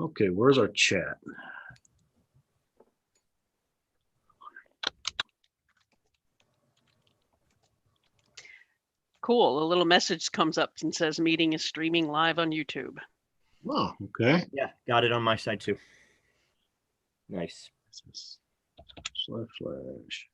Okay, where's our chat? Cool. A little message comes up and says meeting is streaming live on YouTube. Oh, okay. Yeah, got it on my side too. Nice. Slash.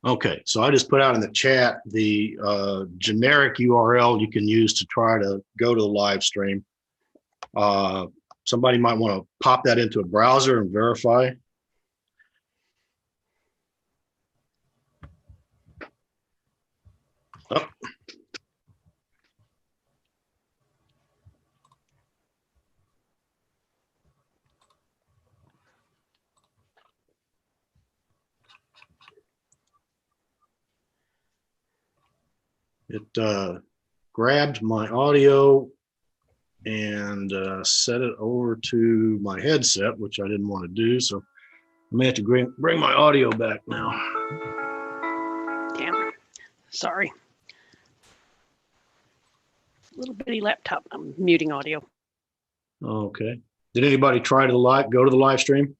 Okay, so I just put out in the chat the generic URL you can use to try to go to the live stream. Somebody might want to pop that into a browser and verify. Oh. It grabbed my audio and set it over to my headset, which I didn't want to do. So I may have to bring my audio back now. Damn. Sorry. Little bitty laptop. I'm muting audio. Okay. Did anybody try to go to the live stream?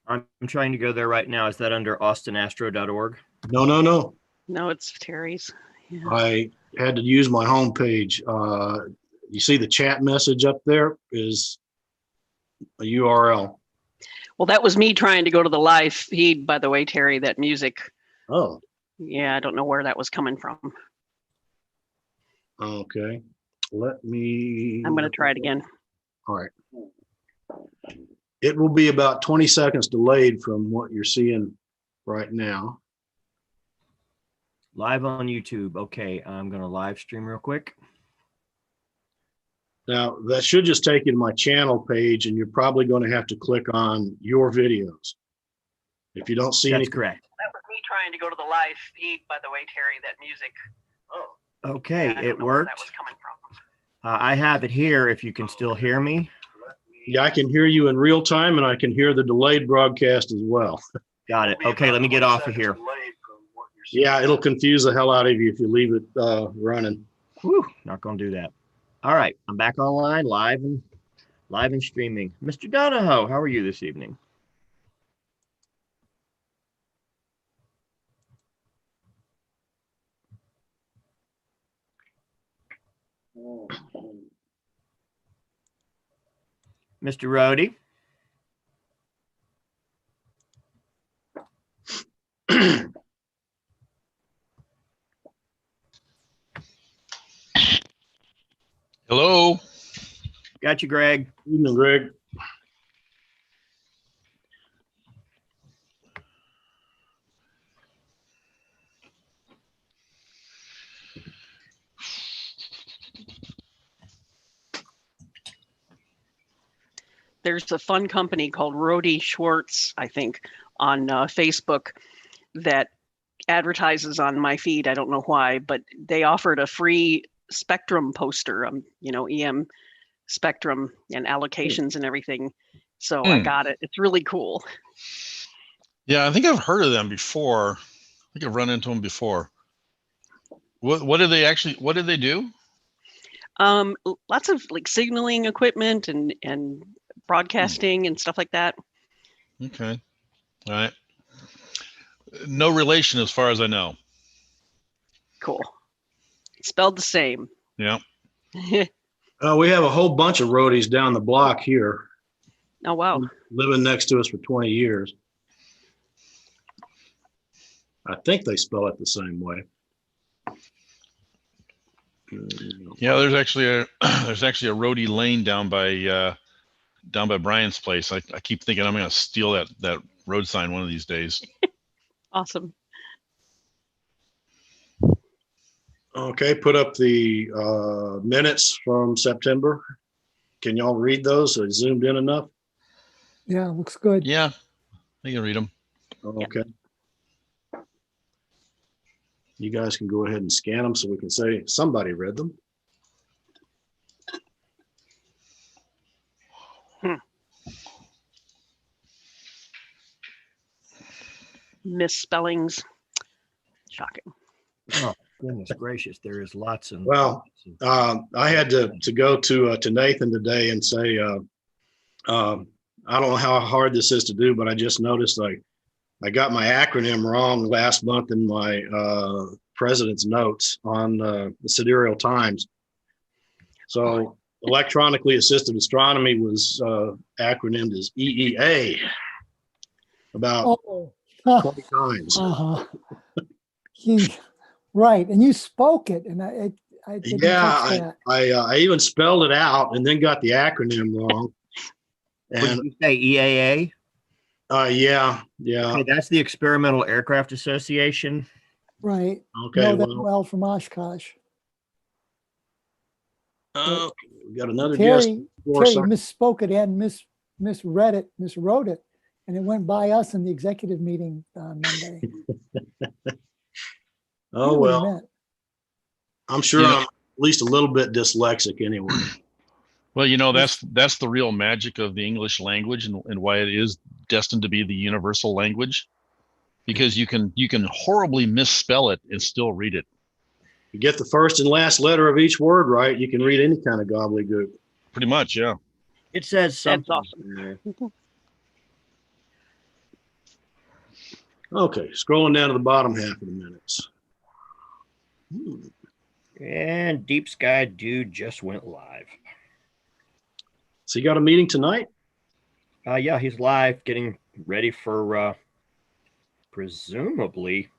I'm trying to go there right now. Is that under austinastro.org? No. No, it's Terry's. Yeah. I had to use my home page. You see the chat message up there is a URL. Well, that was me trying to go to the live feed, by the way, Terry, that music. Oh. Yeah, I don't know where that was coming from. Okay. Let me. I'm going to try it again. All right. It will be about 20 seconds delayed from what you're seeing right now. Live on YouTube. Okay, I'm going to live stream real quick. Now, that should just take you to my channel page, and you're probably going to have to click on your videos. If you don't see anything. That's correct. That was me trying to go to the live feed, by the way, Terry, that music. Oh. Okay, yeah, it worked. That was coming from. I have it here if you can still hear me. Yeah, I can hear you in real time, and I can hear the delayed broadcast as well. Got it. Okay, let me get off of here. Yeah, it'll confuse the hell out of you if you leave it running. Whew, not going to do that. All right, I'm back online, live and streaming. Mr. Donahoe, how are you this evening? Mr. Rhodey? Hello. Got you, Greg. Evening, Greg. There's a fun company called Rhodey Schwartz, I think, on Facebook that advertises on my feed. I don't know why, but they offered a free spectrum poster, EM spectrum and allocations and everything. So I got it. It's really cool. Yeah, I think I've heard of them before. I think I've run into them before. What do they do? Lots of like signaling equipment and broadcasting and stuff like that. Okay. All right. No relation as far as I know. Cool. Spelled the same. Yeah. We have a whole bunch of roadies down the block here. Oh, wow. Living next to us for 20 years. I think they spell it the same way. Yeah, there's actually a roadie lane down by Brian's place. I keep thinking I'm going to steal that road sign one of these days. Awesome. Okay, put up the minutes from September. Can y'all read those? Are zoomed in enough? Yeah, looks good. Yeah, I can read them. Okay. You guys can go ahead and scan them so we can say somebody read them. misspellings. Shocking. Oh, goodness gracious. There is lots and Well, lots I had to go to Nathan today and say, I don't know how hard this is to do, but I just noticed I got my acronym wrong last month in my president's notes on the Sidereal Times. So electronically assisted astronomy was acronymed as EEA about Oh, 20 times. right. And you spoke it, and I didn't catch Yeah, that. I even spelled it out and then got the acronym wrong. What And did you say, EAA? yeah. Okay, that's the Experimental Aircraft Association. Right. Okay, Know that well from Oshkosh. we got another guest. Terry misspoke it and miswrote it, and it went by us in the executive meeting on Monday. Oh, Knew what he well, meant. I'm sure I'm at least a little bit dyslexic anyway. Well, that's the real magic of the English language and why it is destined to be the universal language, because you can horribly misspell it and still read it. You get the first and last letter of each word right, you can read any kind of gobbledygook. Pretty much, yeah. It says something. That's awesome. Okay, scrolling down to the bottom half of the minutes. And Deep Sky Dude just went live. So you got a meeting tonight? Yeah, he's live, getting ready for presumably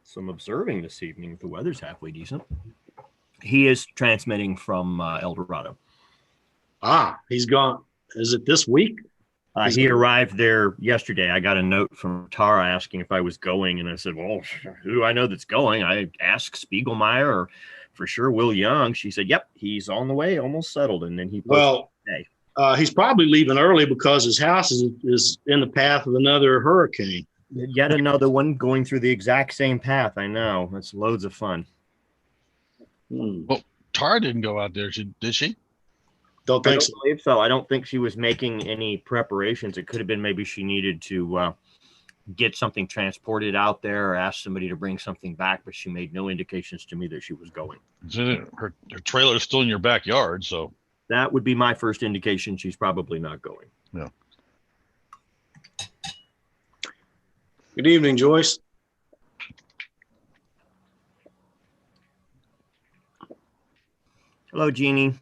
some observing this evening. The weather's halfway decent. He is transmitting from El Dorado. He's gone. Is it this week? He arrived there yesterday. I got a note from Tara asking if I was going, and I said, well, who do I know that's going? I asked Spiegelmeyer or for sure Will Young. She said, yep, he's on the way, almost settled. And then he he's probably leaving early because his house is in the path of another hurricane. Yet another one going through the exact same path. I know. That's loads of fun. Well, Tara didn't go out there, did she? Don't think so. Believe so. I don't think she was making any preparations. It could have been maybe she needed to get something transported out there or ask somebody to bring something back, but she made no indications to me that she was going. Her trailer is still in your backyard, so that would be my first indication she's probably not going. Yeah. Good evening, Joyce. Hello, Jeannie.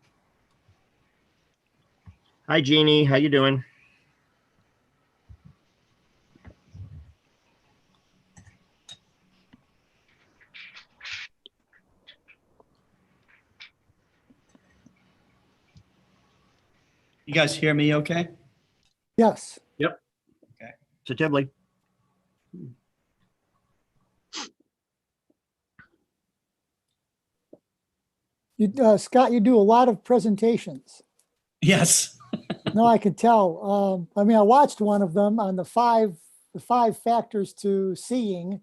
Hi, Jeannie. How you doing? You guys hear me okay? Yes. Yep. Okay. So, Tibley. Scott, you do a lot of presentations. Yes. No, I could tell. I mean, I watched one of them on the five factors to seeing,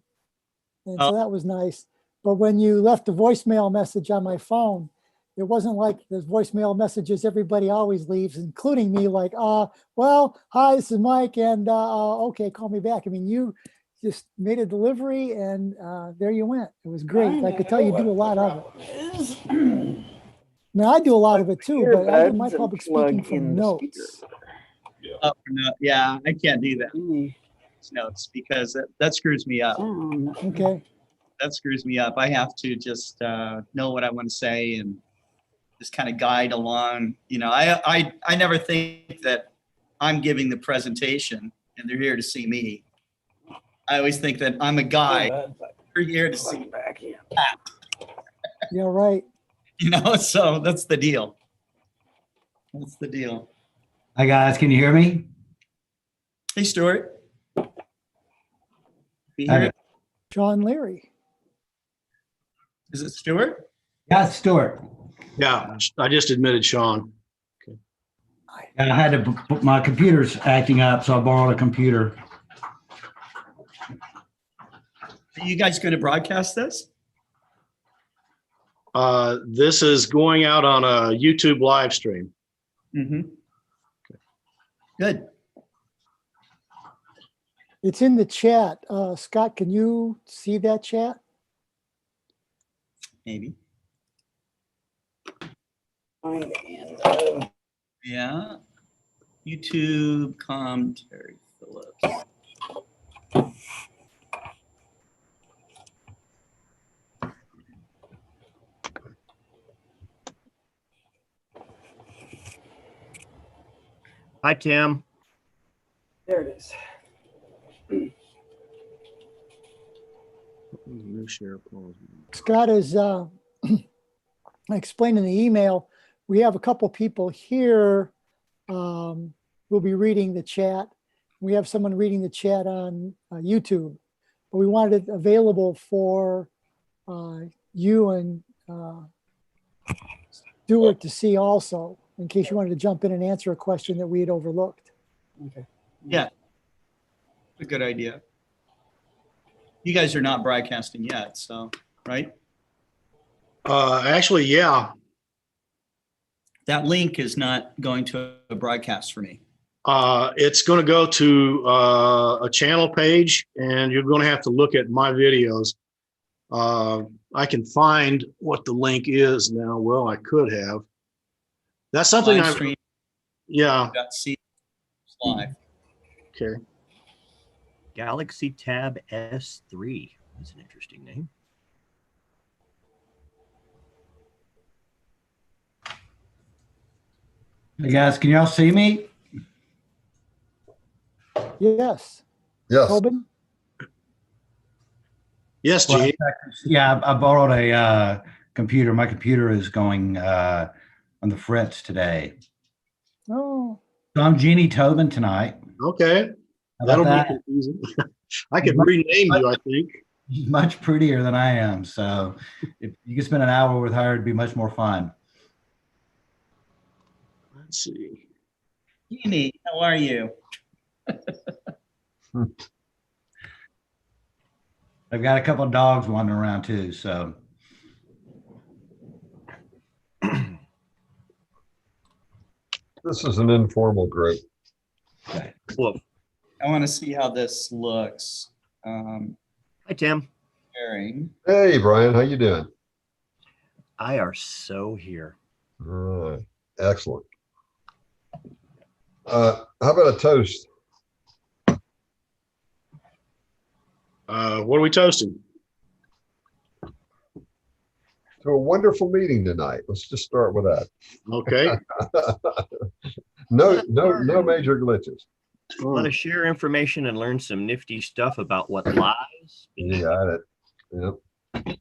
and so that was nice. But when you left a voicemail message on my phone, it wasn't like the voicemail messages everybody always leaves, including me, like, well, hi, this is Mike, and okay, call me back. I mean, you just made a delivery, and there you went. It was great. I could tell you do a lot of it. Now, I do a lot of it too, but I do my public speaking from notes. Yeah, I can't do that. Notes because that screws me up. Okay. That screws me up. I have to just know what I want to say and just kind of guide along. You know, I never think that I'm giving the presentation and they're here to see me. I always think that I'm a guide. They're here to see Pat. Yeah, right. You know, so that's the deal. That's the deal. Hi guys, can you hear me? Hey, Stuart. You hear me? John Leary. Is it Stuart? Yeah, it's Stuart. Yeah, I just admitted Sean. I had to, my computer's acting up, so I borrowed a computer. Are you guys going to broadcast this? This is going out on a YouTube live stream. Mm-hmm. Good. It's in the chat. Scott, can you see that chat? Maybe. And Yeah. YouTube, Terry Phillips. Hi, Tim. there it is. New share pause. Scott is explained in the email. We have a couple people here. We'll be reading the chat. We have someone reading the chat on YouTube, but we wanted it available for you and Stuart to see also, in case you wanted to jump in and answer a question that we had overlooked. Okay. Yeah. A good idea. You guys are not broadcasting yet, so, right? Actually, yeah. That link is not going to a broadcast for me. It's going to go to a channel page, and you're going to have to look at my videos. I can find what the link is now. Well, I could have. That's something Live I. stream. Yeah. See live. Okay. Galaxy Tab S3 is an interesting name. Hey guys, can y'all see me? Yes. Yes. Tobin? Yes, Well, G. yeah, I borrowed a computer. My computer is going on the fritz today. Oh, So I'm Jeannie Tobin tonight. Okay. How That'll about be that? confusing. I could rename you, I think. She's much prettier than I am. So if you could spend an hour with her, it'd be much more fun. Let's see. Jeannie, how are you? I've got a couple of dogs wandering around too. So This is an informal group. Well, I want to see how this looks. hi, Tim. Sharing. Hey, Brian, how you doing? I are so here. All right. Excellent. How about a toast? What are we toasting? To a wonderful meeting tonight. Let's just start with that. Okay. No major glitches. Let us share information and learn some nifty stuff about what lies. You got it. Yep.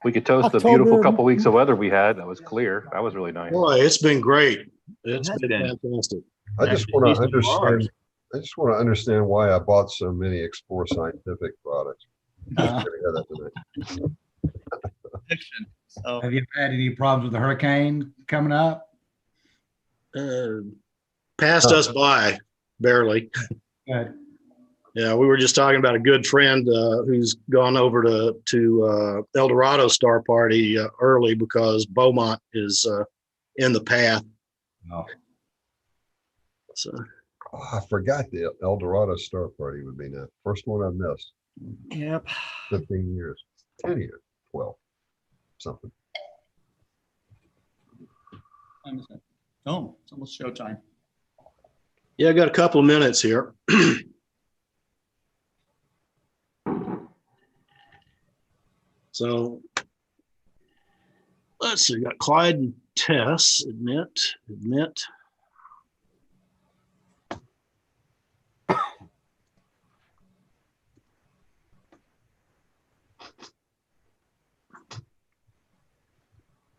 We could toast the October- beautiful couple weeks of weather we had. That was clear. That was really nice. Boy, it's been great. It's It has been been. fantastic. I just Actually, want at to least on Mars. understand. I just want to understand why I bought so many Explore Scientific products. Just gonna hear that tonight. Fiction. So have you had any problems with the hurricane coming up? Passed us by, barely. Good. Yeah, we were just talking about a good friend who's gone over to El Dorado Star Party early because Beaumont is in the path. Oh. So Oh, I forgot the El Dorado Star Party would be now. First one I've missed. Yep. 15 years, 10 years, 12, something. time is it? Oh, it's almost showtime. yeah, I got a couple of minutes here. So let's see, got Clyde and Tess, admit.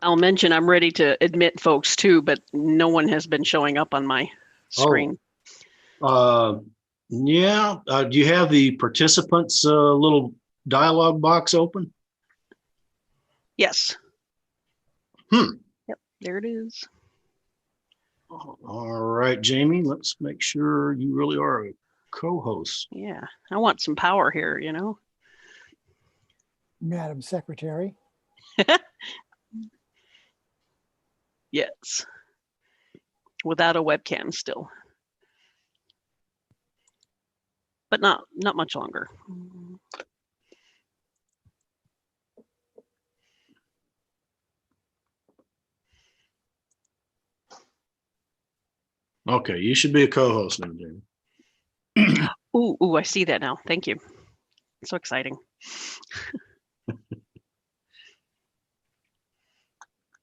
I'll mention I'm ready to admit folks too, but no one has been showing up on my screen. Yeah, do you have the participants little dialog box open? Yes. Hmm. Yep, there it is. All right, Jamie, let's make sure you really are a co-host. Yeah, I want some power here, you know. Madam Secretary. Yes. Without a webcam still. but not much longer. Okay, you should be a co-host now, Jamie. Ooh, I see that now. Thank you. So exciting.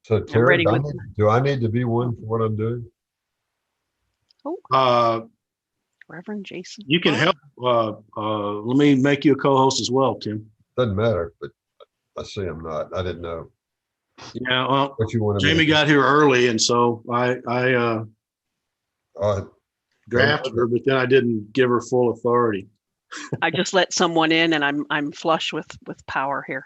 So Terry, ready with- do I need to be one for what I'm doing? Reverend Jason. You can help. Let me make you a co-host as well, Tim. Doesn't matter, but I see I'm not. I didn't know Yeah, well, what you wanted. Jamie got here early, and so I drafted her, but then I didn't give her full authority. I just let someone in, and I'm flush with power here.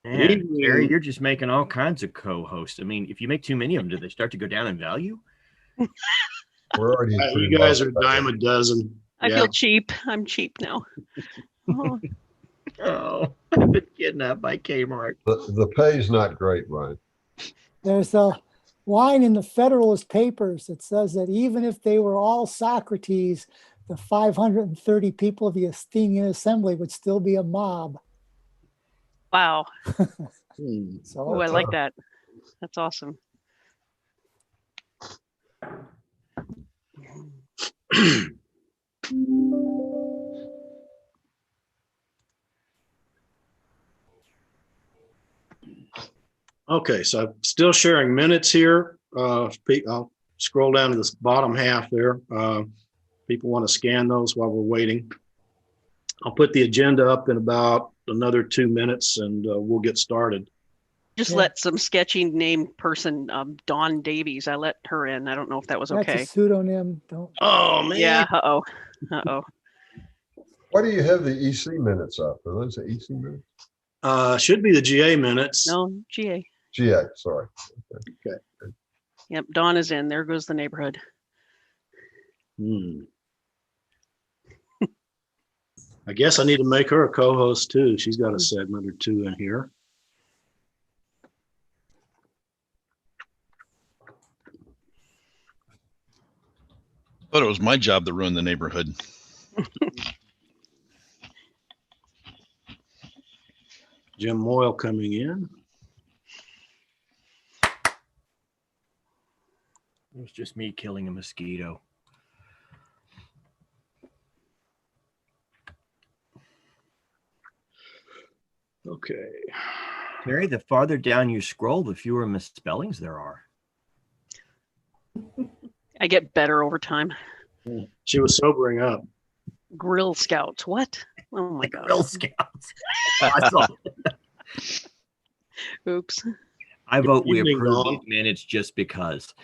Man, Terry, you're just making all kinds of co-hosts. I mean, if you make too many of them, do they start to go down in value? We're already. You guys are a dime a dozen. I feel cheap. I'm cheap now. Oh, I've been kidnapped by Kmart. The pay's not great, Ryan. There's a line in the Federalist Papers that says that even if they were all Socrates, the 530 people of the Athenian Assembly would still be a mob. Wow. So I like that. That's awesome. Okay, so I'm still sharing minutes here. I'll scroll down to this bottom half there. People want to scan those while we're waiting. I'll put the agenda up in about another 2 minutes, and we'll get started. Just let some sketching name person, Dawn Davies. I let her in. I don't know if that was okay. That's a pseudonym. Don't. Oh man. Yeah. Uh-oh. Why do you have the EC minutes up? Are those the EC minutes? Should be the GA minutes. No, GA. GA, sorry. Okay. Yep, Dawn is in. There goes the neighborhood. I guess I need to make her a co-host too. She's got a segment or two in here. But it was my job to ruin the neighborhood. Jim Moyle coming in. It was just me killing a mosquito. Okay. Terry, the farther down you scroll, the fewer misspellings there are. I get better over time. She was sobering up. Grill Scouts. What? Oh my God. Girl Scouts. Awesome. Oops. I vote we evening, approve Dawn. these minutes just because.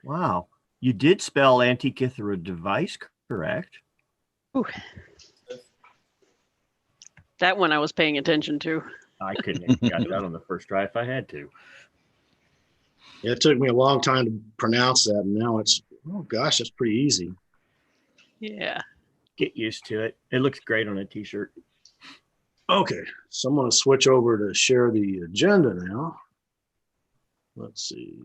Wow. You did spell Antikythera device correct. Ooh. That one I was paying attention to. I couldn't have got that on the first try if I had to. Yeah, it took me a long time to pronounce that, and now it's, oh gosh, that's pretty easy. Yeah. Get used to it. It looks great on a t-shirt. Okay, so I'm going to switch over to share the agenda now. Let's see.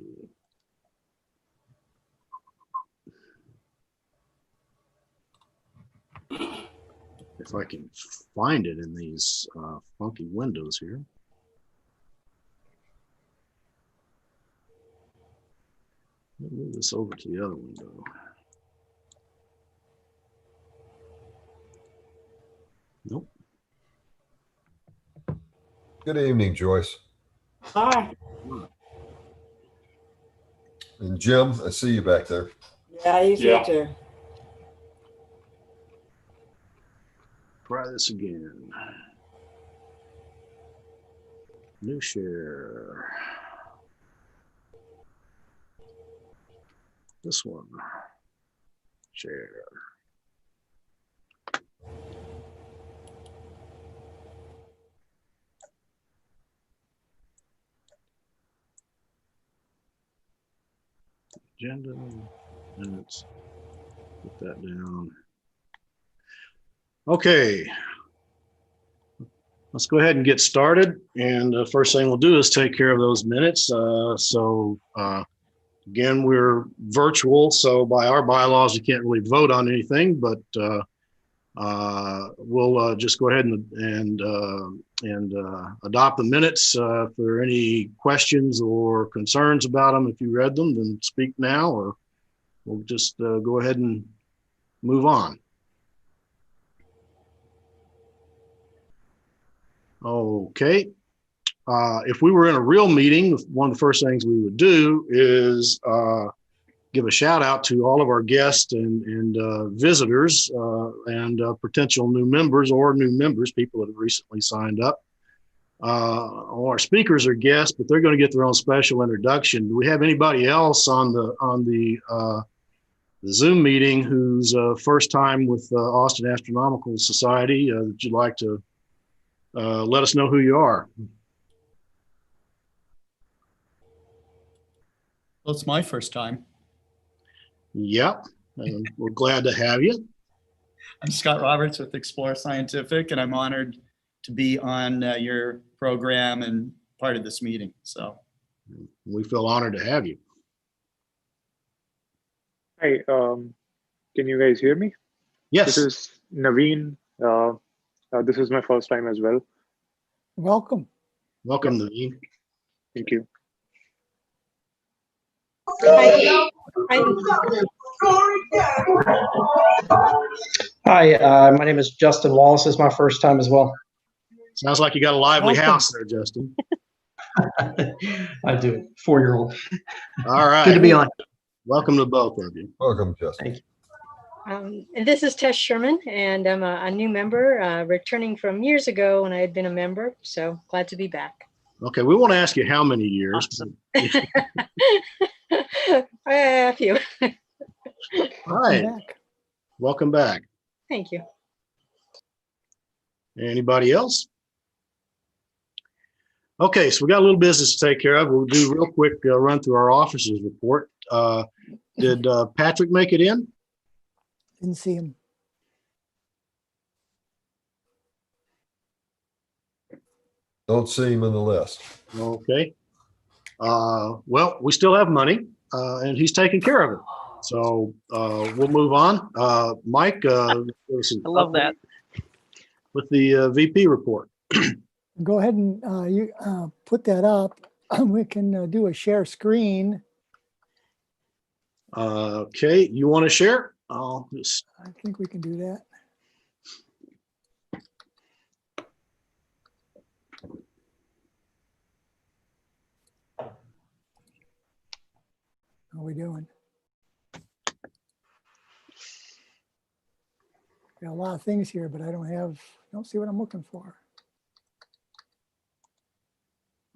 If I can find it in these funky windows here. Let me move this over to the other window. Nope. Good evening, Joyce. Hi. And Jim, I see you back there. Yeah, he's here too. Try this again. New share. This one. Share. Agenda. Minutes. Put that down. Okay. let's go ahead and get started. And the first thing we'll do is take care of those minutes. Again, we're virtual, so by our bylaws, you can't really vote on anything, but we'll just go ahead and adopt the minutes. If there are any questions or concerns about them, if you read them, then speak now, or we'll just go ahead and move on. Okay. If we were in a real meeting, one of the first things we would do is give a shout out to all of our guests and visitors and potential new members, people that have recently signed up. All our speakers are guests, but they're going to get their own special introduction. Do we have anybody else on the Zoom meeting who's first time with Austin Astronomical Society that you'd like to let us know who you are? Well, it's my first time. Yep, and we're glad to have you. I'm Scott Roberts with Explore Scientific, and I'm honored to be on your program and part of this meeting. So we feel honored to have you. Hi, can you guys hear me? Yes. This is Naveen. This is my first time as well. Welcome. Welcome, Naveen. Thank you. Hi, my name is Justin Wallace. This is my first time as well. Sounds like you got a lively house there, Justin. I do. 4-year-old. All right. Good to be on. Welcome to both of you. Welcome, Justin. Thank you. And this is Tess Sherman, and I'm a new member, returning from years ago when I had been a member. So glad to be back. Okay, we won't ask you how many years. Awesome. A few. All right. Welcome back. Thank you. Anybody else? Okay, so we got a little business to take care of. We'll do a real quick run through our officers report. Did Patrick make it in? Didn't see him. Don't see him in the list. Okay. Well, we still have money, and he's taking care of it. So we'll move on. Mike, I love that. With the VP report. Go ahead and you put that up. We can do a share screen. Okay, you want to share? I think we can do that. How are we doing? Got a lot of things here, but I don't see what I'm looking for.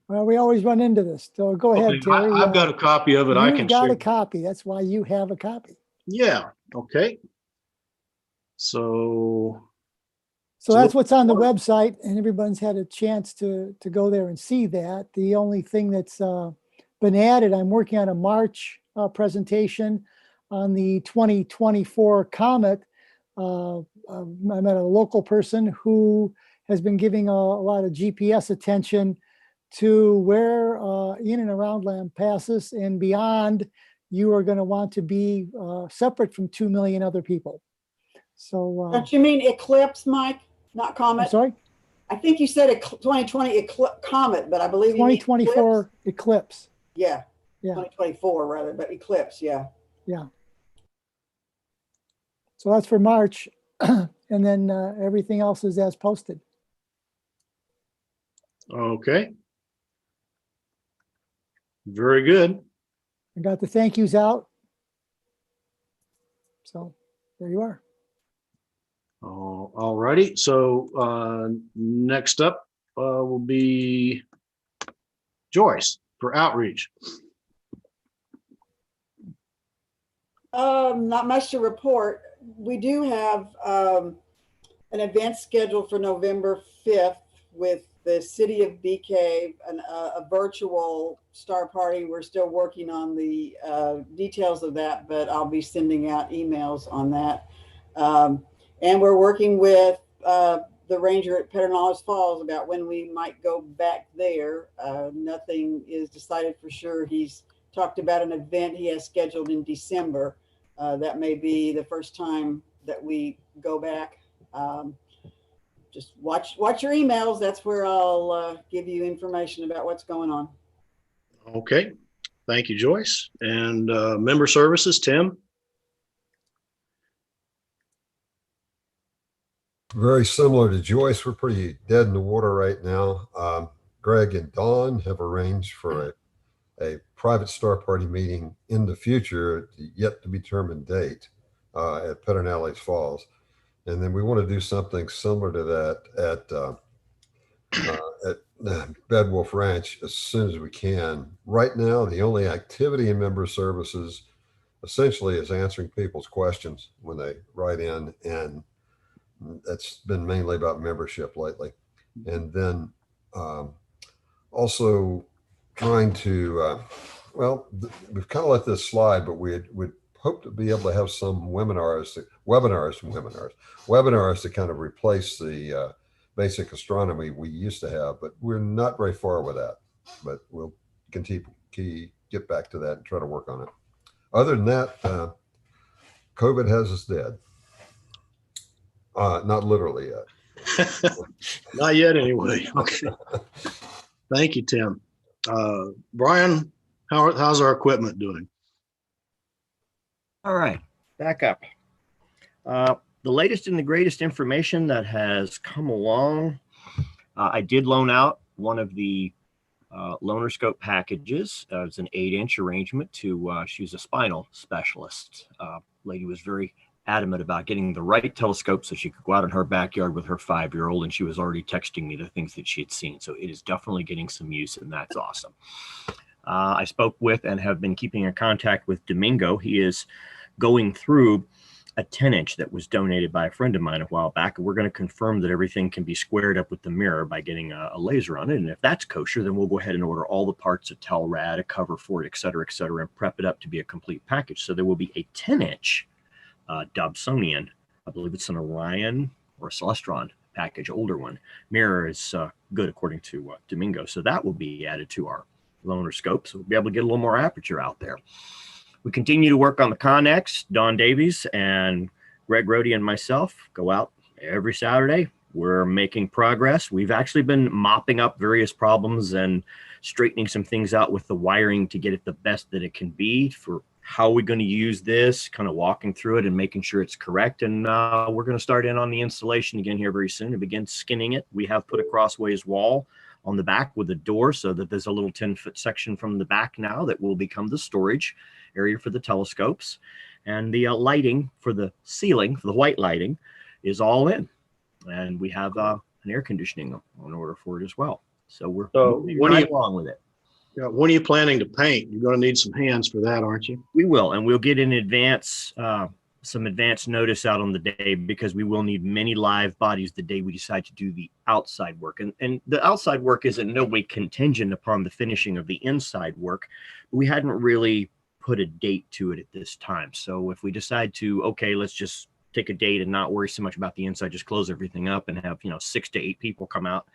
Well, we always run into this. So go ahead, Terry. I've got a copy of it. I can You've got share. a copy. That's why you have a copy. Yeah. Okay. So that's what's on the website, and everyone's had a chance to go there and see that. The only thing that's been added, I'm working on a March presentation on the 2024 comet. I met a local person who has been giving a lot of GPS attention to where in and around Lampasas and beyond you are going to want to be separate from 2 million other people. So don't you mean eclipse, Mike, not comet? I'm sorry, I think you said a 2020 comet, but I believe 2024 eclipse. Yeah, 2024 rather, but eclipse. Yeah. So that's for March, and then everything else is as posted. Okay. Very good. I got the thank yous out. So there you are. All righty. So next up will be Joyce for outreach. Not much to report. We do have an event scheduled for November 5th with the city of Bee Cave, a virtual star party. We're still working on the details of that, but I'll be sending out emails on that. And we're working with the ranger at Pedernales Falls about when we might go back there. Nothing is decided for sure. He's talked about an event he has scheduled in December. That may be the first time that we go back. Just watch your emails. That's where I'll give you information about what's going on. Okay. Thank you, Joyce. And member services, Tim? Very similar to Joyce. We're pretty dead in the water right now. Greg and Dawn have arranged for a private Star Party meeting in the future at the yet to be determined date at Pedernales Falls. And then we want to do something similar to that at Bedwolf Ranch as soon as we can. Right now, the only activity in member services essentially is answering people's questions when they write in, and that's been mainly about membership lately. And then also trying to, we've kind of let this slide, but we'd hope to be able to have some webinars to kind of replace the basic astronomy we used to have, but we're not very far with that. But we'll get back to that and try to work on it. Other than that, COVID has us dead. Not literally yet. Not yet, anyway. Okay. Thank you, Tim. Brian, how's our equipment doing? All right, back up. The latest and the greatest information that has come along, I did loan out one of the loaner scope packages. It's an 8-inch arrangement to, she's a spinal specialist. Lady was very adamant about getting the right telescope so she could go out in her backyard with her 5-year-old, and she was already texting me the things that she had seen. So it is definitely getting some use, and that's awesome. I spoke with and have been keeping in contact with Domingo. He is going through a 10-inch that was donated by a friend of mine a while back. And we're going to confirm that everything can be squared up with the mirror by getting a laser on it. And if that's kosher, then we'll go ahead and order all the parts, a Telrad, a cover for it, et cetera, and prep it up to be a complete package. So there will be a 10-inch Dobsonian, I believe it's an Orion or a Celestron package, older one. Mirror is good according to Domingo. So that will be added to our loaner scope. So we'll be able to get a little more aperture out there. We continue to work on the Connex. Don Davies and Greg Rohde and myself go out every Saturday. We're making progress. We've actually been mopping up various problems and straightening some things out with the wiring to get it the best that it can be for how we're going to use this, kind of walking through it and making sure it's correct. And we're going to start in on the installation again here very soon and begin skinning it. We have put a crossways wall on the back with a door so that there's a little 10-foot section from the back now that will become the storage area for the telescopes. And the lighting for the ceiling, for the white lighting, is all in. And we have an air conditioning on order for it as well. So we're moving right along with it. Yeah, when are you planning to paint? You're going to need some hands for that, aren't you? We will, and we'll get in advance, some advance notice out on the day, because we will need many live bodies the day we decide to do the outside work. And the outside work is in no way contingent upon the finishing of the inside work. We hadn't really put a date to it at this time. So if we decide to, okay, let's just take a date and not worry so much about the inside, just close everything up and have, 6 to 8 people come out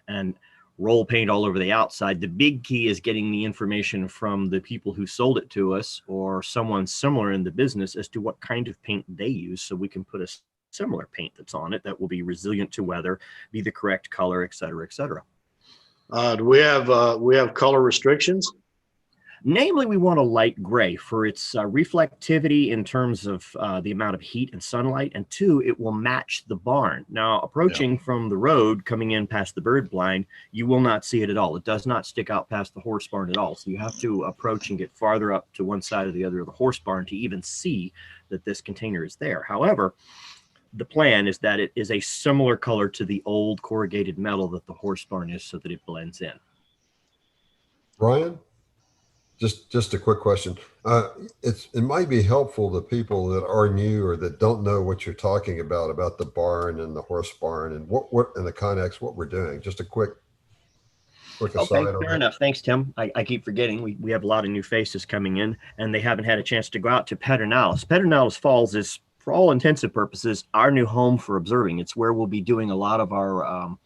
and roll paint all over the outside. The big key is getting the information from the people who sold it to us or someone similar in the business as to what kind of paint they use, so we can put a similar paint that's on it that will be resilient to weather, be the correct color, et cetera, et cetera. Do we have color restrictions? Namely, we want a light gray for its reflectivity in terms of the amount of heat and sunlight, and 2, it will match the barn. Now, approaching from the road, coming in past the bird blind, you will not see it at all. It does not stick out past the horse barn at all. So you have to approach and get farther up to one side or the other of the horse barn to even see that this container is there. However, the plan is that it is a similar color to the old corrugated metal that the horse barn is, so that it blends in. Brian? Just a quick question. It might be helpful to people that are new or that don't know what you're talking about the barn and the horse barn and what and the Connex, what we're doing. Just a quick aside. Okay, fair enough. Thanks, Tim. I keep forgetting. We have a lot of new faces coming in, and they haven't had a chance to go out to Pedernales. Pedernales Falls is for all intensive purposes, our new home for observing. It's where we'll be doing a lot of our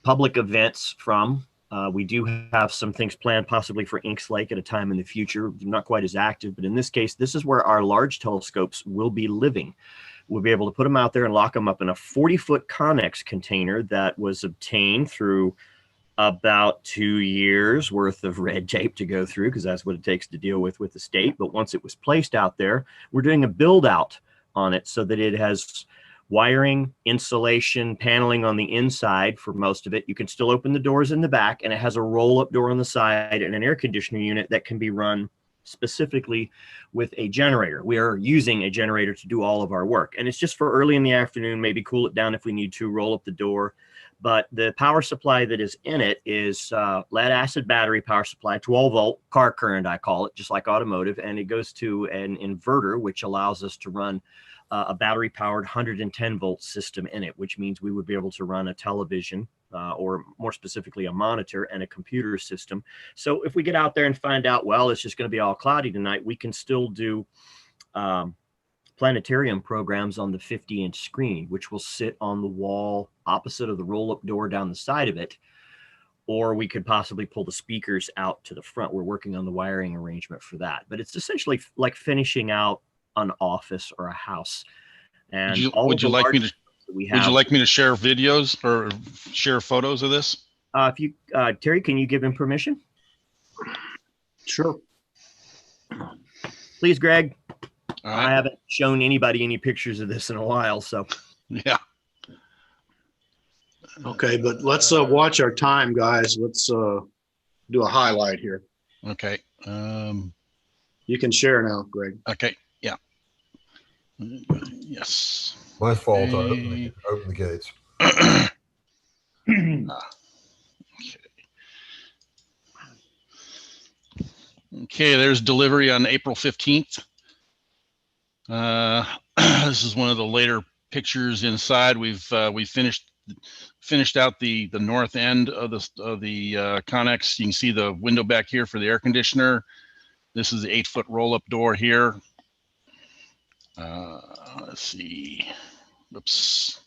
public events from. We do have some things planned possibly for Inks Lake at a time in the future. Not quite as active, but in this case, this is where our large telescopes will be living. We'll be able to put them out there and lock them up in a 40-foot Connex container that was obtained through about 2 years worth of red tape to go through, because that's what it takes to deal with the state. But once it was placed out there, we're doing a build out on it so that it has wiring, insulation, paneling on the inside for most of it. You can still open the doors in the back, and it has a roll-up door on the side and an air conditioner unit that can be run specifically with a generator. We are using a generator to do all of our work, and it's just for early in the afternoon, maybe cool it down if we need to, roll up the door. But the power supply that is in it is lead acid battery power supply, 12 volt car current, I call it, just like automotive. And it goes to an inverter, which allows us to run a battery powered 110 volt system in it, which means we would be able to run a television or more specifically a monitor and a computer system. So if we get out there and find out, well, it's just going to be all cloudy tonight, we can still do planetarium programs on the 50-inch screen, which will sit on the wall opposite of the roll-up door down the side of it. Or we could possibly pull the speakers out to the front. We're working on the wiring arrangement for that. But it's essentially like finishing out an office or a house. And would you like me to share videos or share photos of this? If you, Terry, can you give him permission? Sure. Please, Greg. All right. I haven't shown anybody any pictures of this in a while, so. Yeah. Okay, but let's watch our time, guys. Let's do a highlight here. Okay. You can share now, Greg. Okay. Yeah. Yes. My fault. I opened the gates. Okay, there's delivery on April 15th. This is one of the later pictures inside. We've finished out the north end of the Connex. You can see the window back here for the air conditioner. This is the 8-foot roll-up door here. Let's see. Oops.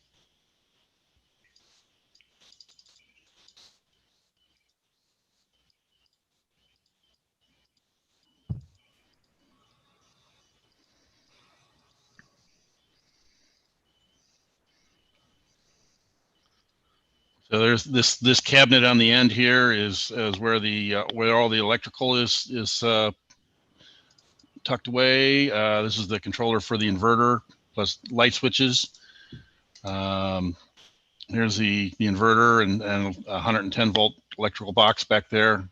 So there's this cabinet on the end here is where where all the electrical is tucked away. This is the controller for the inverter plus light switches. Here's the inverter and a 110 volt electrical box back there.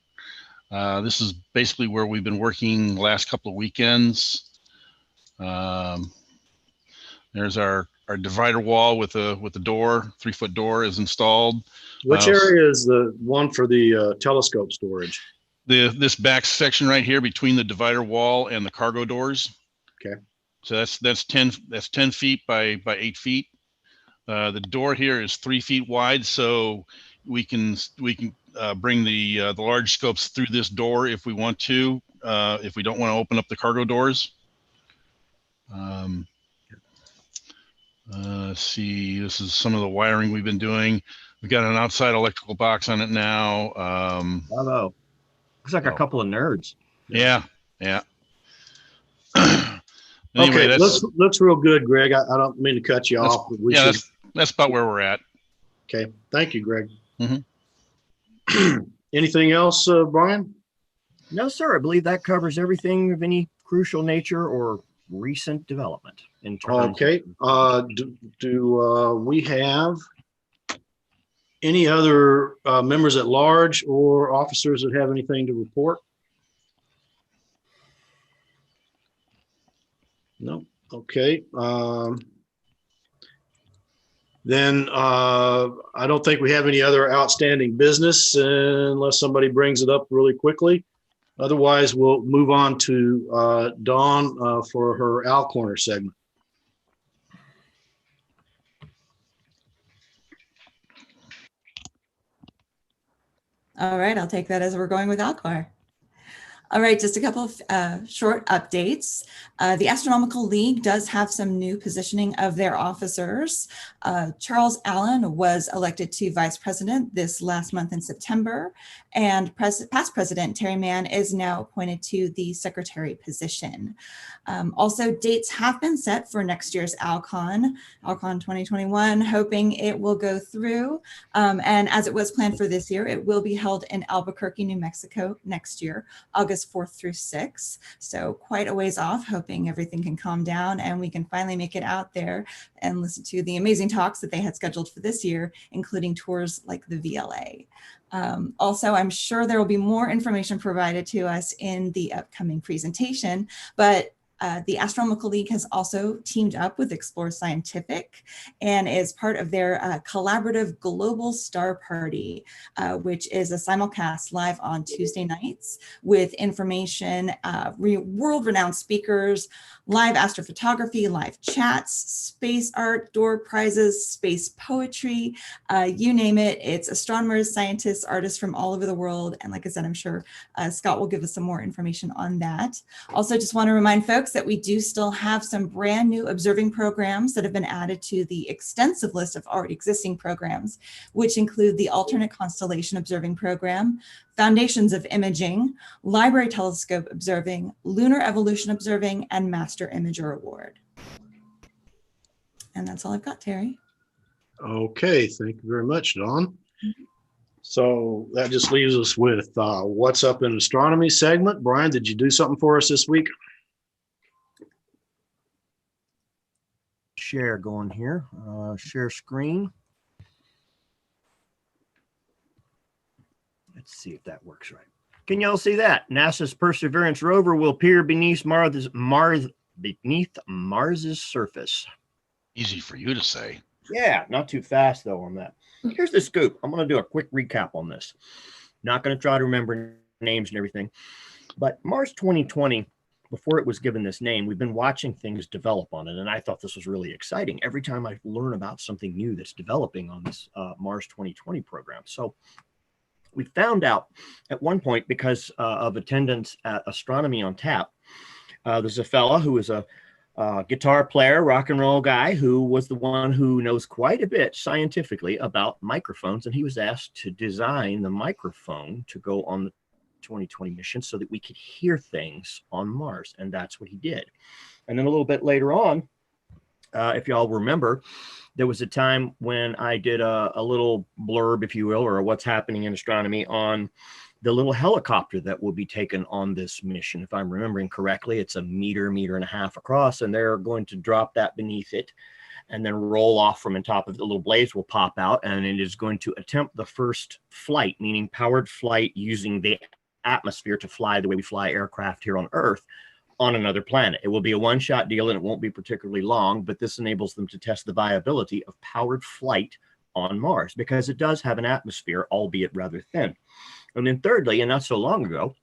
This is basically where we've been working the last couple of weekends. There's our divider wall with the door, 3-foot door is installed. Which area is the one for the telescope storage? This back section right here between the divider wall and the cargo doors. Okay. So that's 10 feet by 8 feet. The door here is 3 feet wide, so we can bring the large scopes through this door if we want to. If we don't want to open up the cargo doors. Let's see. This is some of the wiring we've been doing. We've got an outside electrical box on it now. Hello. Looks like a couple of nerds. Yeah. Yeah. Anyway, okay, looks real good, Greg. I don't mean to cut you off. But that's about where we're at. Okay. Thank you, Greg. Mm-hmm. Anything else, Brian? No, sir. I believe that covers everything of any crucial nature or recent development in terms. Okay. Do we have any other members at large or officers that have anything to report? No. Okay. Then I don't think we have any other outstanding business unless somebody brings it up really quickly. Otherwise, we'll move on to Dawn for her Owl Corner segment. All right, I'll take that as we're going with Owl Corner. All right, just a couple of short updates. The Astronomical League does have some new positioning of their officers. Charles Allen was elected to vice president this last month in September, and past president Terry Mann is now appointed to the secretary position. Also, dates have been set for next year's Alcon 2021, hoping it will go through. And as it was planned for this year, it will be held in Albuquerque, New Mexico next year, August 4th through 6th. So quite a ways off, hoping everything can calm down and we can finally make it out there and listen to the amazing talks that they had scheduled for this year, including tours like the VLA. Also, I'm sure there will be more information provided to us in the upcoming presentation, but the Astronomical League has also teamed up with Explore Scientific and is part of their collaborative Global Star Party, which is a simulcast live on Tuesday nights with information, world-renowned speakers, live astrophotography, live chats, space art, door prizes, space poetry, you name it. It's astronomers, scientists, artists from all over the world. And like I said, I'm sure Scott will give us some more information on that. Also, just want to remind folks that we do still have some brand new observing programs that have been added to the extensive list of already existing programs, which include the Alternate Constellation Observing Program, Foundations of Imaging, Library Telescope Observing, Lunar Evolution Observing, and Master Imager Award. And that's all I've got, Terry. Okay, thank you very much, Dawn. So that just leaves us with what's up in astronomy segment. Brian, did you do something for us this week? Share going here, share screen. Let's see if that works right. Can y'all see that? NASA's Perseverance rover will peer beneath Mars's surface. Easy for you to say. Yeah, not too fast though on that. Here's the scoop. I'm going to do a quick recap on this. Not going to try to remember names and everything, but Mars 2020, before it was given this name, we've been watching things develop on it. And I thought this was really exciting every time I learn about something new that's developing on this Mars 2020 program. So we found out at one point, because of attendance at Astronomy on Tap, there's a fella who is a guitar player, rock and roll guy, who was the one who knows quite a bit scientifically about microphones. And he was asked to design the microphone to go on the 2020 mission so that we could hear things on Mars. And that's what he did. And then a little bit later on, if y'all remember, there was a time when I did a little blurb, if you will, or what's happening in astronomy on the little helicopter that will be taken on this mission. If I'm remembering correctly, it's a meter and a half across, and they're going to drop that beneath it and then roll off from on top of it. The little blades will pop out, and it is going to attempt the first flight, meaning powered flight using the atmosphere to fly the way we fly aircraft here on Earth on another planet. It will be a one-shot deal, and it won't be particularly long, but this enables them to test the viability of powered flight on Mars, because it does have an atmosphere, albeit rather thin. And then thirdly, and not so long ago,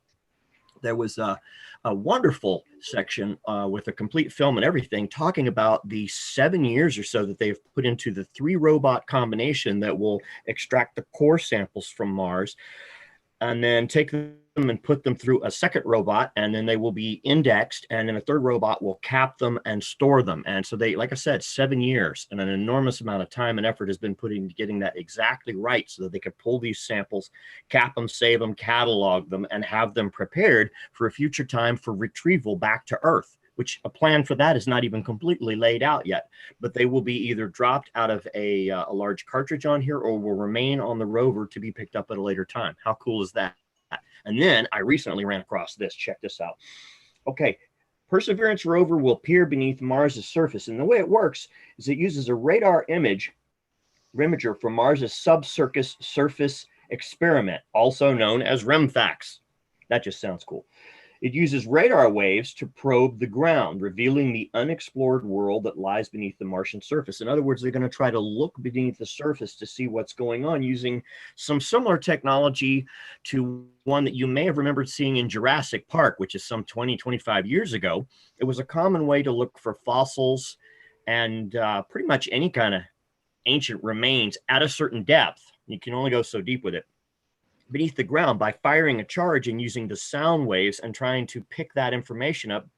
there was a wonderful section with a complete film and everything talking about the 7 years or so that they've put into the 3-robot combination that will extract the core samples from Mars and then take them and put them through a second robot, and then they will be indexed, and then a third robot will cap them and store them. And so they, like I said, 7 years and an enormous amount of time and effort has been put into getting that exactly right so that they could pull these samples, cap them, save them, catalog them, and have them prepared for a future time for retrieval back to Earth, which a plan for that is not even completely laid out yet. But they will be either dropped out of a large cartridge on here or will remain on the rover to be picked up at a later time. How cool is that? And then I recently ran across this. Check this out. Okay, Perseverance rover will peer beneath Mars's surface. And the way it works is it uses a radar imager from Mars's subsurface experiment, also known as REMFAX. That just sounds cool. It uses radar waves to probe the ground, revealing the unexplored world that lies beneath the Martian surface. In other words, they're going to try to look beneath the surface to see what's going on using some similar technology to one that you may have remembered seeing in Jurassic Park, which is some 20, 25 years ago. It was a common way to look for fossils and pretty much any kind of ancient remains at a certain depth. You can only go so deep with it. beneath the ground by firing a charge and using the sound waves and trying to pick that information up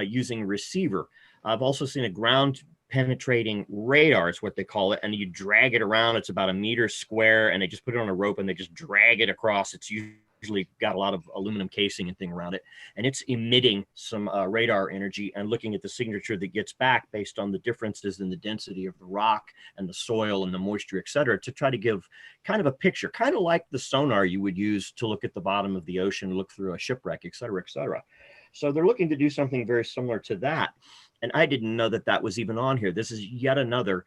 using receiver. I've also seen a ground penetrating radar is what they call it, and you drag it around. It's about 1 meter square, and they just put it on a rope and they just drag it across. It's usually got a lot of aluminum casing and thing around it, and it's emitting some radar energy and looking at the signature that gets back based on the differences in the density of the rock and the soil and the moisture, et cetera, to try to give kind of a picture, kind of like the sonar you would use to look at the bottom of the ocean, look through a shipwreck, et cetera, et cetera. So they're looking to do something very similar to that. And I didn't know that that was even on here. This is yet another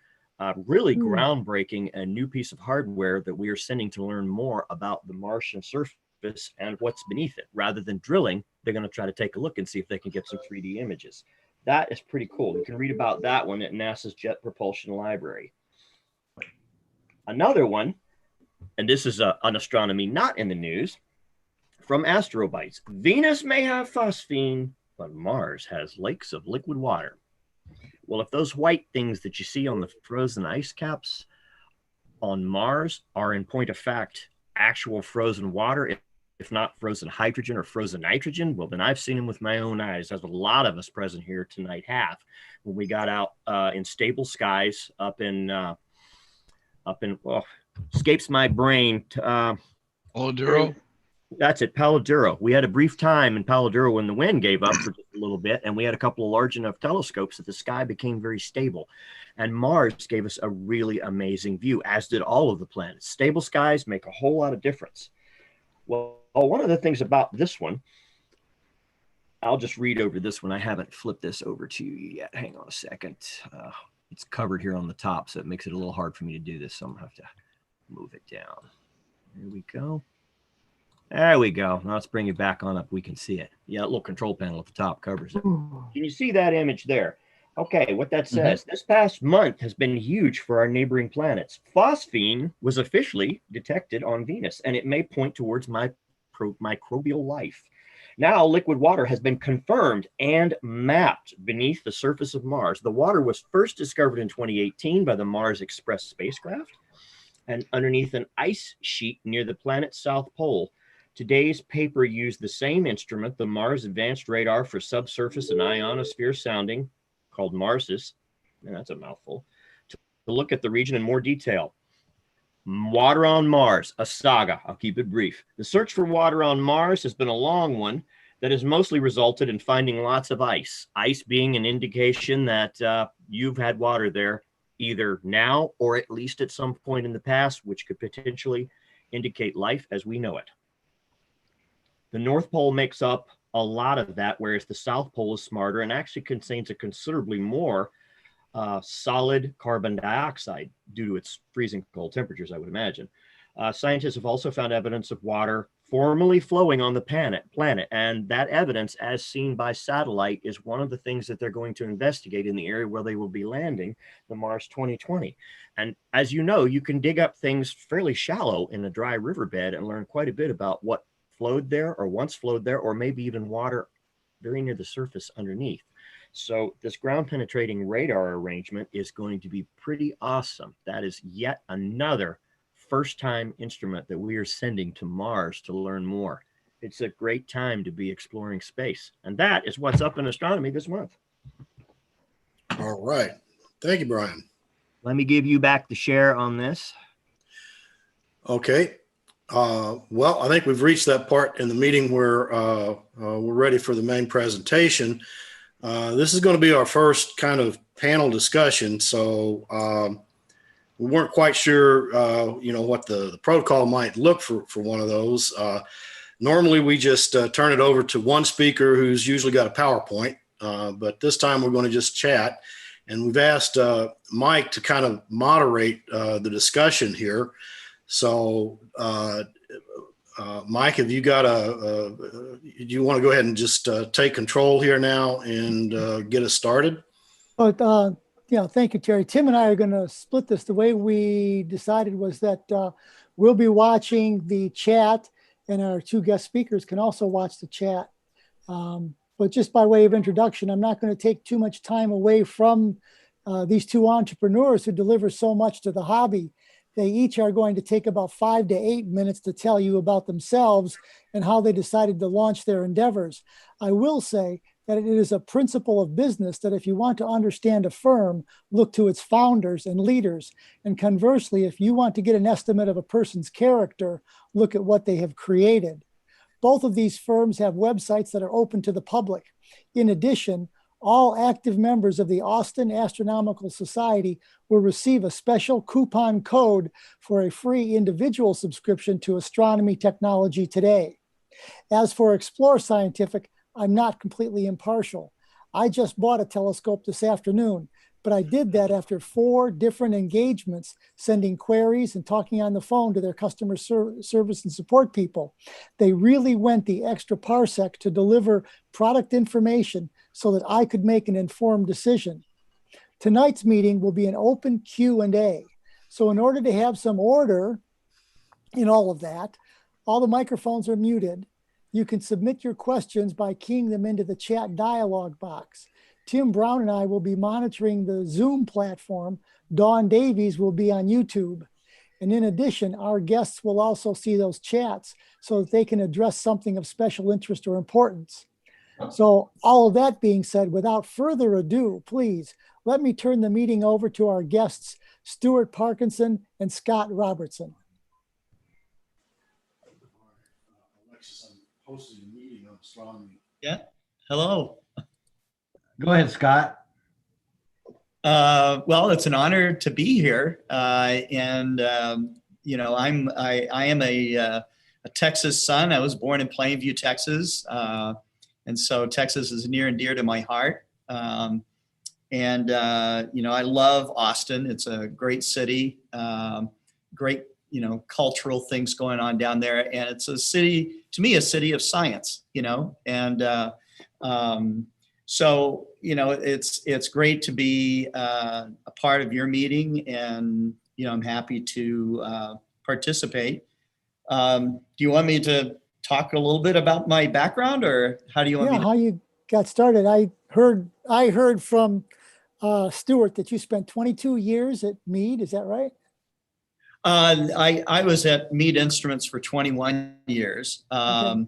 really groundbreaking and new piece of hardware that we are sending to learn more about the Martian surface and what's beneath it. Rather than drilling, they're going to try to take a look and see if they can get some 3D images. That is pretty cool. You can read about that one at NASA's Jet Propulsion Library. Another one, and this is an astronomy not in the news, from Astrobytes. Venus may have phosphine, but Mars has lakes of liquid water. Well, if those white things that you see on the frozen ice caps on Mars are in point of fact actual frozen water, if not frozen hydrogen or frozen nitrogen, well, then I've seen them with my own eyes, as a lot of us present here tonight have, when we got out in stable skies up in, well, escapes my brain. Paladuro? That's it, Palo Duro. We had a brief time in Palo Duro when the wind gave up for just a little bit, and we had a couple of large enough telescopes that the sky became very stable. And Mars gave us a really amazing view, as did all of the planets. Stable skies make a whole lot of difference. Well, one of the things about this one, I'll just read over this one. I haven't flipped this over to you yet. Hang on a second. It's covered here on the top, so it makes it a little hard for me to do this. So I'm going to have to move it down. There we go. There we go. Now let's bring it back on up. We can see it. Yeah, a little control panel at the top covers it. Can you see that image there? Okay, what that says, this past month has been huge for our neighboring planets. Phosphine was officially detected on Venus, and it may point towards microbial life. Now, liquid water has been confirmed and mapped beneath the surface of Mars. The water was first discovered in 2018 by the Mars Express spacecraft and underneath an ice sheet near the planet's south pole. Today's paper used the same instrument, the Mars Advanced Radar for Subsurface and Ionosphere Sounding, called MARSIS, and that's a mouthful, to look at the region in more detail. Water on Mars, a saga. I'll keep it brief. The search for water on Mars has been a long one that has mostly resulted in finding lots of ice. Ice being an indication that you've had water there either now or at least at some point in the past, which could potentially indicate life as we know it. The North Pole makes up a lot of that, whereas the South Pole is smarter and actually contains a considerably more solid carbon dioxide due to its freezing cold temperatures, I would imagine. Scientists have also found evidence of water formerly flowing on the planet, and that evidence, as seen by satellite, is one of the things that they're going to investigate in the area where they will be landing the Mars 2020. And as you know, you can dig up things fairly shallow in a dry riverbed and learn quite a bit about what flowed there or once flowed there, or maybe even water very near the surface underneath. So this ground penetrating radar arrangement is going to be pretty awesome. That is yet another first time instrument that we are sending to Mars to learn more. It's a great time to be exploring space. And that is what's up in astronomy this month. All right. Thank you, Brian. Let me give you back the share on this. Okay. Well, I think we've reached that part in the meeting where we're ready for the main presentation. This is going to be our first kind of panel discussion. So we weren't quite sure, what the protocol might look for one of those. Normally, we just turn it over to one speaker who's usually got a PowerPoint, but this time we're going to just chat. And we've asked Mike to kind of moderate the discussion here. So, Mike, have you got do you want to go ahead and just take control here now and get us started? But yeah, thank you, Terry. Tim and I are going to split this. The way we decided was that we'll be watching the chat, and our two guest speakers can also watch the chat. But just by way of introduction, I'm not going to take too much time away from these two entrepreneurs who deliver so much to the hobby. They each are going to take about 5 to 8 minutes to tell you about themselves and how they decided to launch their endeavors. I will say that it is a principle of business that if you want to understand a firm, look to its founders and leaders. And conversely, if you want to get an estimate of a person's character, look at what they have created. Both of these firms have websites that are open to the public. In addition, all active members of the Austin Astronomical Society will receive a special coupon code for a free individual subscription to Astronomy Technology today. As for Explore Scientific, I'm not completely impartial. I just bought a telescope this afternoon, but I did that after 4 different engagements, sending queries and talking on the phone to their customer service and support people. They really went the extra parsec to deliver product information so that I could make an informed decision. Tonight's meeting will be an open Q&A. So in order to have some order in all of that, all the microphones are muted. You can submit your questions by keying them into the chat dialog box. Tim Brown and I will be monitoring the Zoom platform. Dawn Davies will be on YouTube. And in addition, our guests will also see those chats so that they can address something of special interest or importance. So all of that being said, without further ado, please let me turn the meeting over to our guests, Stuart Parkerson and Scott Robertson. Alexis, I'm hosting a meeting on astronomy. Yeah. Hello. Go ahead, Scott. Well, it's an honor to be here. I am a Texas son. I was born in Plainview, Texas. And so Texas is near and dear to my heart. I love Austin. It's a great city, great, cultural things going on down there. And it's a city, to me, a city of science, so, it's great to be a part of your meeting, and, I'm happy to participate. Do you want me to talk a little bit about my background, or how do you want me to? How you got started. I heard from Stuart that you spent 22 years at Meade. Is that right? I was at Meade Instruments for 21 years. Okay.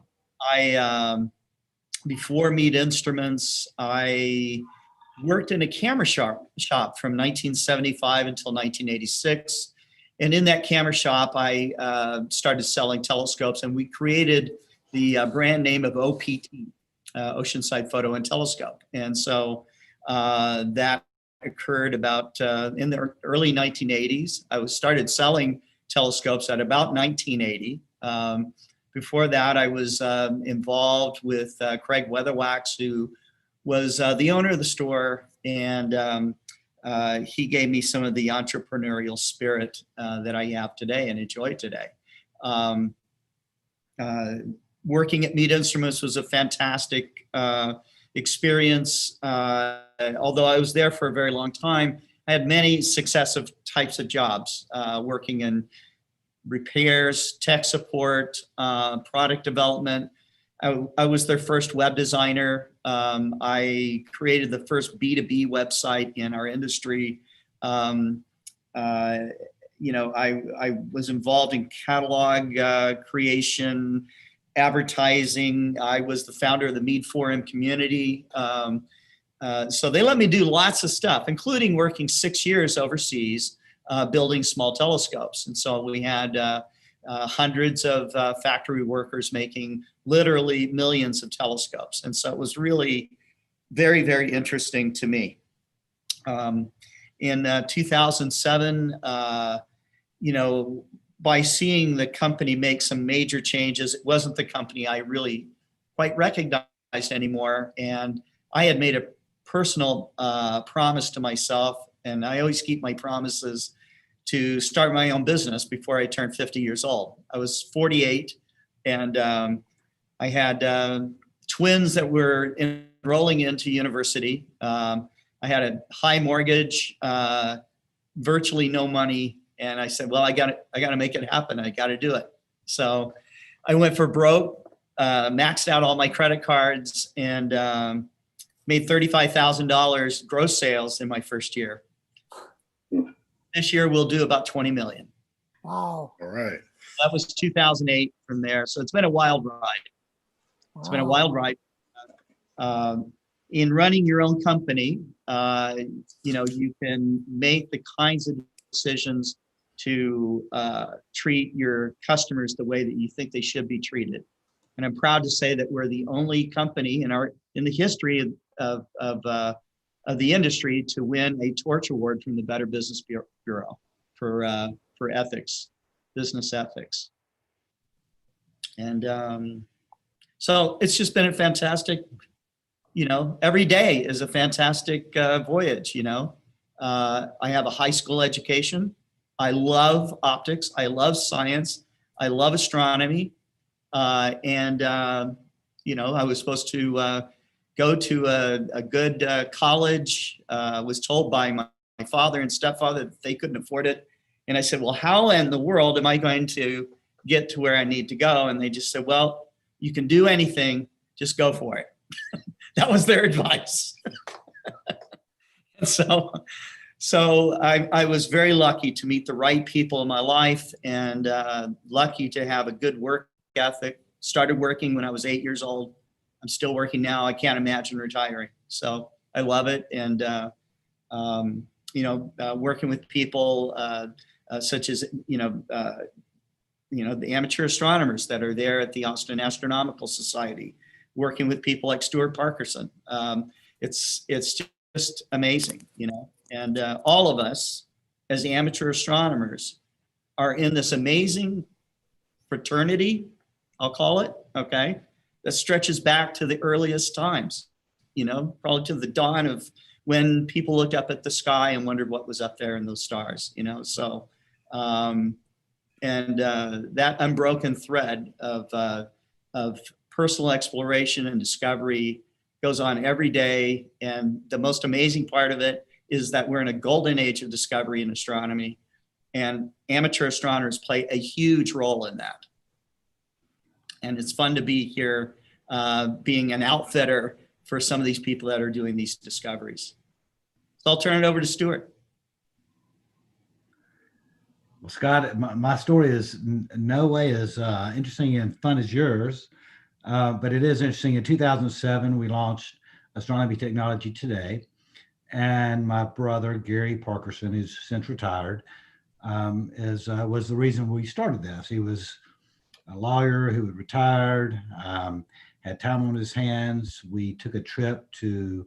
Before Meade Instruments, I worked in a camera shop from 1975 until 1986. And in that camera shop, I started selling telescopes, and we created the brand name of OPT, Oceanside Photo and Telescope. And so that occurred about in the early 1980s. I started selling telescopes at about 1980. Before that, I was involved with Craig Weatherwax, who was the owner of the store, and he gave me some of the entrepreneurial spirit that I have today and enjoy today. Working at Meade Instruments was a fantastic experience. Although I was there for a very long time, I had many successive types of jobs, working in repairs, tech support, product development. I was their first web designer. I created the first B2B website in our industry. I was involved in catalog creation, advertising. I was the founder of the Meade Forum community. So they let me do lots of stuff, including working 6 years overseas, building small telescopes. And so we had hundreds of factory workers making literally millions of telescopes. And so it was really very, very interesting to me. In 2007, by seeing the company make some major changes, it wasn't the company I really quite recognized anymore. And I had made a personal promise to myself, and I always keep my promises, to start my own business before I turned 50 years old. I was 48, and I had twins that were enrolling into university. I had a high mortgage, virtually no money. And I said, well, I got to make it happen. I got to do it. So I went for broke, maxed out all my credit cards, and made $35,000 gross sales in my first year. This year we'll do about 20 million. Wow. All right. That was 2008 from there. So it's been a wild ride. It's been a wild ride. In running your own company, you can make the kinds of decisions to treat your customers the way that you think they should be treated. And I'm proud to say that we're the only company in the history of the industry to win a Torch Award from the Better Business Bureau for ethics, business ethics. And so it's just been a fantastic, every day is a fantastic voyage, I have a high school education. I love optics. I love science. I love astronomy. I was supposed to go to a good college. Was told by my father and stepfather that they couldn't afford it. And I said, well, how in the world am I going to get to where I need to go? And they just said, well, you can do anything, just go for it. That was their advice. So I was very lucky to meet the right people in my life, and lucky to have a good work ethic. Started working when I was 8 years old. I'm still working now. I can't imagine retiring. So I love it. And, working with people such as, the amateur astronomers that are there at the Austin Astronomical Society, working with people like Stuart Parkerson. It's just amazing, and all of us as amateur astronomers are in this amazing fraternity, I'll call it, okay, that stretches back to the earliest times, probably to the dawn of when people looked up at the sky and wondered what was up there in those stars, so that unbroken thread of personal exploration and discovery goes on every day. And the most amazing part of it is that we're in a golden age of discovery in astronomy, and amateur astronomers play a huge role in that. And it's fun to be here, being an outfitter for some of these people that are doing these discoveries. So I'll turn it over to Stuart. Well, Scott, my story is no way as interesting and fun as yours, but it is interesting. In 2007, we launched Astronomy Technology Today, and my brother, Gary Parkerson, who's since retired, was the reason we started this. He was a lawyer who had retired, had time on his hands. We took a trip to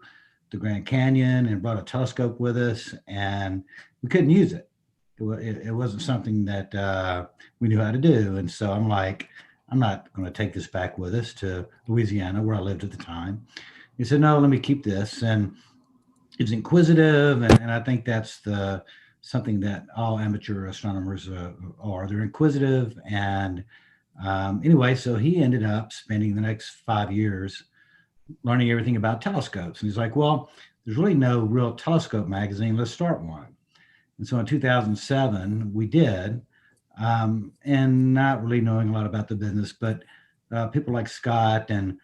the Grand Canyon and brought a telescope with us, and we couldn't use it. It wasn't something that we knew how to do. And so I'm like, I'm not going to take this back with us to Louisiana, where I lived at the time. He said, no, let me keep this. And he was inquisitive. And I think that's something that all amateur astronomers are. They're inquisitive. And anyway, so he ended up spending the next 5 years learning everything about telescopes. And he's like, well, there's really no real telescope magazine. Let's start one. And so in 2007, we did, and not really knowing a lot about the business, but people like Scott and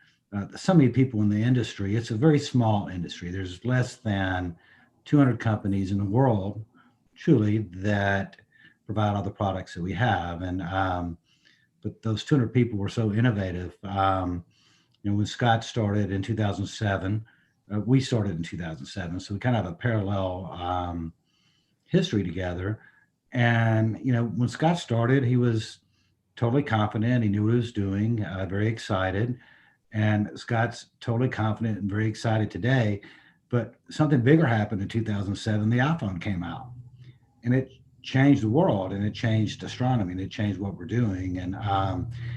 so many people in the industry. It's a very small industry. There's less than 200 companies in the world, truly, that provide all the products that we have. And but those 200 people were so innovative. When Scott started in 2007, we started in 2007. So we kind of have a parallel history together. And when Scott started, he was totally confident. He knew what he was doing, very excited. And Scott's totally confident and very excited today. But something bigger happened in 2007. The iPhone came out, and it changed the world, and it changed astronomy, and it changed what we're doing. And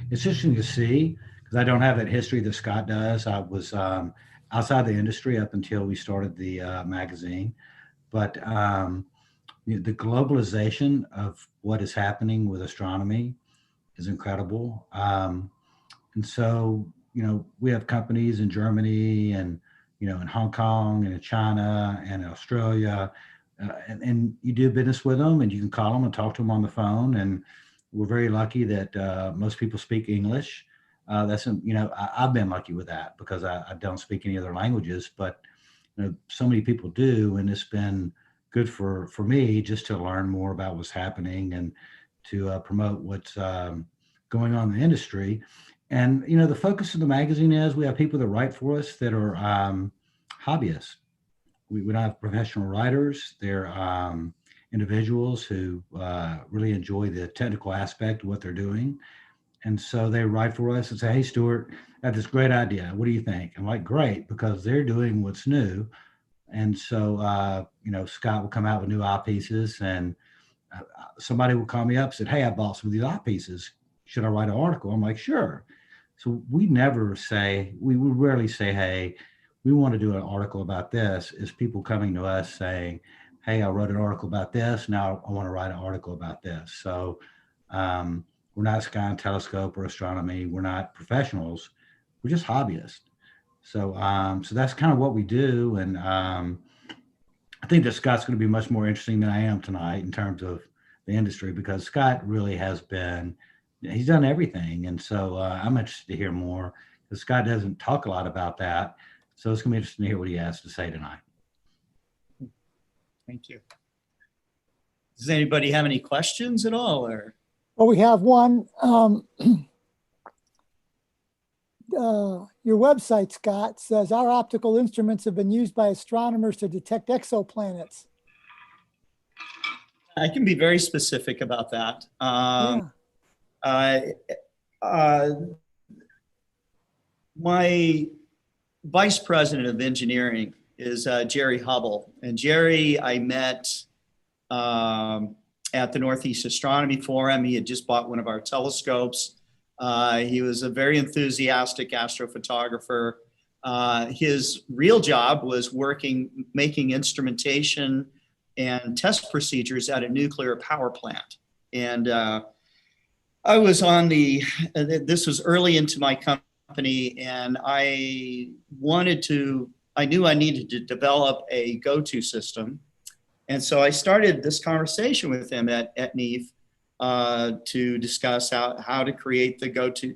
it's interesting to see, because I don't have that history that Scott does. I was outside the industry up until we started the magazine. But the globalization of what is happening with astronomy is incredible. And so, we have companies in Germany and, in Hong Kong and in China and in Australia, and you do business with them, and you can call them and talk to them on the phone. And we're very lucky that most people speak English. I've been lucky with that because I don't speak any other languages, but so many people do, and it's been good for me just to learn more about what's happening and to promote what's going on in the industry. And, you know, the focus of the magazine is we have people that write for us that are hobbyists. We don't have professional writers. They're individuals who really enjoy the technical aspect of what they're doing. And so they write for us and say, hey, Stuart, I have this great idea. What do you think? I'm like, great, because they're doing what's new. And so, you know, Scott will come out with new eyepieces, and somebody will call me up and said, hey, I bought some of these eyepieces. Should I write an article? I'm like, sure. So we never say, we rarely say, hey, we want to do an article about this. It's people coming to us saying, hey, I wrote an article about this. Now I want to write an article about this. So we're not Sky and Telescope or astronomy. We're not professionals. We're just hobbyists. So so that's kind of what we do. And I think that Scott's going to be much more interesting than I am tonight in terms of the industry, because Scott really has been, he's done everything. And so I'm interested to hear more, because Scott doesn't talk a lot about that. So it's going to be interesting to hear what he has to say tonight. Thank you. Does anybody have any questions at all? Or Well, we have one. Your website, Scott, says our optical instruments have been used by astronomers to detect exoplanets. I can be very specific about that. My vice president of engineering is Jerry Hubble. And Jerry, I met at the Northeast Astronomy Forum. He had just bought one of our telescopes. He was a very enthusiastic astrophotographer. His real job was making instrumentation and test procedures at a nuclear power plant. And I was on this was early into my company, and I knew I needed to develop a go-to system. And so I started this conversation with him at NEAF to discuss how to create the go-to,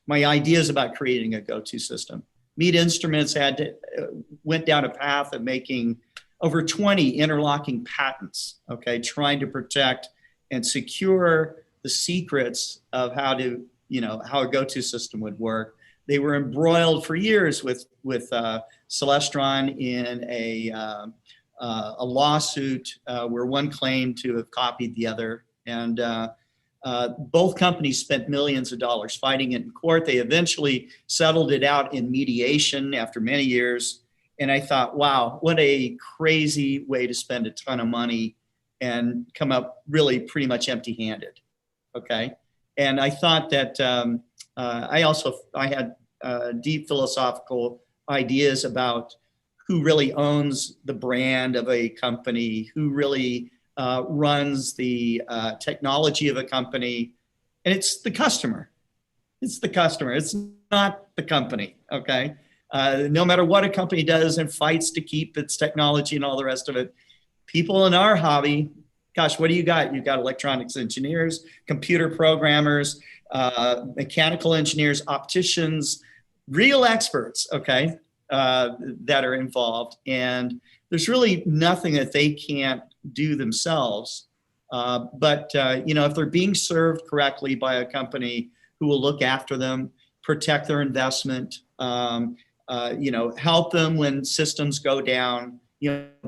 my ideas about creating a go-to system. Meade Instruments went down a path of making over 20 interlocking patents, trying to protect and secure the secrets of how a go-to system would work. They were embroiled for years with Celestron in a lawsuit where one claimed to have copied the other. And both companies spent millions of dollars fighting it in court. They eventually settled it out in mediation after many years. And I thought, wow, what a crazy way to spend a ton of money and come up really pretty much empty-handed. Okay. And I thought that I had deep philosophical ideas about who really owns the brand of a company, who really runs the technology of a company. And it's the customer. It's the customer. It's not the company. Okay. No matter what a company does and fights to keep its technology and all the rest of it, people in our hobby, gosh, what do you got? You've got electronics engineers, computer programmers, mechanical engineers, opticians, real experts, that are involved. And there's really nothing that they can't do themselves. But if they're being served correctly by a company who will look after them, protect their investment, help them when systems go down,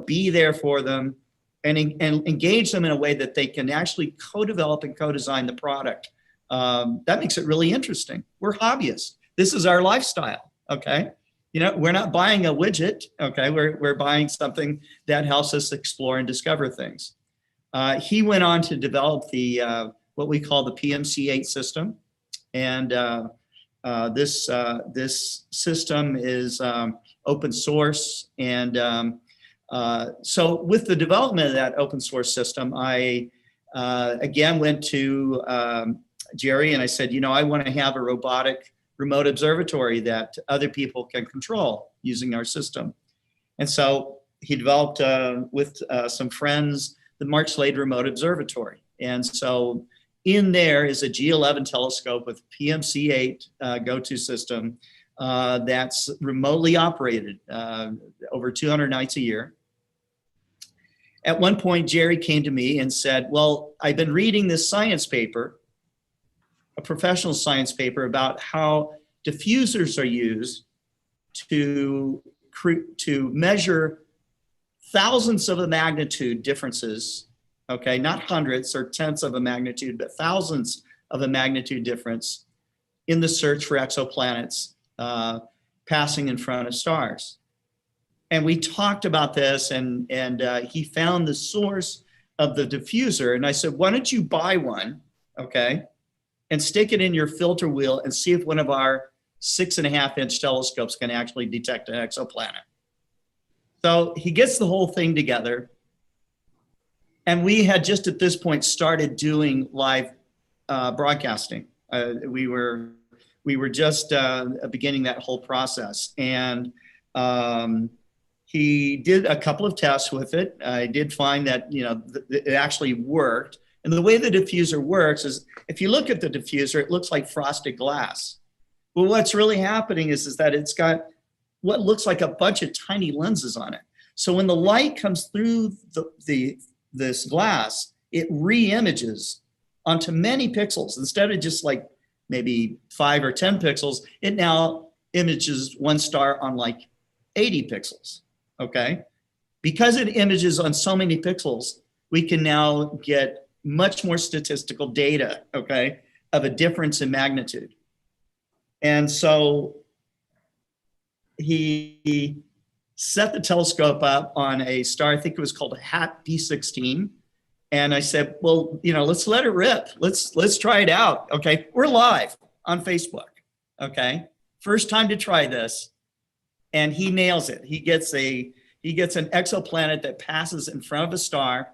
be there for them, and engage them in a way that they can actually co-develop and co-design the product. That makes it really interesting. We're hobbyists. This is our lifestyle. Okay. We're not buying a widget. Okay. We're buying something that helps us explore and discover things. He went on to develop what we call the PMC-8 system. And this system is open source. And so with the development of that open source system, I again went to Jerry and I said, I want to have a robotic remote observatory that other people can control using our system. And so he developed with some friends the Mark Slade Remote Observatory. And so in there is a G11 telescope with PMC-8 go-to system that's remotely operated over 200 nights a year. at one point, Jerry came to me and said, well, I've been reading this science paper, a professional science paper about how diffusers are used to measure thousands of a magnitude differences, okay, not hundreds or tenths of a magnitude, but thousands of a magnitude difference in the search for exoplanets passing in front of stars. And we talked about this, and he found the source of the diffuser. And I said, why don't you buy one, okay, and stick it in your filter wheel and see if one of our 6.5-inch telescopes can actually detect an exoplanet. So he gets the whole thing together. And we had just at this point started doing live broadcasting. We were just beginning that whole process. And he did a couple of tests with it. I did find that, it actually worked. And the way the diffuser works is if you look at the diffuser, it looks like frosted glass. But what's really happening is that it's got what looks like a bunch of tiny lenses on it. So when the light comes through this glass, it re-images onto many pixels. Instead of just like maybe 5 or 10 pixels, it now images one star on like 80 pixels, okay? Because it images on so many pixels, we can now get much more statistical data, okay, of a difference in magnitude. And so he set the telescope up on a star, I think it was called HAT P16. And I said, well, let's let it rip. Let's try it out. Okay. We're live on Facebook. Okay. First time to try this. And he nails it. He gets an exoplanet that passes in front of a star.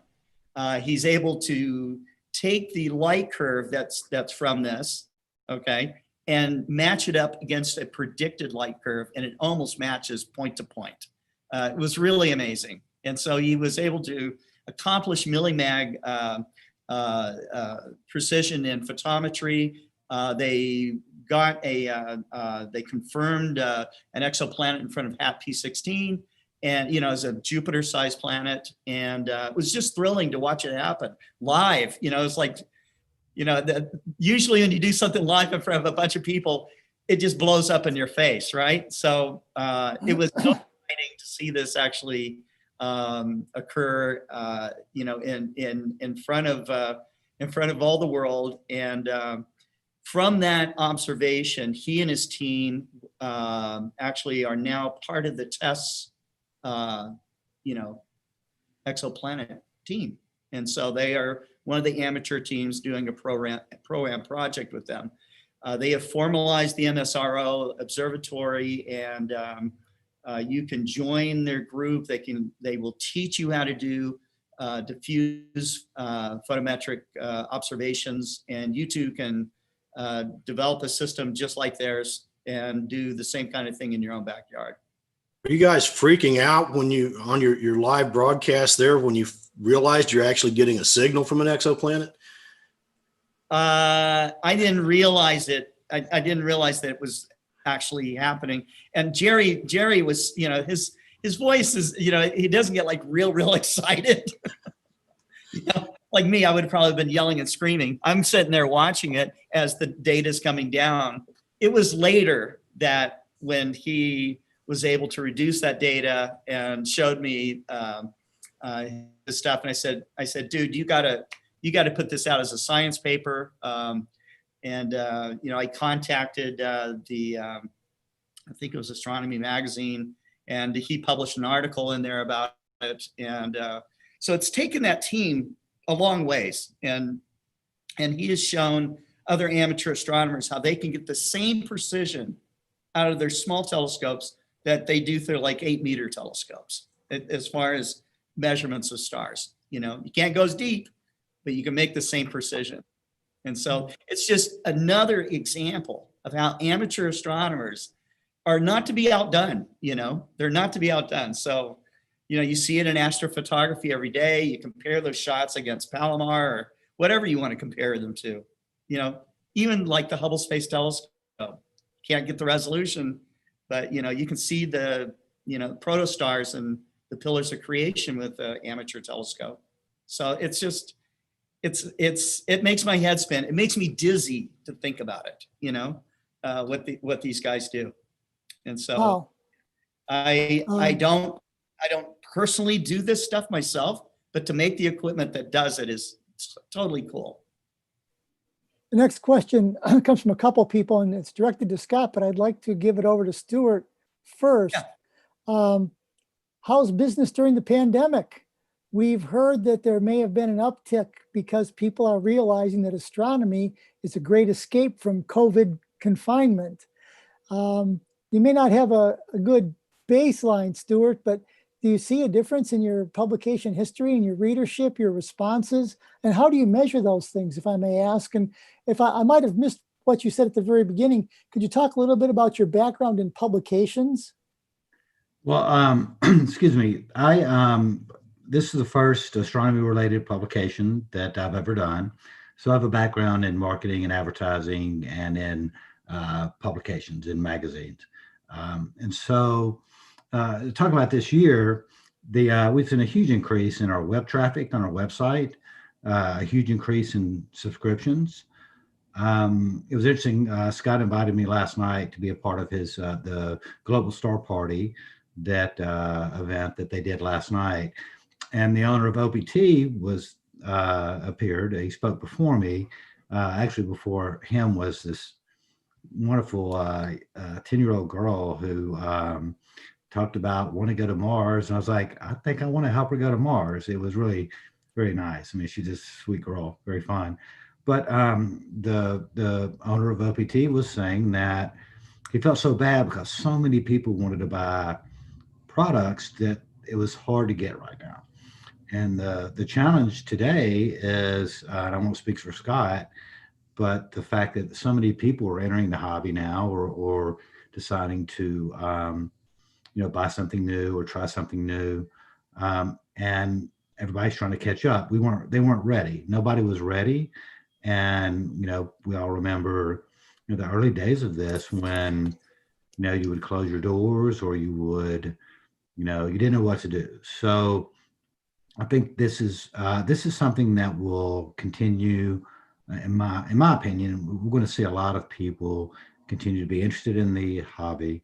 He's able to take the light curve that's from this, okay, and match it up against a predicted light curve, and it almost matches point to point. It was really amazing. And so he was able to accomplish millimag precision in photometry. They confirmed an exoplanet in front of HAT P16, and it's a Jupiter-sized planet, and it was just thrilling to watch it happen live. It's like, usually when you do something live in front of a bunch of people, it just blows up in your face, right? So it was so exciting to see this actually occur, in front of all the world. And from that observation, he and his team actually are now part of the TESS, exoplanet team. And so they are one of the amateur teams doing a pro-am project with them. They have formalized the MSRO observatory, and you can join their group. They will teach you how to do diffuse photometric observations, and you too can develop a system just like theirs and do the same kind of thing in your own backyard. Are you guys freaking out when you on your live broadcast there when you realized you're actually getting a signal from an exoplanet? I didn't realize it. I didn't realize that it was actually happening. And Jerry was, his voice is, he doesn't get like real excited. Like me, I would have probably been yelling and screaming. I'm sitting there watching it as the data's coming down. It was later that when he was able to reduce that data and showed me the stuff, and I said, dude, you gotta put this out as a science paper. I contacted I think it was Astronomy Magazine, and he published an article in there about it. And so it's taken that team a long ways, and he has shown other amateur astronomers how they can get the same precision out of their small telescopes that they do through like 8-meter telescopes as far as measurements of stars. You can't go as deep, but you can make the same precision. And so it's just another example of how amateur astronomers are not to be outdone. They're not to be outdone. So, you see it in astrophotography every day. You compare those shots against Palomar or whatever you want to compare them to. Even like the Hubble Space Telescope, can't get the resolution, but you can see the protostars and the pillars of creation with the amateur telescope. So it's just, it makes my head spin. It makes me dizzy to think about it, you know, what these guys do. And so Wow. I don't personally do this stuff myself, but to make the equipment that does it is totally cool. The next question comes from a couple people, and it's directed to Scott, but I'd like to give it over to Stuart first. Yeah. How's business during the pandemic? We've heard that there may have been an uptick because people are realizing that astronomy is a great escape from COVID confinement. You may not have a good baseline, Stuart, but do you see a difference in your publication history and your readership, your responses? And how do you measure those things, if I may ask? And if I might have missed what you said at the very beginning, could you talk a little bit about your background in publications? Well, excuse me. This is the first astronomy-related publication that I've ever done. So I have a background in marketing and advertising and in publications in magazines. And so talk about this year, we've seen a huge increase in our web traffic on our website, a huge increase in subscriptions. It was interesting. Scott invited me last night to be a part of his the Global Star Party, that event that they did last night, and the owner of OPT was appeared. He spoke before me. Actually, before him was this wonderful 10-year-old girl who talked about wanting to go to Mars, and I was like, I think I want to help her go to Mars. It was really very nice. I mean, she's just a sweet girl, very fun. But the owner of OPT was saying that he felt so bad because so many people wanted to buy products that it was hard to get right now. And the challenge today is, and I won't speak for Scott, but the fact that so many people are entering the hobby now, or deciding to buy something new or try something new, and everybody's trying to catch up. They weren't ready. Nobody was ready. And we all remember the early days of this, when you would close your doors, or you would you didn't know what to do. So I think this is something that will continue. In my opinion, we're going to see a lot of people continue to be interested in the hobby.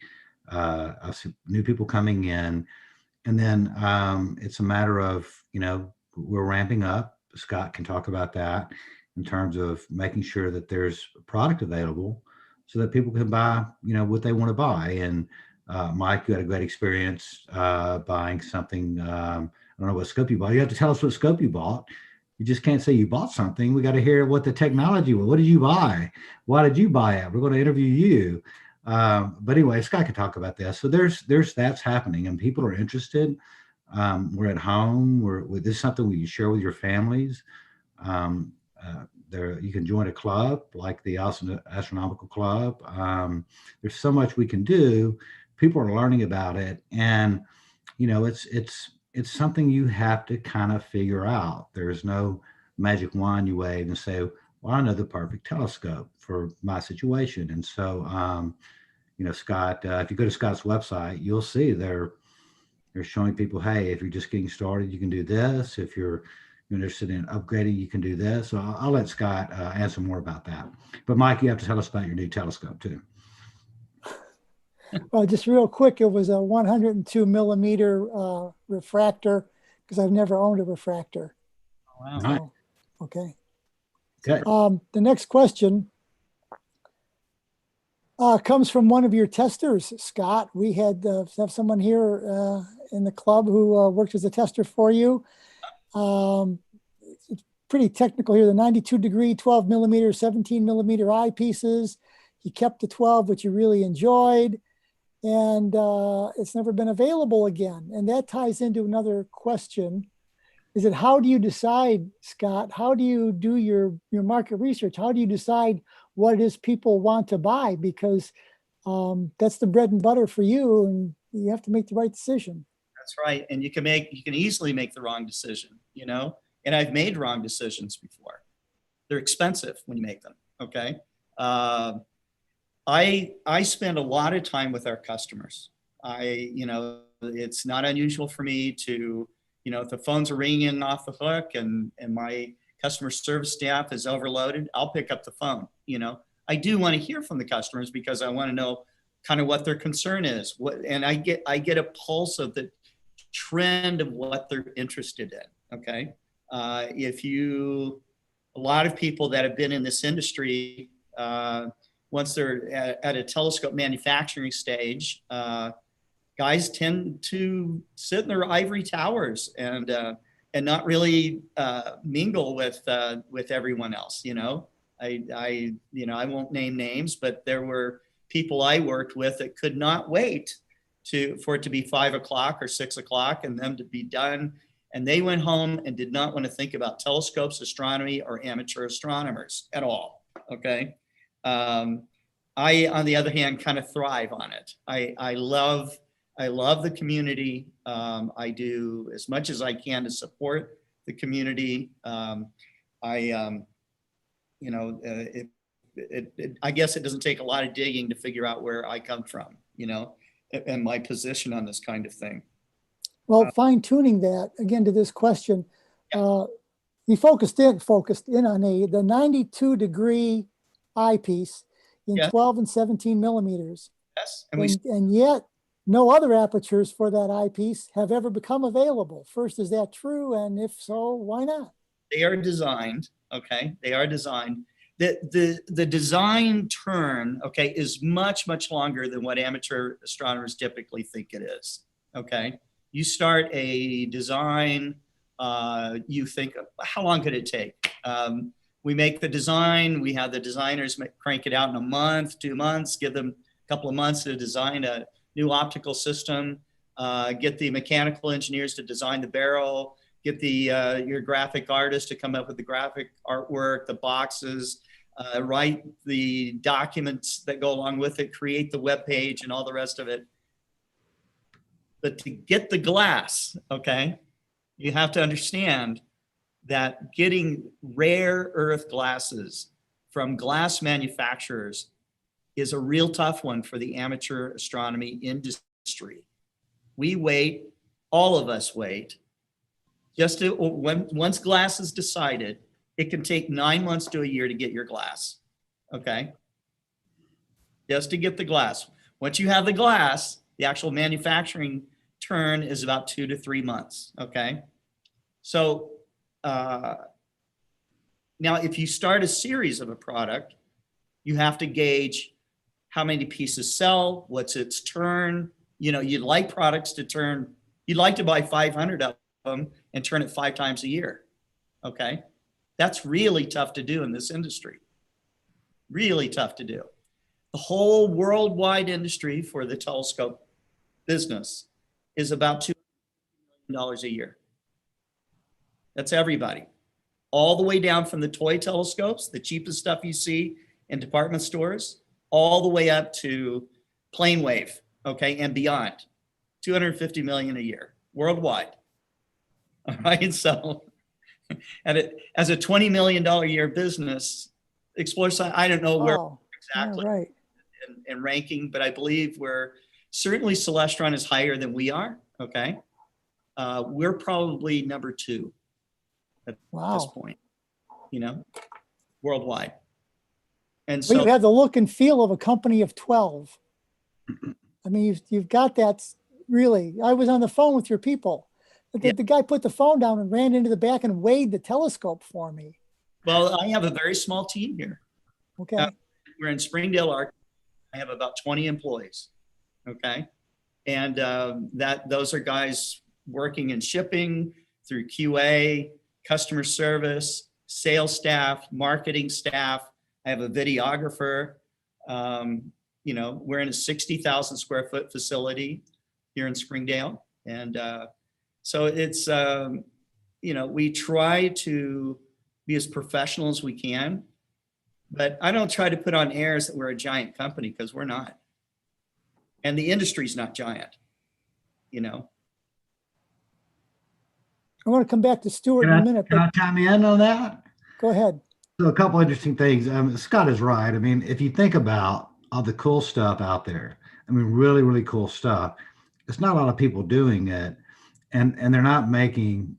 I see new people coming in, and then it's a matter of we're ramping up. Scott can talk about that in terms of making sure that there's product available so that people can buy what they want to buy. And Mike, you had a great experience buying something. I don't know what scope you bought. You have to tell us what scope you bought. You just can't say you bought something. We got to hear what the technology was. What did you buy? Why did you buy it? We're going to interview you. But anyway, Scott can talk about this. So there's that's happening, and people are interested. We're at home. This is something we share with your families. You can join a club like the Astronomical Club. There's so much we can do. People are learning about it, and it's something you have to kind of figure out. There's no magic wand you wave and say, well, I know the perfect telescope for my situation. And so, Scott, if you go to Scott's website, you'll see they're showing people, hey, if you're just getting started, you can do this. If you're interested in upgrading, you can do this. So I'll let Scott answer more about that. But Mike, you have to tell us about your new telescope too. Well, just real quick, it was a 102 millimeter refractor, because I've never owned a refractor. Wow. So, okay. Good. The next question comes from one of your testers, Scott. We had have someone here in the club who worked as a tester for you. It's pretty technical here. The 92 degree, 12 millimeter, 17 millimeter eyepieces. He kept the 12, which you really enjoyed. And it's never been available again. And that ties into another question. Is it, how do you decide, Scott, how do you do your market research? How do you decide what it is people want to buy? Because that's the bread and butter for you, and you have to make the right decision. That's right. And you can easily make the wrong decision, and I've made wrong decisions before. They're expensive when you make them. Okay. I spend a lot of time with our customers. it's not unusual for me to, if the phones are ringing off the hook and my customer service staff is overloaded, I'll pick up the phone. I do want to hear from the customers because I want to know kind of what their concern is. And I get a pulse of the trend of what they're interested in. Okay. A lot of people that have been in this industry, once they're at a telescope manufacturing stage, guys tend to sit in their ivory towers and not really mingle with everyone else. I won't name names, but there were people I worked with that could not wait for it to be 5 o'clock or 6 o'clock and them to be done. And they went home and did not want to think about telescopes, astronomy, or amateur astronomers at all. Okay. I, on the other hand, kind of thrive on it. I love the community. I do as much as I can to support the community. I guess it doesn't take a lot of digging to figure out where I come from, and my position on this kind of thing. Well, fine tuning that again to this question, he focused in on the 92-degree eyepiece in 12 and 17 millimeters. Yes, and yet no other apertures for that eyepiece have ever become available. First, is that true? And if so, why not? They are designed. Okay, they are designed. The design turn, okay, is much longer than what amateur astronomers typically think it is. Okay. You start a design, you think, how long could it take? We make the design, we have the designers crank it out in a month, 2 months, give them a couple of months to design a new optical system, get the mechanical engineers to design the barrel, get your graphic artist to come up with the graphic artwork, the boxes, write the documents that go along with it, create the web page and all the rest of it. But to get the glass, okay, you have to understand that getting rare earth glasses from glass manufacturers is a real tough one for the amateur astronomy industry. We wait, all of us wait, once glass is decided, it can take 9 months to a year to get your glass, okay? Just to get the glass. Once you have the glass, the actual manufacturing turn is about 2 to 3 months, okay? So now if you start a series of a product, you have to gauge how many pieces sell, what's its turn. You'd like products to turn, you'd like to buy 500 of them and turn it 5 times a year, okay? That's really tough to do in this industry. Really tough to do. The whole worldwide industry for the telescope business is about $2 million a year. That's everybody. All the way down from the toy telescopes, the cheapest stuff you see in department stores, all the way up to plane wave, okay, and beyond. 250 million a year, worldwide. All right, so as a $20 million a year business, Explore Science, I don't know where exactly in ranking, but I believe certainly Celestron is higher than we are, okay? We're probably number 2 at this point, worldwide. And so you have the look and feel of a company of 12. I mean, you've got that really. I was on the phone with your people. The guy put the phone down and ran into the back and weighed the telescope for me. Well, I have a very small team here. Okay. We're in Springdale, Arkansas. I have about 20 employees. Okay. And those are guys working in shipping, through QA, customer service, sales staff, marketing staff. I have a videographer. We're in a 60,000 square foot facility here in Springdale. And so it's, we try to be as professional as we can, but I don't try to put on airs that we're a giant company, because we're not. And the industry's not giant, I want to come back to Stuart in a minute. Can I chime in on that? Go ahead. So a couple interesting things. Scott is right. I mean, if you think about all the cool stuff out there, I mean, really, really cool stuff. it's not a lot of people doing it, and they're not making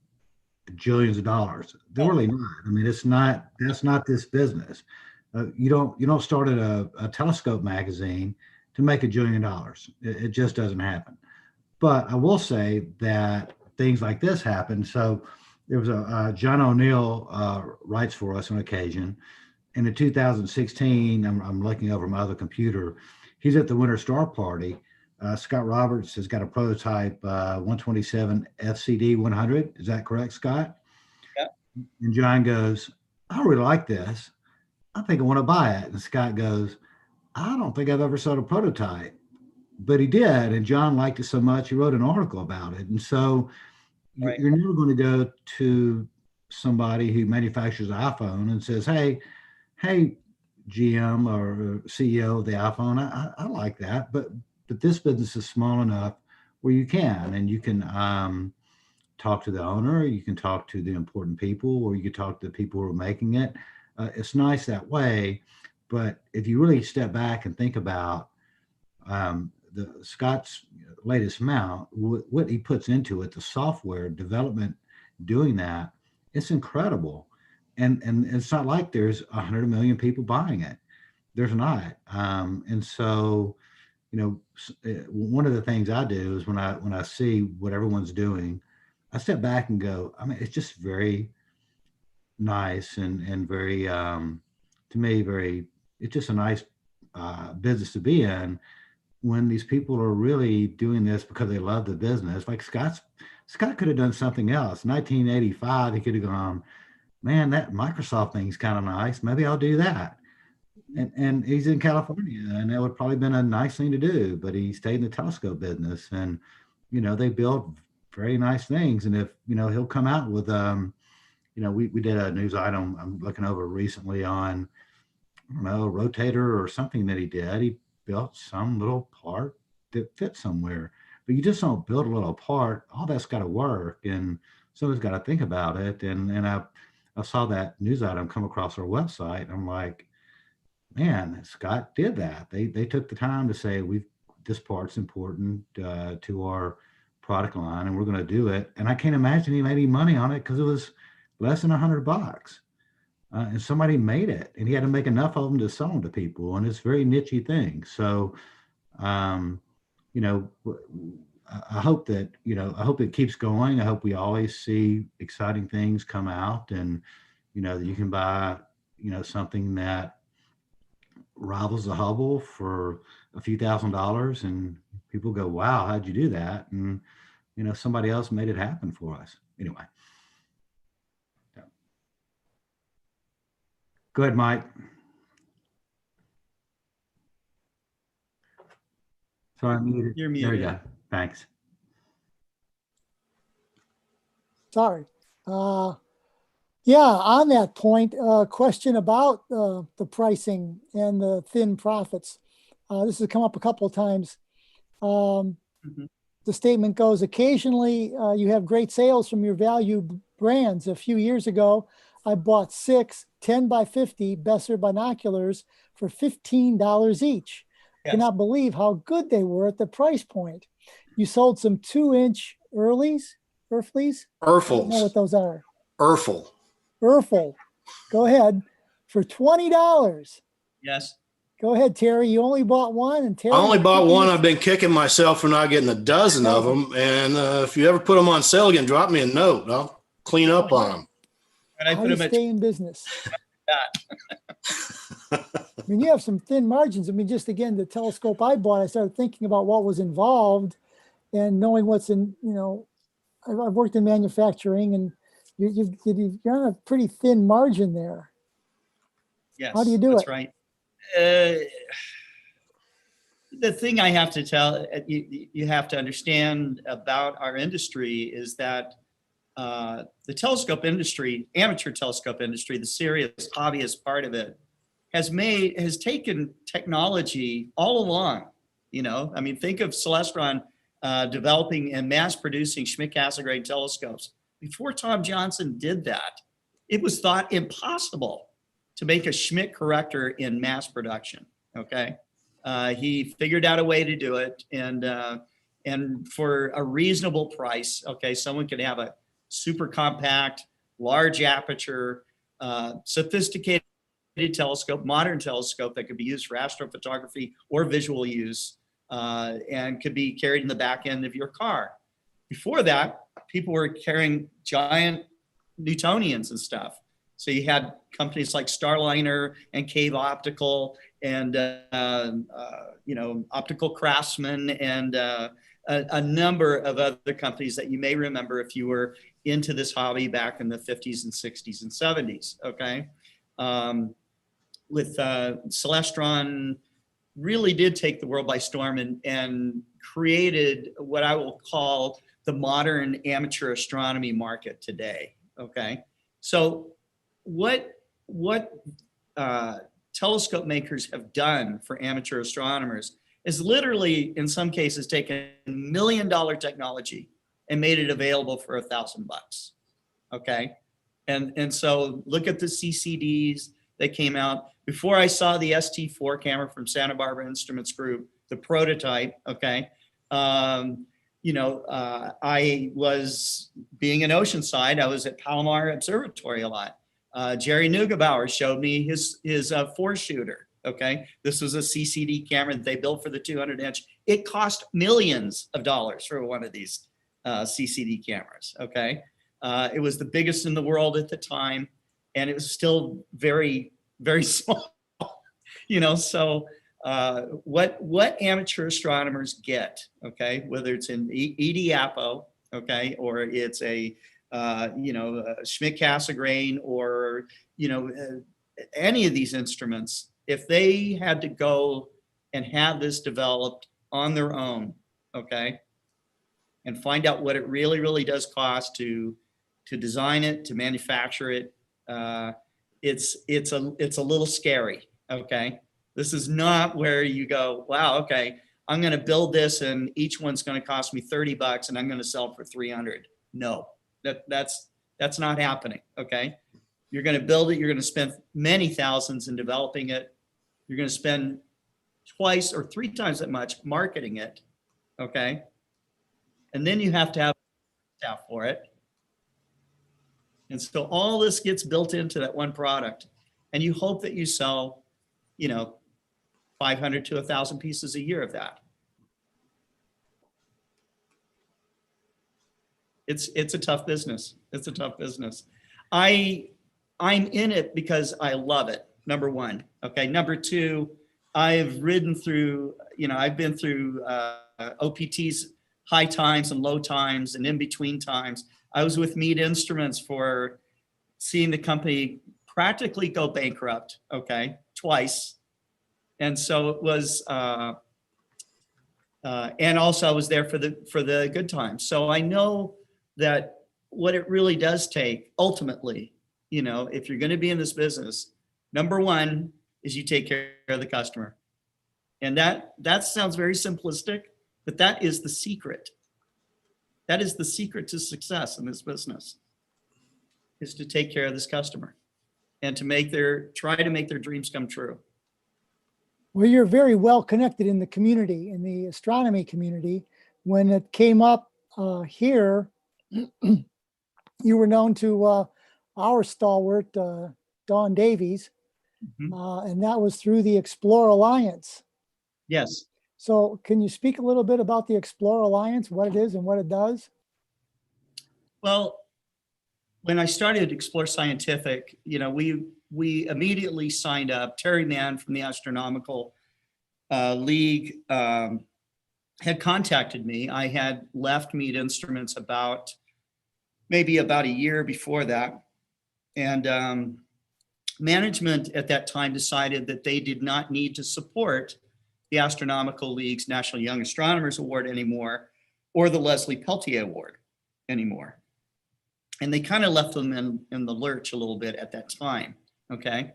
jillions of dollars. They're really not. I mean, that's not this business. You don't start at a telescope magazine to make $1 jillion. It just doesn't happen. But I will say that things like this happen. So there was John O'Neill writes for us on occasion. And in 2016, I'm looking over my other computer. He's at the Winter Star Party. Scott Roberts has got a prototype 127 FCD 100. Is that correct, Scott? Yeah. And John goes, I really like this. I think I want to buy it. And Scott goes, I don't think I've ever sold a prototype. But he did. And John liked it so much, he wrote an article about it. And so Right. you're never going to go to somebody who manufactures an iPhone and says, hey, GM or CEO of the iPhone, I like that. But this business is small enough where you can, and you can talk to the owner, you can talk to the important people, or you can talk to the people who are making it. It's nice that way. But if you really step back and think about the Scott's latest mount, what he puts into it, the software development, doing that, it's incredible. And it's not like there's 100 million people buying it. There's not. And so, one of the things I do is when I see what everyone's doing, I step back and go, I mean, it's just very nice and very, to me, it's just a nice business to be in when these people are really doing this because they love the business. Like Scott could have done something else. 1985, he could have gone, man, that Microsoft thing's kind of nice. Maybe I'll do that. And he's in California, and that would probably been a nice thing to do, but he stayed in the telescope business, and, they built very nice things. And if, he'll come out with, we did a news item I'm looking over recently on, I don't know, a rotator or something that he did. He built some little part that fits somewhere, but you just don't build a little part. All that's got to work, and someone's got to think about it. And I saw that news item come across our website, and I'm like, man, Scott did that. They took the time to say, this part's important to our product line, and we're going to do it. And I can't imagine he made any money on it because it was less than $100. And somebody made it, and he had to make enough of them to sell them to people. And it's a very nichey thing. So, I hope that, I hope it keeps going. I hope we always see exciting things come out, and, that you can buy, something that rivals the Hubble for a few $1,000s, and people go, wow, how'd you do that? And, somebody else made it happen for us. Anyway. Go ahead, Mike. Sorry, I'm muted. You're muted. There you go. Thanks. Sorry. Yeah, on that point, question about the pricing and the thin profits. This has come up a couple of times. The statement goes, occasionally you have great sales from your value brands. A few years ago, I bought 6 10x50 Besser binoculars for $15 each. Yes. Cannot believe how good they were at the price point. You sold some 2-inch Earthlies? I don't know what those are. Erfel. Go ahead. For $20. Yes. Go ahead, Terry. You only bought one, and Terry. I only bought one. I've been kicking myself for not getting a dozen of them. And if you ever put them on sale again, drop me a note. I'll clean up on them. And I How put do them you at stay in business? I mean, you have some thin margins. I mean, just again, the telescope I bought, I started thinking about what was involved and knowing what's in, I've worked in manufacturing, and you're on a pretty thin margin there. Yes. How do you do that's it? Right. The thing I have to tell you have to understand about our industry is that the telescope industry, amateur telescope industry, the serious hobbyist part of it, has taken technology all along. I mean, think of Celestron developing and mass producing Schmidt-Cassegrain telescopes. Before Tom Johnson did that, it was thought impossible to make a Schmidt corrector in mass production. Okay. He figured out a way to do it. And And for a reasonable price, okay, someone could have a super compact, large aperture, sophisticated telescope, modern telescope that could be used for astrophotography or visual use, and could be carried in the back end of your car. Before that, people were carrying giant Newtonians and stuff. So you had companies like Starliner and Cave Optical and Optical Craftsman and a number of other companies that you may remember if you were into this hobby back in the 50s and 60s and 70s. Okay, with Celestron really did take the world by storm and created what I will call the modern amateur astronomy market today. Okay, so what telescope makers have done for amateur astronomers is literally, in some cases, taken $1 million technology and made it available for $1,000. Okay, and so look at the CCDs that came out. Before I saw the ST4 camera from Santa Barbara Instruments Group, the prototype. Okay, I was being in Oceanside. I was at Palomar Observatory a lot. Jerry Neugebauer showed me his 4-shooter. Okay, this was a CCD camera that they built for the 200-inch. It cost millions of dollars for one of these CCD cameras. Okay, it was the biggest in the world at the time, and it was still very, very small. So what amateur astronomers get, okay, whether it's in ED-APO, okay, or it's a Schmidt-Cassegrain or any of these instruments, if they had to go and have this developed on their own, okay, and find out what it really, really does cost to design it, to manufacture it, it's a little scary. Okay, this is not where you go, wow, okay, I'm going to build this and each one's going to cost me $30 and I'm going to sell it for 300. No, that's not happening. Okay, you're going to build it. You're going to spend many thousands in developing it. You're going to spend twice or 3 times that much marketing it. Okay, and then you have to have staff for it. And so all this gets built into that one product, and you hope that you sell 500 to 1,000 pieces a year of that. It's a tough business. It's a tough business. I'm in it because I love it. Number one. Okay. Number two, I've ridden through, I've been through OPT's high times and low times and in between times. I was with Meade Instruments for seeing the company practically go bankrupt. Okay. Twice. And so it was, and also I was there for the good times. So I know that what it really does take ultimately, if you're going to be in this business, number one is you take care of the customer. And that sounds very simplistic, but that is the secret. That is the secret to success in this business, is to take care of this customer and to try to make their dreams come true. Well, you're very well connected in the community, in the astronomy community. When it came up here, you were known to our stalwart, Don Davies, and that was through the Explore Alliance. Yes. So can you speak a little bit about the Explore Alliance, what it is and what it does? Well, when I started Explore Scientific, we immediately signed up. Terry Mann from the Astronomical League had contacted me. I had left Meade Instruments maybe about a year before that. And management at that time decided that they did not need to support the Astronomical League's National Young Astronomers Award anymore, or the Leslie Peltier Award anymore. And they kind of left them in the lurch a little bit at that time. Okay.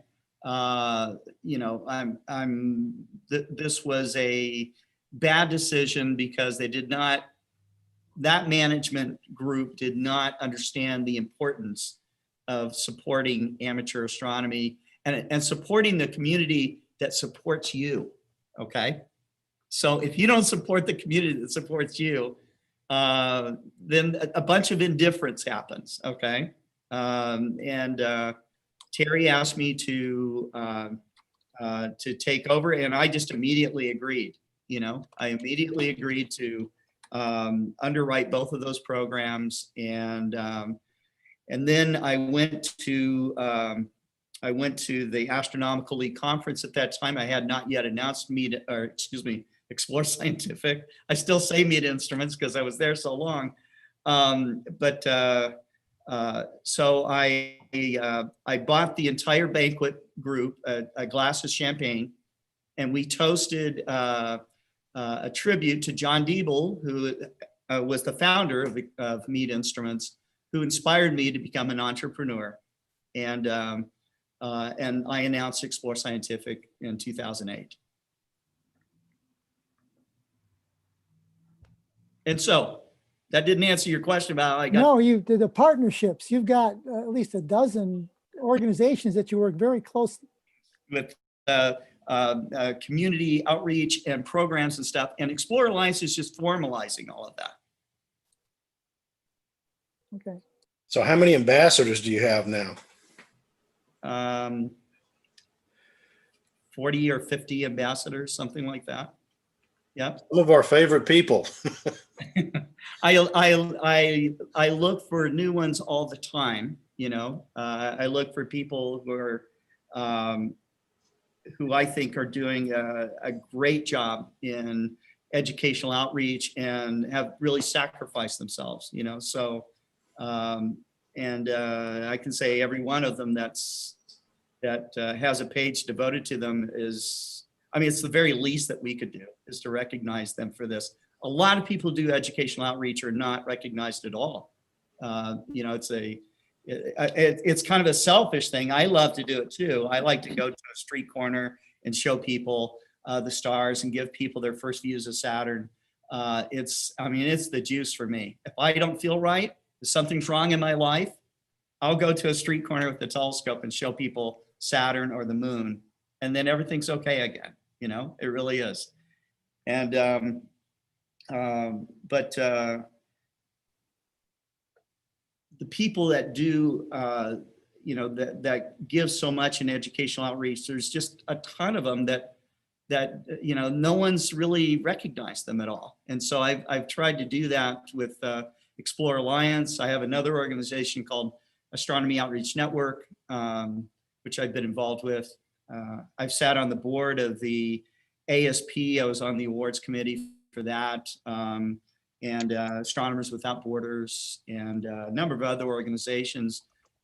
This was a bad decision because that management group did not understand the importance of supporting amateur astronomy and supporting the community that supports you. Okay. So if you don't support the community that supports you, then a bunch of indifference happens. Okay. Terry asked me to take over, and I just immediately agreed. I immediately agreed to underwrite both of those programs, and then I went to the Astronomical League conference at that time. I had not yet announced Explore Scientific. I still say Meade Instruments because I was there so long. So I bought the entire banquet group a glass of champagne, and we toasted a tribute to John Diebel, who was the founder of Meade Instruments, who inspired me to become an entrepreneur. And I announced Explore Scientific in 2008. And so that didn't answer your question about how I got. No, you did the partnerships. You've got at least a dozen organizations that you work very closely with community outreach and programs and stuff. And Explore Alliance is just formalizing all of that. Okay. So how many ambassadors do you have now? 40 or 50 ambassadors, something like that. Yeah. Some of our favorite people. I look for new ones all the time. I look for people who are who I think are doing a great job in educational outreach and have really sacrificed themselves. So I can say every one of them that has a page devoted to them is, it's the very least that we could do is to recognize them for this. A lot of people who do educational outreach are not recognized at all. It's kind of a selfish thing. I love to do it too. I like to go to a street corner and show people the stars and give people their first views of Saturn. It's the juice for me. If I don't feel right, if something's wrong in my life, I'll go to a street corner with the telescope and show people Saturn or the moon, and then everything's okay again. It really is. And the people that do, that give so much in educational outreach, there's just a ton of them that no one's really recognized them at all. And so I've tried to do that with Explore Alliance. I have another organization called Astronomy Outreach Network, which I've been involved with. I've sat on the board of the ASP. I was on the awards committee for that, and Astronomers Without Borders, and a number of other organizations.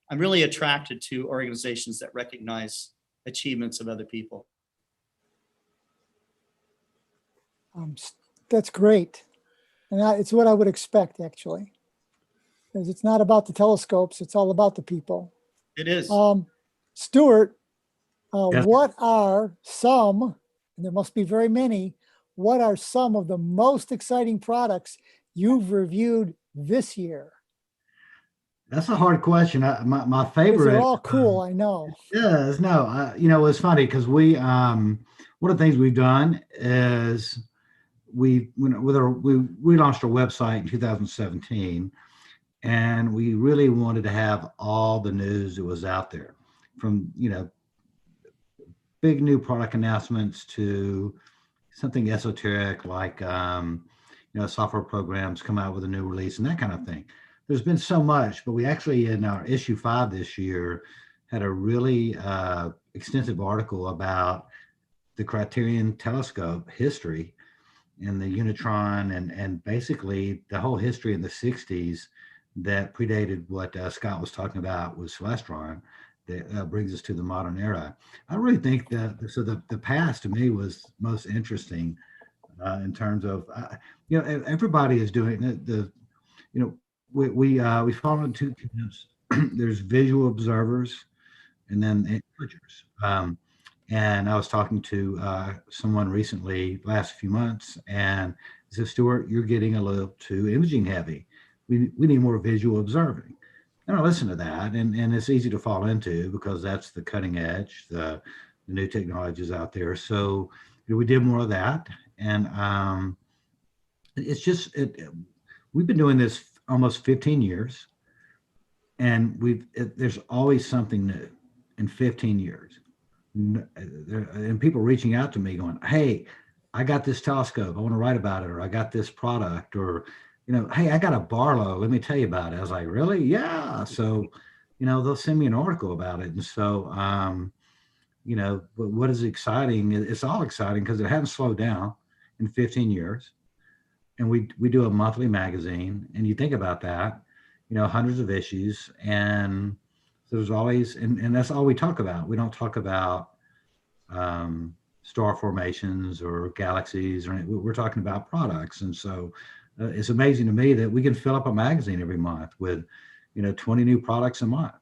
I'm really attracted to organizations that recognize achievements of other people. That's great. And it's what I would expect, actually. Because it's not about the telescopes, it's all about the people. It is. Stuart, Yes. what are some, and there must be very many, what are some of the most exciting products you've reviewed this year? That's a hard question. My favorite. They're all cool, I know. Yes, no, it's funny because we, one of the things we've done is we launched our website in 2017, and we really wanted to have all the news that was out there, from big new product announcements to something esoteric like software programs come out with a new release and that kind of thing. There's been so much, but we actually in our issue 5 this year had a really extensive article about the Criterion telescope history and the Unitron and basically the whole history in the 60s that predated what Scott was talking about with Celestron that brings us to the modern era. I really think that the past to me was most interesting in terms of everybody is doing we fall into two camps. There's visual observers and then imagers. And I was talking to someone recently, last few months, and he said, Stuart, you're getting a little too imaging heavy. We need more visual observing. And I listen to that, and it's easy to fall into because that's the cutting edge, the new technologies out there. So we did more of that. And it's just, we've been doing this almost 15 years. And there's always something new in 15 years. And people reaching out to me going, hey, I got this telescope, I want to write about it, or I got this product, or, hey, I got a Barlow, let me tell you about it. I was like, really? Yeah. So, they'll send me an article about it. And so, but what is exciting, it's all exciting because it hasn't slowed down in 15 years. And we do a monthly magazine, and you think about that, hundreds of issues, and there's always, and that's all we talk about. We don't talk about star formations or galaxies, or we're talking about products. And so it's amazing to me that we can fill up a magazine every month with 20 new products a month.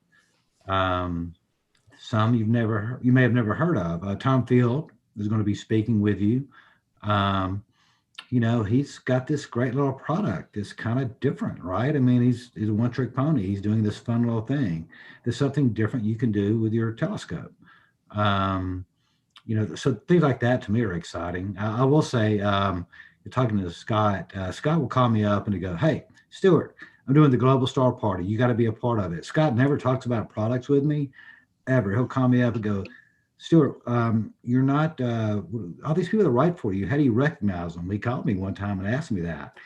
Some you may have never heard of. Tom Field is going to be speaking with you. He's got this great little product that's kind of different, right? I mean, he's a one-trick pony. He's doing this fun little thing. There's something different you can do with your telescope. So things like that to me are exciting. I will say, you're talking to Scott. Scott will call me up and he go, hey, Stuart, I'm doing the Global Star Party. You got to be a part of it. Scott never talks about products with me, ever. He'll call me up and go, Stuart, you're not, all these people that write for you, how do you recognize them? He called me one time and asked me that.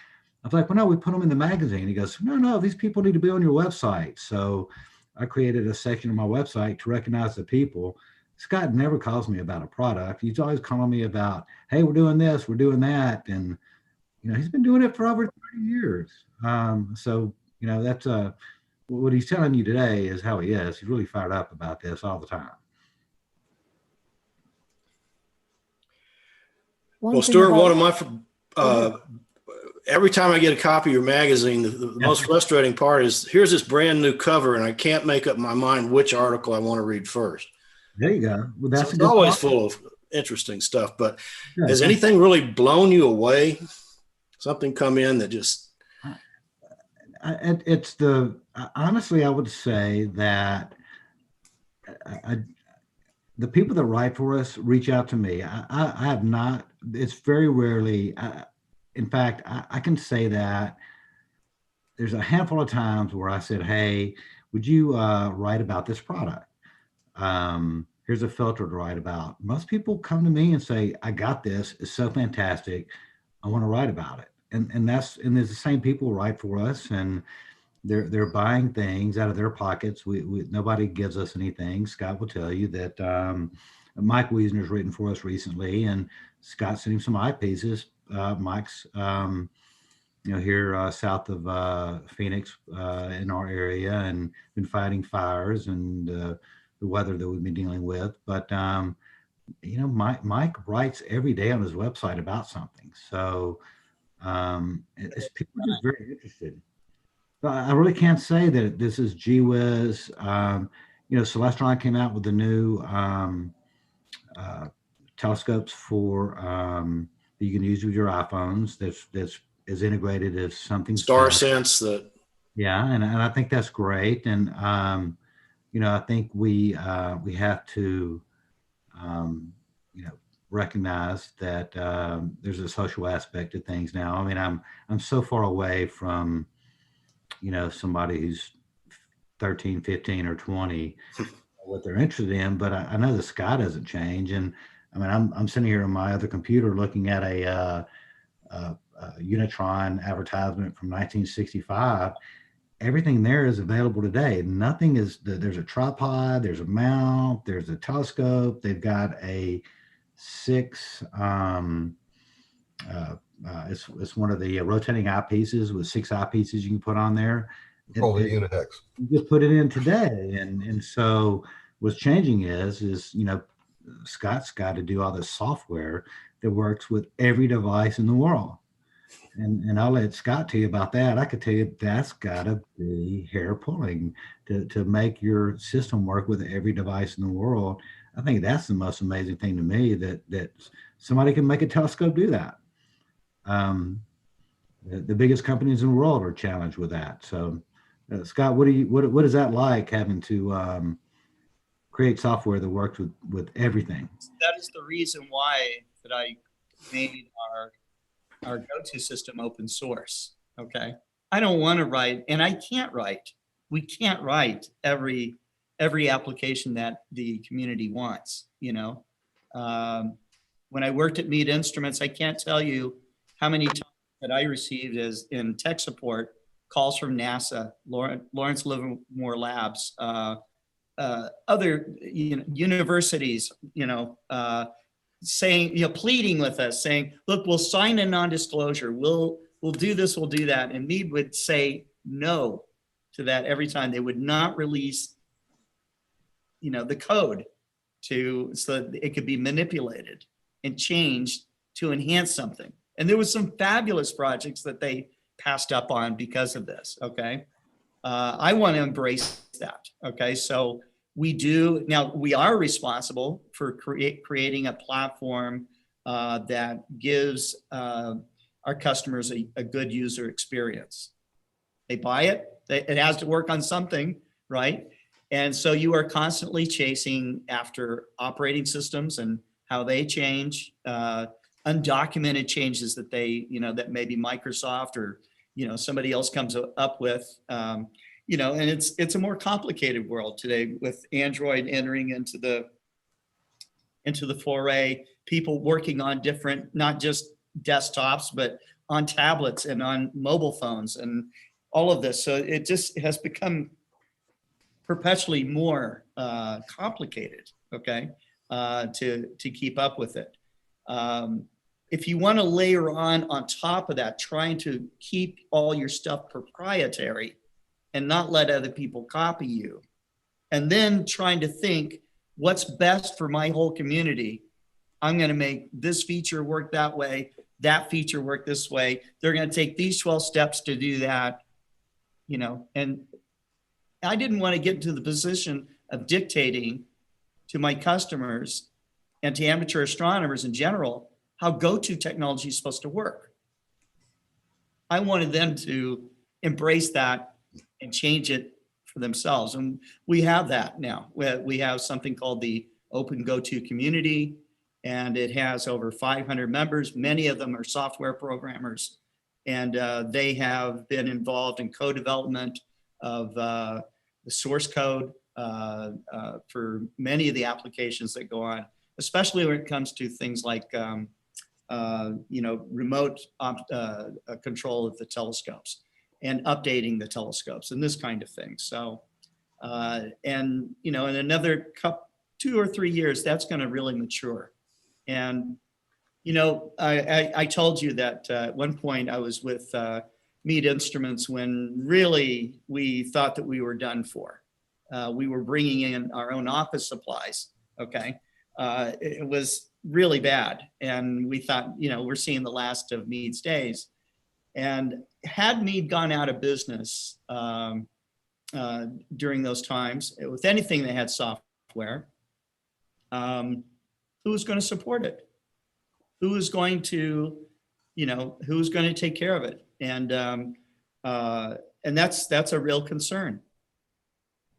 I was like, well, no, we put them in the magazine. He goes, no, these people need to be on your website. So I created a section of my website to recognize the people. Scott never calls me about a product. He's always calling me about, hey, we're doing this, we're doing that. And, he's been doing it for over 30 years. So, that's what he's telling you today is how he is. He's really fired up about this all the time. Well, Stuart, one of my, every time I get a copy of your magazine, the most frustrating part is here's this brand new cover and I can't make up my mind which article I want to read first. There you go. Well, that's so it's always full of interesting stuff, but has anything really blown you away? Something come in that just... honestly, I would say that the people that write for us reach out to me. I have not, it's very rarely, in fact, I can say that there's a handful of times where I said, hey, would you write about this product? Here's a filter to write about. Most people come to me and say, I got this, it's so fantastic, I want to write about it. And there's the same people write for us, and they're buying things out of their pockets. Nobody gives us anything. Scott will tell you that Mike Wiesner's written for us recently, and Scott sent him some eyepieces. Mike's here south of Phoenix in our area, and been fighting fires and the weather that we've been dealing with. But Mike writes every day on his website about something. So people are just very interested. But I really can't say that this is gee whiz. Celestron came out with the new telescopes for that you can use with your iPhones. That's as integrated as something. StarSense that. Yeah, and I think that's great. And I think we have to recognize that there's a social aspect to things now. I mean, I'm so far away from somebody who's 13, 15, or 20, what they're interested in, but I know the sky doesn't change. And I mean, I'm sitting here on my other computer looking at a Unitron advertisement from 1965. Everything there is available today. Nothing is, there's a tripod, there's a mount, there's a telescope. They've got a 6, it's one of the rotating eyepieces with 6 eyepieces you can put on there. Holy Unihex. You just put it in today. And so what's changing is Scott's got to do all this software that works with every device in the world. And I'll let Scott tell you about that. I could tell you that's got to be hair pulling to make your system work with every device in the world. I think that's the most amazing thing to me, that somebody can make a telescope do that. The biggest companies in the world are challenged with that. So, Scott, what is that like, having to create software that works with everything? That is the reason why that I made our go-to system open source. Okay, I don't want to write, and I can't write. We can't write every application that the community wants. You know, when I worked at Meade Instruments, I can't tell you how many times that I received as in tech support calls from NASA, Lawrence Livermore Labs, other universities, saying, pleading with us, saying, "Look, we'll sign a non-disclosure. We'll do this. We'll do that." And Meade would say no to that every time. They would not release, the code so that it could be manipulated and changed to enhance something. And there was some fabulous projects that they passed up on because of this. Okay, I want to embrace that. Okay, so we are responsible for creating a platform that gives our customers a good user experience. They buy it, it has to work on something, right? And so you are constantly chasing after operating systems and how they change, undocumented changes that that maybe Microsoft or, somebody else comes up with. And it's a more complicated world today with Android entering into the foray, people working on different, not just desktops, but on tablets and on mobile phones and all of this. So it just has become perpetually more complicated, okay, to keep up with it. If you want to layer on top of that, trying to keep all your stuff proprietary and not let other people copy you, and then trying to think what's best for my whole community. I'm going to make this feature work that way, that feature work this way. They're going to take these 12 steps to do that, and I didn't want to get into the position of dictating to my customers and to amateur astronomers in general how go-to technology is supposed to work. I wanted them to embrace that and change it for themselves. And we have that now. We have something called the Open Go-To Community, and it has over 500 members. Many of them are software programmers, and they have been involved in co-development of the source code for many of the applications that go on, especially when it comes to things like remote control of the telescopes and updating the telescopes and this kind of thing. So, in another 2 or 3 years, that's going to really mature. And, I told you that at one point I was with Meade Instruments when really we thought that we were done for. We were bringing in our own office supplies. Okay. It was really bad. And we thought, we're seeing the last of Meade's days. And had Meade gone out of business during those times, with anything that had software, who was going to support it? Who was going to, who was going to take care of it? And that's a real concern.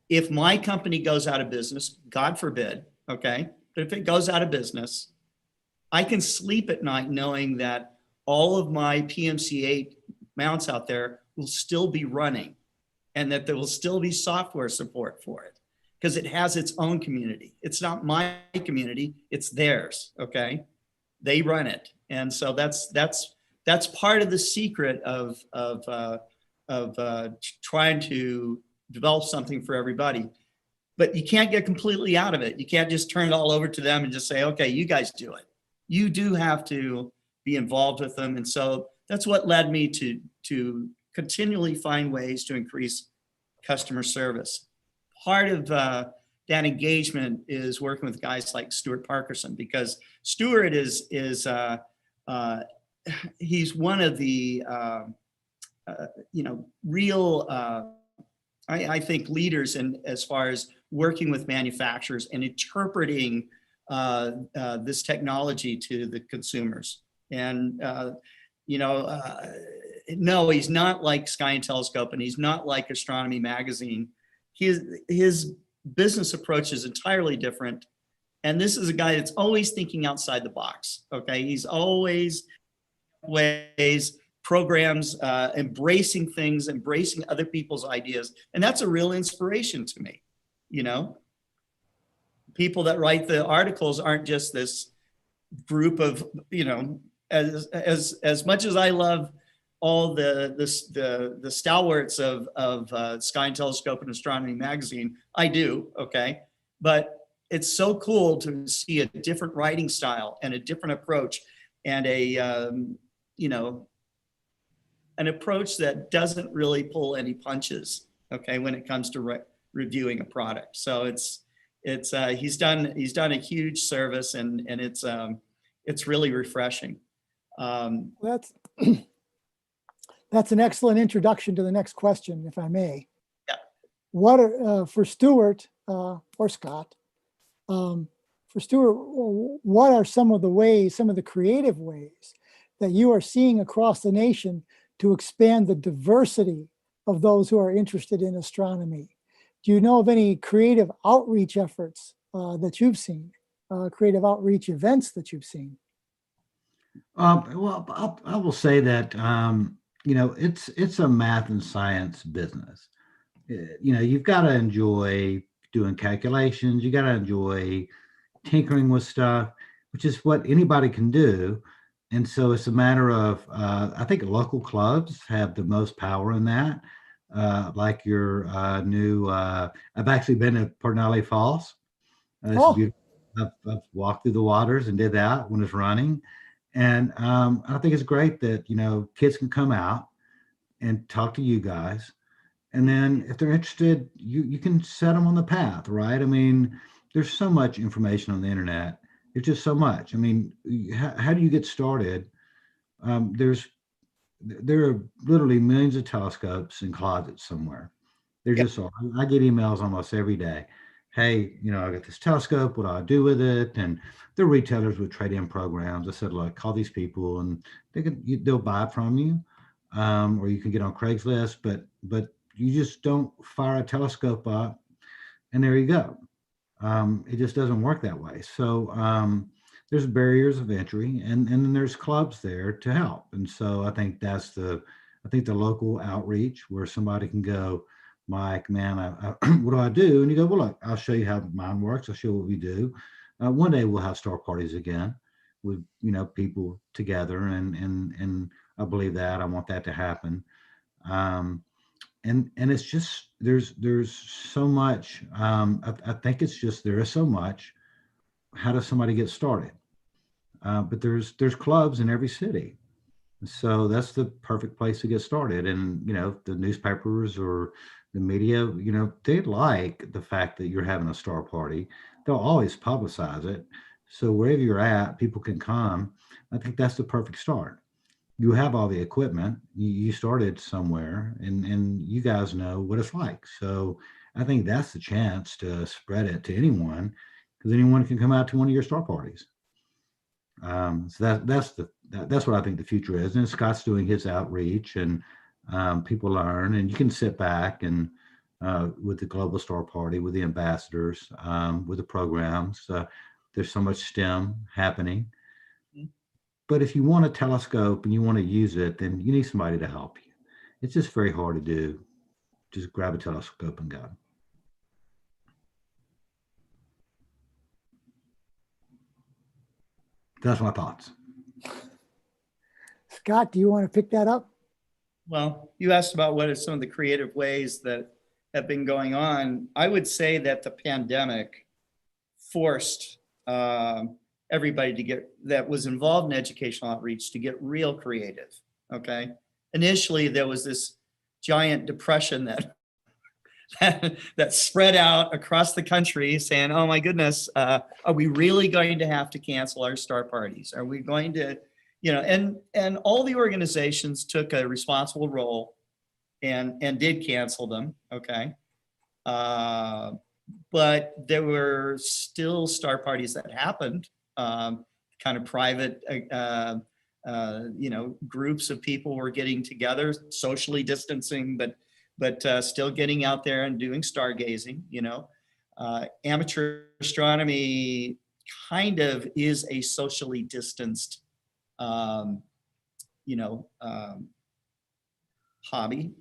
If my company goes out of business, God forbid, okay, but if it goes out of business, I can sleep at night knowing that all of my PMC-8 mounts out there will still be running and that there will still be software support for it because it has its own community. It's not my community, it's theirs, okay? They run it. And so that's part of the secret of trying to develop something for everybody. But you can't get completely out of it. You can't just turn it all over to them and just say, okay, you guys do it. You do have to be involved with them. And so that's what led me to continually find ways to increase customer service. Part of that engagement is working with guys like Stuart Parkerson, because Stuart is he's one of the real I think leaders in as far as working with manufacturers and interpreting this technology to the consumers. And no, he's not like Sky and Telescope, and he's not like Astronomy Magazine. His business approach is entirely different. And this is a guy that's always thinking outside the box. Okay. He's always ways, programs, embracing things, embracing other people's ideas. And that's a real inspiration to me. You know, people that write the articles aren't just this group of, you know, as much as I love all the stalwarts of Sky and Telescope and Astronomy Magazine, I do, okay? But it's so cool to see a different writing style and a different approach and a, you know, an approach that doesn't really pull any punches, okay, when it comes to reviewing a product. So he's done a huge service, and it's really refreshing. That's an excellent introduction to the next question, if I may. Yeah. What are, for Stuart or Scott, for Stuart, what are some of the creative ways that you are seeing across the nation to expand the diversity of those who are interested in astronomy? Do you know of any creative outreach efforts that you've seen, creative outreach events that you've seen? Well, I will say that, you know, it's a math and science business. You know, you've got to enjoy doing calculations. You got to enjoy tinkering with stuff, which is what anybody can do. And so it's a matter of, I think local clubs have the most power in that. Like your new, I've actually been at Portnelly Falls. It's beautiful. I've walked through the waters and did that when it's running. And I think it's great that, you know, kids can come out and talk to you guys. And then if they're interested, you can set them on the path, right? I mean, there's so much information on the internet. There's just so much. I mean, how do you get started? There are literally millions of telescopes in closets somewhere. They're just all, I get emails almost every day. Hey, you know, I got this telescope, what do I do with it? And the retailers would trade in programs. I said, look, call these people and they'll buy it from you. Or you can get on Craigslist, but you just don't fire a telescope up and there you go. It just doesn't work that way. So there's barriers of entry, and then there's clubs there to help. And so I think the local outreach where somebody can go, Mike, man, what do I do? And you go, well, look, I'll show you how mine works. I'll show you what we do. One day we'll have star parties again with, you know, people together, and I believe that. I want that to happen. And it's just, there's so much. I think it's just, there is so much. How does somebody get started? But there's clubs in every city. So that's the perfect place to get started. And, you know, the newspapers or the media, you know, they like the fact that you're having a star party. They'll always publicize it. So wherever you're at, people can come. I think that's the perfect start. You have all the equipment. You started somewhere, and you guys know what it's like. So I think that's the chance to spread it to anyone, because anyone can come out to one of your star parties. So that's what I think the future is. And Scott's doing his outreach, and people learn, and you can sit back and with the Global Star Party, with the ambassadors, with the programs. There's so much STEM happening. But if you want a telescope and you want to use it, then you need somebody to help you. It's just very hard to do. Just grab a telescope and go. That's my thoughts. Scott, do you want to pick that up? Well, you asked about what are some of the creative ways that have been going on. I would say that the pandemic forced everybody that was involved in educational outreach to get real creative. Okay. Initially, there was this giant depression that spread out across the country, saying, oh my goodness, are we really going to have to cancel our star parties? Are we going to, you know, and all the organizations took a responsible role and did cancel them. Okay. But there were still star parties that happened, kind of private, you know, groups of people were getting together, socially distancing, but still getting out there and doing stargazing. You know, amateur astronomy kind of is a socially distanced, hobby,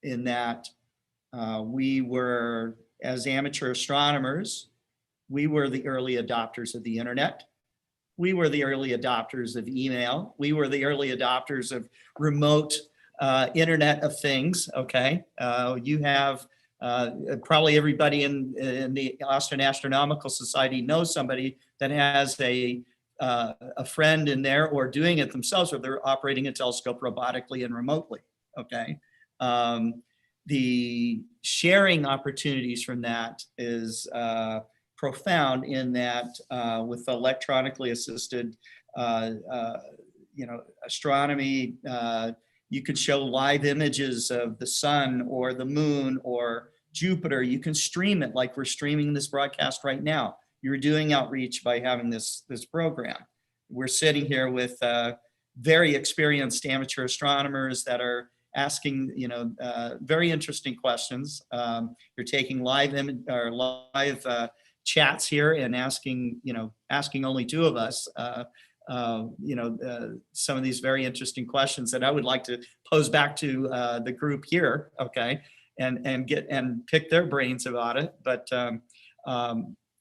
in that we were, as amateur astronomers, we were the early adopters of the internet. We were the early adopters of email. We were the early adopters of remote Internet of Things. Okay, you have probably everybody in the Austin Astronomical Society knows somebody that has a friend in there, or doing it themselves, or they're operating a telescope robotically and remotely. Okay, the sharing opportunities from that is profound, in that with electronically assisted astronomy, you could show live images of the sun or the moon or Jupiter. You can stream it like we're streaming this broadcast right now. You're doing outreach by having this program. We're sitting here with very experienced amateur astronomers that are asking very interesting questions. You're taking live chats here and asking only two of us some of these very interesting questions that I would like to pose back to the group here, okay, and pick their brains about it. But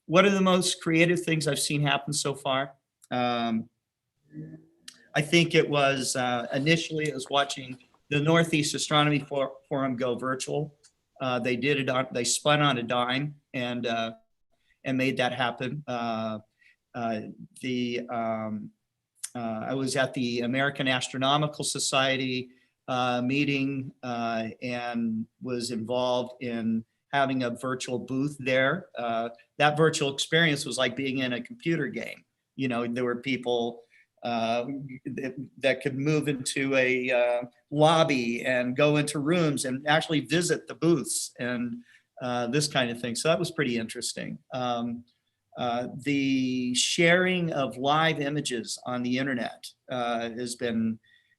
what are the most creative things I've seen happen so far? I think it was initially I was watching the Northeast Astronomy Forum go virtual. They did it on, they spun on a dime and made that happen. I was at the American Astronomical Society meeting and was involved in having a virtual booth there. That virtual experience was like being in a computer game. There were people that could move into a lobby and go into rooms and actually visit the booths and this kind of thing. So that was pretty interesting. The sharing of live images on the internet has been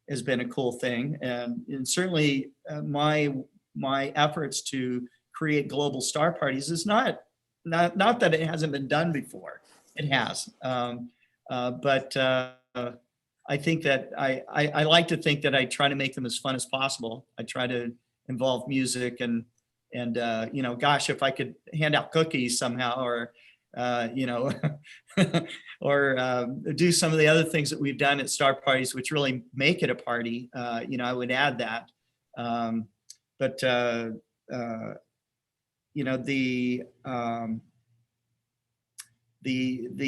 a cool thing, and certainly my efforts to create global star parties is not that it hasn't been done before. It has, but I think that I like to think that I try to make them as fun as possible. I try to involve music and gosh, if I could hand out cookies somehow, or or do some of the other things that we've done at star parties, which really make it a party. I would add that. But the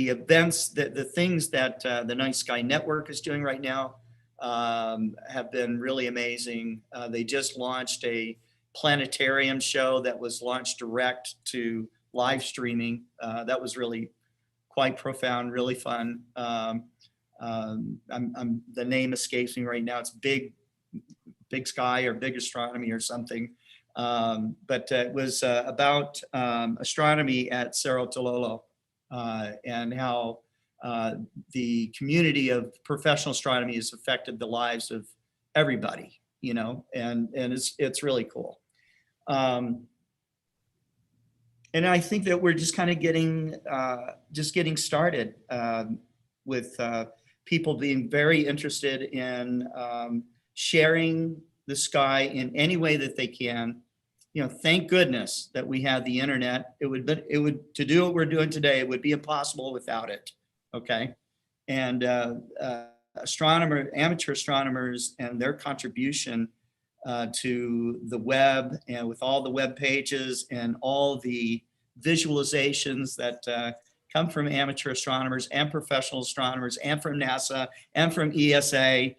events, the things that the Night Sky Network is doing right now have been really amazing. They just launched a planetarium show that was launched direct to live streaming. That was really quite profound, really fun. The name escapes me right now. It's Big Sky or Big Astronomy or something. But it was about astronomy at Cerro Tololo and how the community of professional astronomy has affected the lives of everybody, and it's really cool. And I think that we're just kind of getting started with people being very interested in sharing the sky in any way that they can. Thank goodness that we have the internet. It would to do what we're doing today, it would be impossible without it. Okay, and amateur astronomers and their contribution to the web, and with all the web pages and all the visualizations that come from amateur astronomers and professional astronomers and from NASA and from ESA,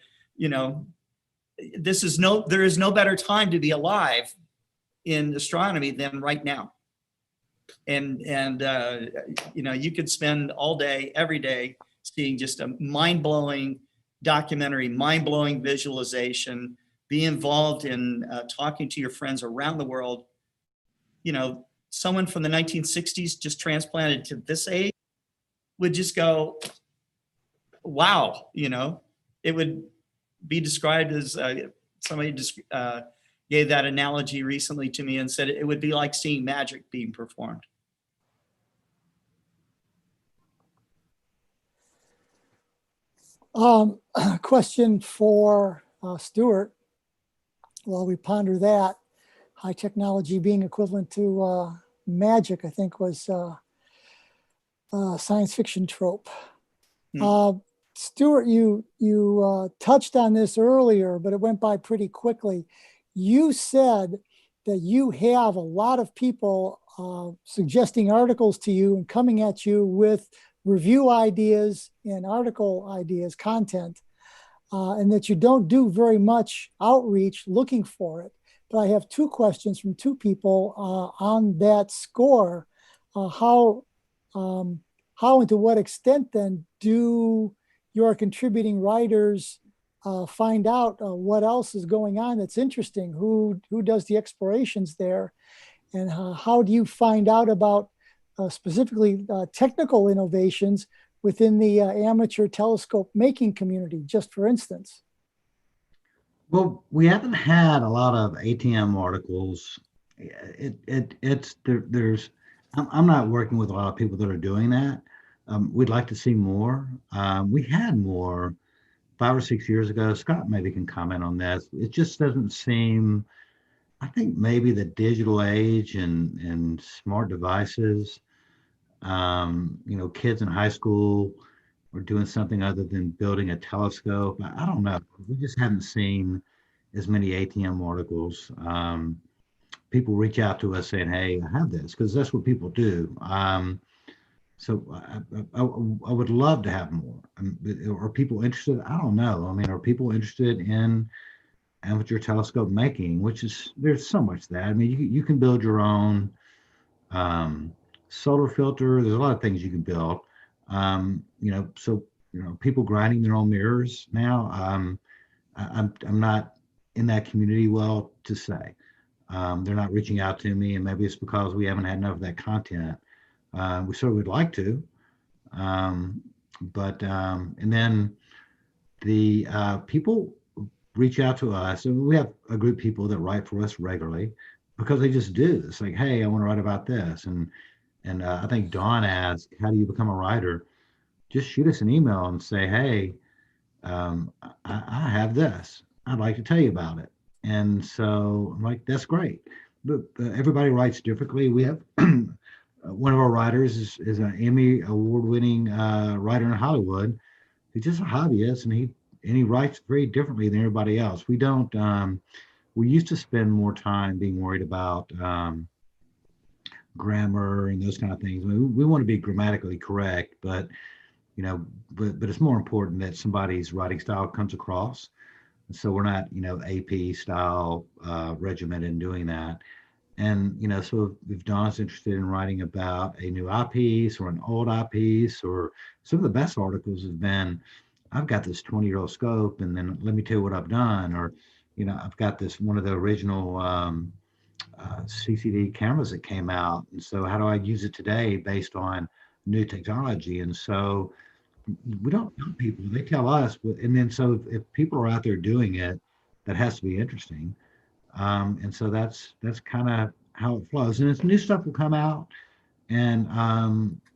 there is no better time to be alive in astronomy than right now. And you could spend all day, every day, seeing just a mind-blowing documentary, mind-blowing visualization, be involved in talking to your friends around the world. Someone from the 1960s just transplanted to this age would just go, wow, it would be described as somebody just gave that analogy recently to me and said it would be like seeing magic being performed. Question for Stuart. While we ponder that, high technology being equivalent to magic, I think was science fiction trope. Stuart, you touched on this earlier, but it went by pretty quickly. You said that you have a lot of people suggesting articles to you and coming at you with review ideas and article ideas, content, and that you don't do very much outreach looking for it. But I have two questions from two people on that score. How and to what extent then do your contributing writers find out what else is going on that's interesting? Who does the explorations there? And how do you find out about specifically technical innovations within the amateur telescope making community, just for instance? Well, we haven't had a lot of ATM articles. I'm not working with a lot of people that are doing that. We'd like to see more. We had more 5 or 6 years ago. Scott maybe can comment on this. It just doesn't seem, I think maybe the digital age and smart devices, kids in high school are doing something other than building a telescope. I don't know. We just haven't seen as many ATM articles. People reach out to us saying, "Hey, I have this," because that's what people do. So I would love to have more. Are people interested? I don't know. I mean, are people interested in amateur telescope making? There's so much that. I mean, you can build your own solar filter. There's a lot of things you can build. People grinding their own mirrors now. I'm not in that community well to say. They're not reaching out to me, and maybe it's because we haven't had enough of that content. We certainly would like to, and then the people reach out to us, and we have a group of people that write for us regularly because they just do. It's like, "Hey, I want to write about this," and I think Dawn asked, "How do you become a writer?" Just shoot us an email and say, "Hey, I have this. I'd like to tell you about it." And so I'm like, "That's great." But everybody writes differently. We have one of our writers is an Emmy award-winning writer in Hollywood. He's just a hobbyist, and he writes very differently than everybody else. We don't. We used to spend more time being worried about grammar and those kind of things. I mean, we want to be grammatically correct, but it's more important that somebody's writing style comes across. So we're not, AP style regimented in doing that. And, so if Don's interested in writing about a new eyepiece or an old eyepiece, or some of the best articles have been, I've got this 20-year-old scope, and then let me tell you what I've done. Or, I've got this one of the original CCD cameras that came out. And so how do I use it today based on new technology? And so we don't tell people, they tell us. And then so if people are out there doing it, that has to be interesting. And so that's kind of how it flows. And it's new stuff will come out, and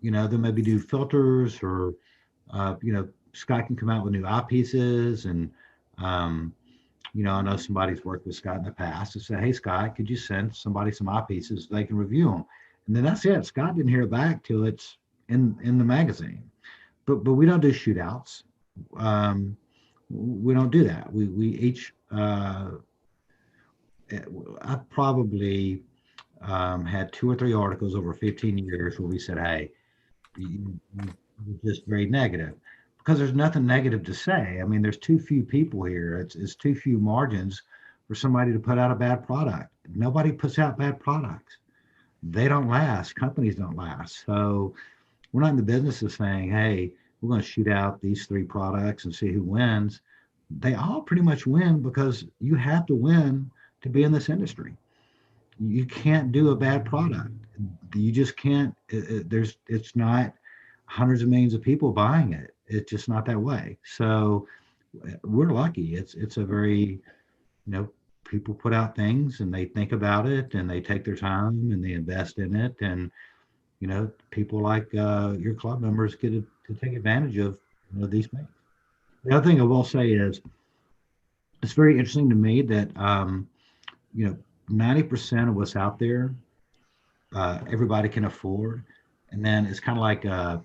they'll maybe do filters, or Scott can come out with new eyepieces. And I know somebody's worked with Scott in the past and said, "Hey, Scott, could you send somebody some eyepieces so they can review them?" And then that's it. Scott didn't hear back till it's in the magazine. But we don't do shootouts. We don't do that. We each. I've probably had 2 or 3 articles over 15 years where we said, "Hey, you're just very negative," because there's nothing negative to say. I mean, there's too few people here. It's too few margins for somebody to put out a bad product. Nobody puts out bad products. They don't last. Companies don't last. So we're not in the business of saying, "Hey, we're going to shoot out these 3 products and see who wins." They all pretty much win because you have to win to be in this industry. You can't do a bad product. You just can't. It's not hundreds of millions of people buying it. It's just not that way. So we're lucky. It's a very, people put out things and they think about it and they take their time and they invest in it. And, people like your club members get to take advantage of these things. The other thing I will say is it's very interesting to me that, 90% of what's out there, everybody can afford. And then it's kind of like, I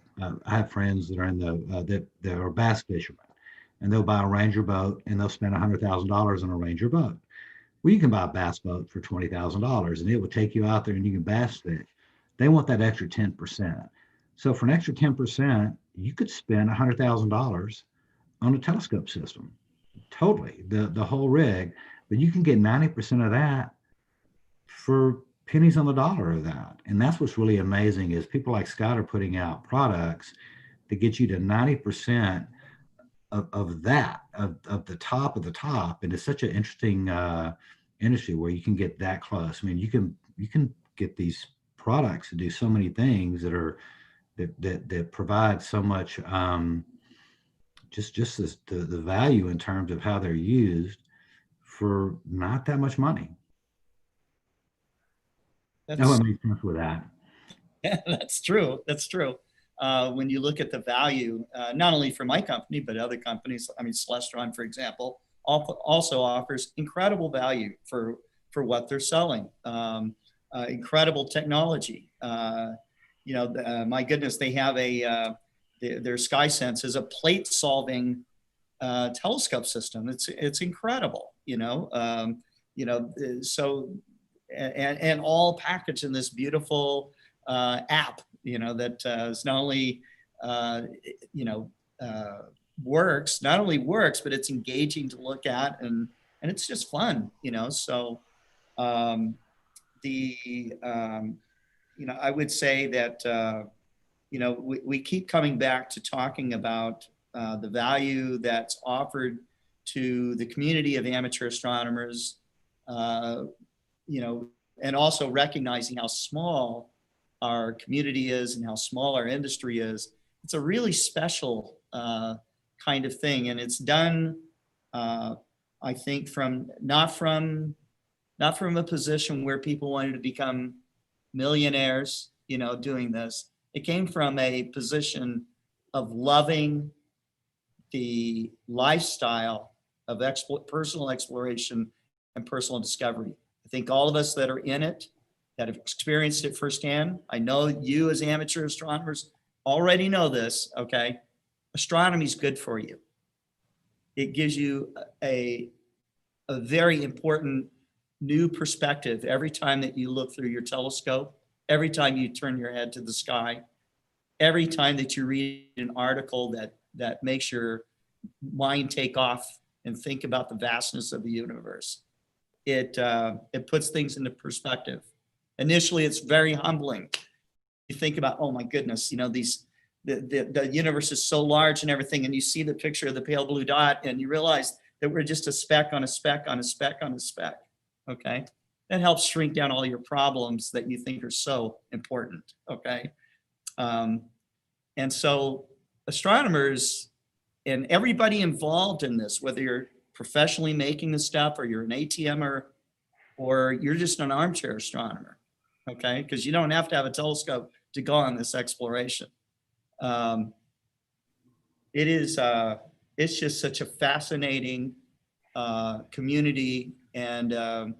have friends that are in that are bass fishermen, and they'll buy a Ranger boat and they'll spend $100,000 on a Ranger boat. Well, you can buy a bass boat for $20,000 and it will take you out there and you can bass fish. They want that extra 10%. So for an extra 10%, you could spend $100,000 on a telescope system, totally, the whole rig, but you can get 90% of that for pennies on the dollar of that. And that's what's really amazing is people like Scott are putting out products that get you to 90% of that, of the top of the top. And it's such an interesting industry where you can get that close. I mean, you can get these products to do so many things that provide so much, just the value in terms of how they're used for not that much money. No one makes sense with that. Yeah, that's true. That's true. When you look at the value, not only for my company, but other companies, I mean, Celestron, for example, also offers incredible value for what they're selling. Incredible technology. My goodness, they have their SkySense is a plate solving telescope system. It's incredible, so, and all packaged in this beautiful app, that is not only, not only works, but it's engaging to look at, and it's just fun, so I would say that, we keep coming back to talking about the value that's offered to the community of amateur astronomers, and also recognizing how small our community is and how small our industry is. It's a really special kind of thing, and it's done, I think, not from a position where people wanted to become millionaires, doing this. It came from a position of loving the lifestyle of personal exploration and personal discovery. I think all of us that are in it, that have experienced it firsthand, I know you as amateur astronomers already know this, okay? Astronomy is good for you. It gives you a very important new perspective every time that you look through your telescope, every time you turn your head to the sky, every time that you read an article that makes your mind take off and think about the vastness of the universe. It puts things into perspective. Initially, it's very humbling. You think about, oh my goodness, the universe is so large and everything, and you see the picture of the pale blue dot, and you realize that we're just a speck on a speck on a speck on a speck. Okay, that helps shrink down all your problems that you think are so important. Okay, and so astronomers and everybody involved in this, whether you're professionally making the stuff or you're an ATMer or you're just an armchair astronomer, okay? Because you don't have to have a telescope to go on this exploration. It's just such a fascinating community, and a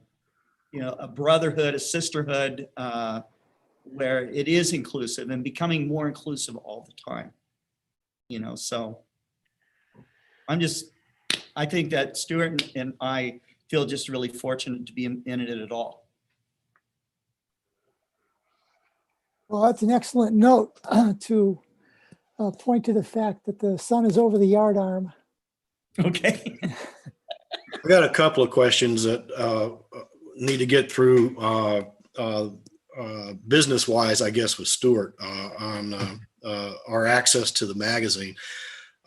brotherhood, a sisterhood, where it is inclusive and becoming more inclusive all the time. So I think that Stuart and I feel just really fortunate to be in it at all. Well, that's an excellent note to point to the fact that the sun is over the yard arm. Okay. I got a couple of questions that need to get through business-wise, I guess, with Stuart on our access to the magazine.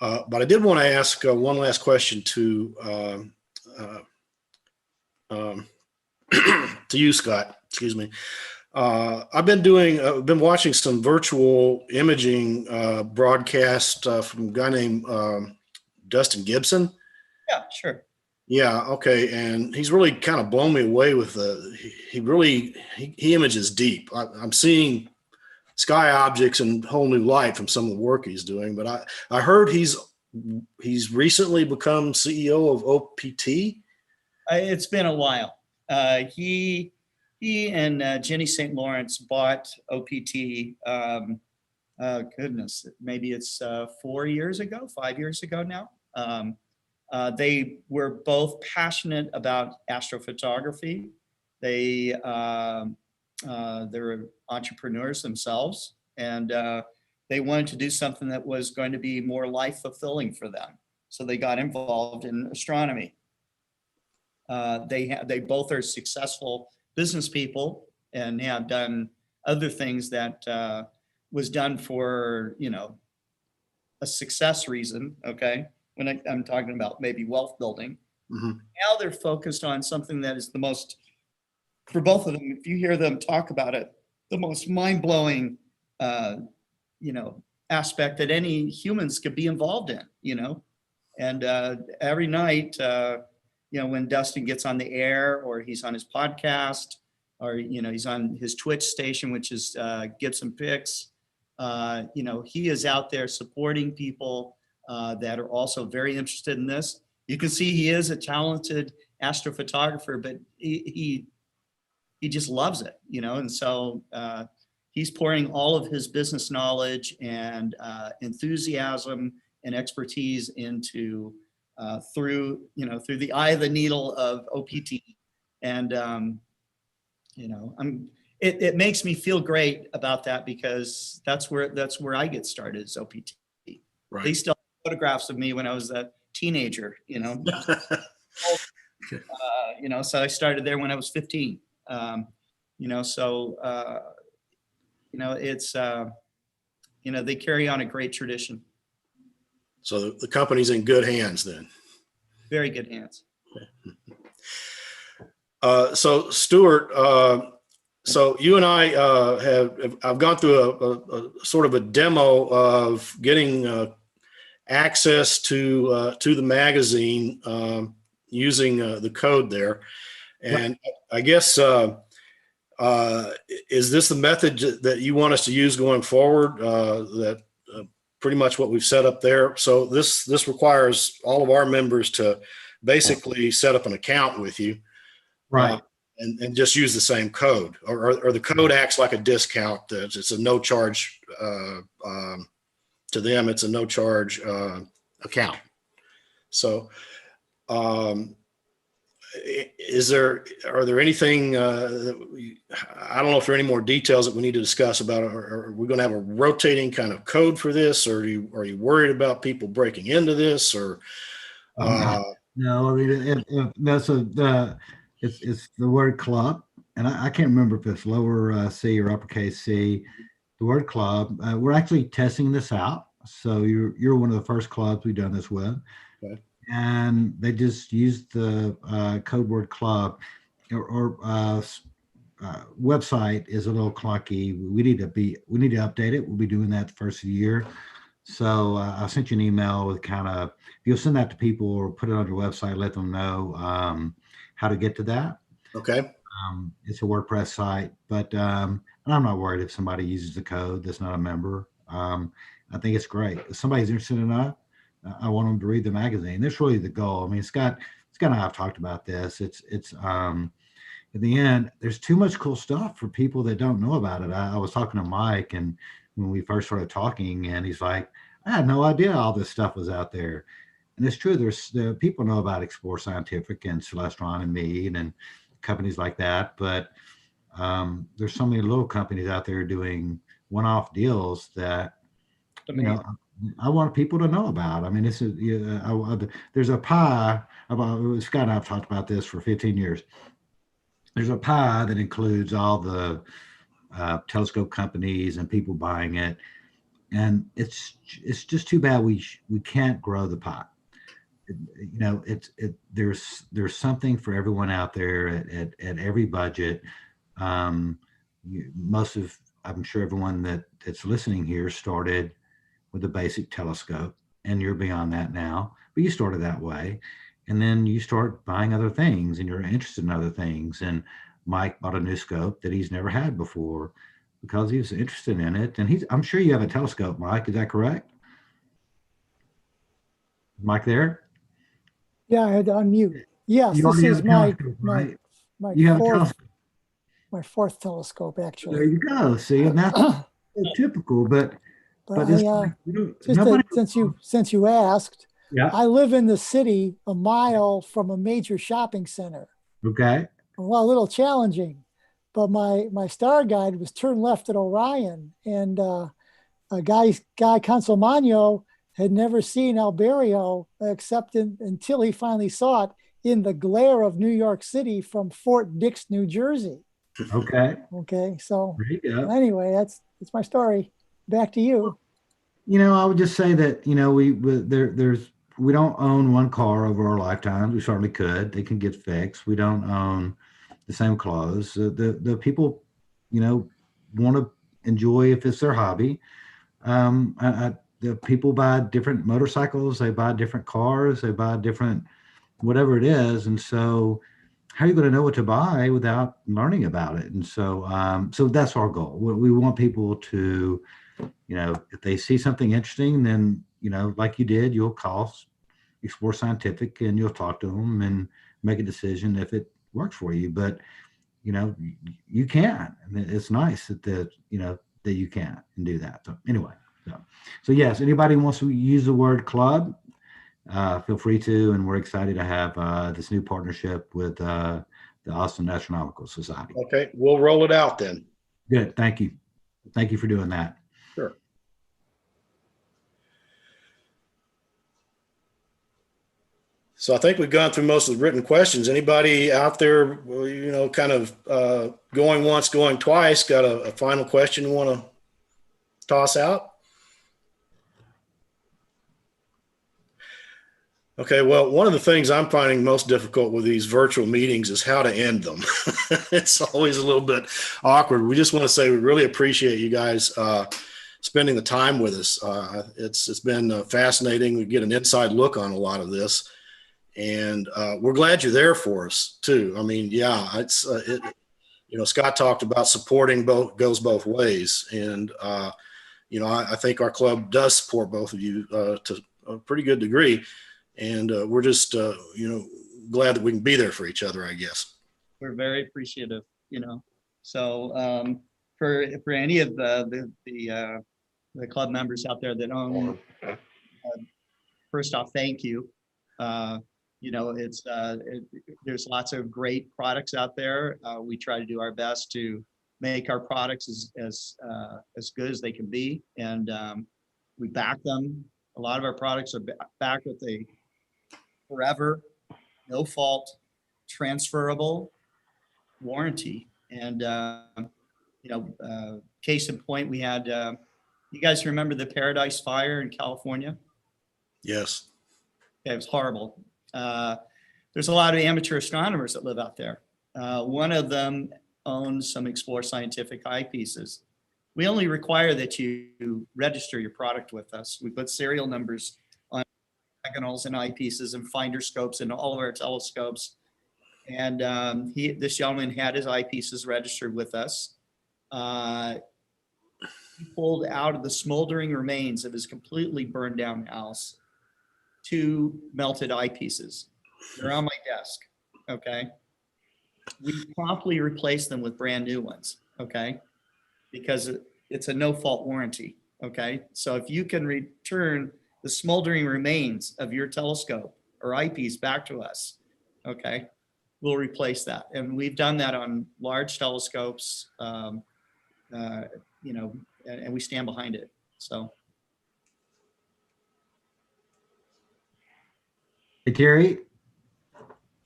But I did want to ask one last question to you, Scott. Excuse me. I've been watching some virtual imaging broadcast from a guy named Dustin Gibson. Yeah, sure. Yeah, okay, and he's really kind of blown me away with he images deep. I'm seeing sky objects in a whole new light from some of the work he's doing, but I heard he's he's recently become CEO of OPT. It's been a while. He and Jenny St. Lawrence bought OPT. Goodness, maybe it's 4 years ago, 5 years ago now. They were both passionate about astrophotography. They're entrepreneurs themselves, and they wanted to do something that was going to be more life fulfilling for them. So they got involved in astronomy. They both are successful business people and have done other things that was done for, a success reason. Okay. When I'm talking about maybe wealth building. Mm-hmm. Now they're focused on something that is the most, for both of them, if you hear them talk about it, the most mind-blowing, aspect that any humans could be involved in, and every night, when Dustin gets on the air or he's on his podcast or, he's on his Twitch station, which is Gibson Picks, he is out there supporting people that are also very interested in this. You can see he is a talented astrophotographer, but he just loves it, and so he's pouring all of his business knowledge and enthusiasm and expertise into through the eye of the needle of OPT, and it makes me feel great about that, because that's where I get started, is OPT. Right. They still have photographs of me when I was a teenager, so I started there when I was 15. It's they carry on a great tradition. So the company's in good hands then. Very good hands. So Stuart, so you and I I've gone through a sort of a demo of getting access to the magazine using the code there, and I guess is this the method that you want us to use going forward? That pretty much what we've set up there. So this requires all of our members to basically set up an account with you, Right. And just use the same code, or the code acts like a discount. That it's a no charge to them. It's a no charge account. So, are there anything? I don't know if there are any more details that we need to discuss about it. Or are we going to have a rotating kind of code for this, or are you worried about people breaking into this, or? No, I mean, it's the word club, and I can't remember if it's lower C or uppercase C. The word club. We're actually testing this out, so you're one of the first clubs we've done this with, okay. And they just used the code word club. Or website is a little clunky. We need to update it. We'll be doing that the first of the year. So I sent you an email with kind of, if you'll send that to people or put it on your website, let them know how to get to that. Okay. It's a WordPress site, but and I'm not worried if somebody uses the code that's not a member. I think it's great. If somebody's interested enough, I want them to read the magazine. That's really the goal. I mean, Scott and I have talked about this. It's in the end, there's too much cool stuff for people that don't know about it. I was talking to Mike, and when we first started talking, and he's like, I had no idea all this stuff was out there. And it's true. There's people know about Explore Scientific and Celestron and Meade and companies like that, but there's so many little companies out there doing one-off deals that I want people to know about. I mean, this is there's a pie about. Scott and I've talked about this for 15 years. There's a pie that includes all the telescope companies and people buying it, and it's just too bad we can't grow the pie. There's something for everyone out there at every budget. I'm sure everyone that's listening here started with a basic telescope, and you're beyond that now, but you started that way. And then you start buying other things, and you're interested in other things. And Mike bought a new scope that he's never had before because he was interested in it. And I'm sure you have a telescope, Mike. Is that correct? Mike there? Yeah, I had to unmute. Yes, You this already is have a my telescope, my right? my You have a fourth telescope. my fourth telescope There actually. you go. See, and that's typical, but But it's I like, just nobody. since you asked, Yeah. I live in the city a mile from a major shopping center. Okay. Well, a little challenging, but my star guide was turn left at Orion, and a guy Consolmagno had never seen Alberio except until he finally saw it in the glare of New York City from Fort Dix, New Jersey. Okay. Okay, so There you go. anyway, that's my story. Back to you. I would just say that we don't own one car over our lifetimes. We certainly could. They can get fixed. We don't own the same clothes. The people, want to enjoy if it's their hobby. The people buy different motorcycles. They buy different cars. They buy different whatever it is, and so how are you going to know what to buy without learning about it? And so that's our goal. We want people to, if they see something interesting, then, like you did, you'll call Explore Scientific and you'll talk to them and make a decision if it works for you. But, you can. And it's nice that you can and do that. So anyway, so yes, anybody wants to use the word club, feel free to, and we're excited to have this new partnership with the Austin Astronomical Society. Okay, we'll roll it out then. Good, thank you. Thank you for doing that. Sure. So I think we've gone through most of the written questions. Anybody out there, kind of going once, going twice, got a final question you want to toss out? Okay, well, one of the things I'm finding most difficult with these virtual meetings is how to end them. It's always a little bit awkward. We just want to say we really appreciate you guys spending the time with us. It's been fascinating. We get an inside look on a lot of this, and we're glad you're there for us too. I mean, yeah, Scott talked about supporting goes both ways, and I think our club does support both of you to a pretty good degree. And we're just, glad that we can be there for each other, I guess. We're very appreciative, So for any of the club members out there that own, first off, thank you. There's lots of great products out there. We try to do our best to make our products as good as they can be, and we back them. A lot of our products are backed with a forever, no fault, transferable warranty. And, case in point, we had, you guys remember the Paradise Fire in California? Yes. Yeah, it was horrible. There's a lot of amateur astronomers that live out there. One of them owns some Explore Scientific eyepieces. We only require that you register your product with us. We put serial numbers on diagonals and eyepieces and finder scopes and all of our telescopes. And this gentleman had his eyepieces registered with us. He pulled out of the smoldering remains of his completely burned down house 2 melted eyepieces. They're on my desk, okay? We promptly replaced them with brand new ones, okay? Because it's a no fault warranty, okay? So if you can return the smoldering remains of your telescope or eyepiece back to us, okay, we'll replace that. And we've done that on large telescopes, and we stand behind it, so. Hey, Terry?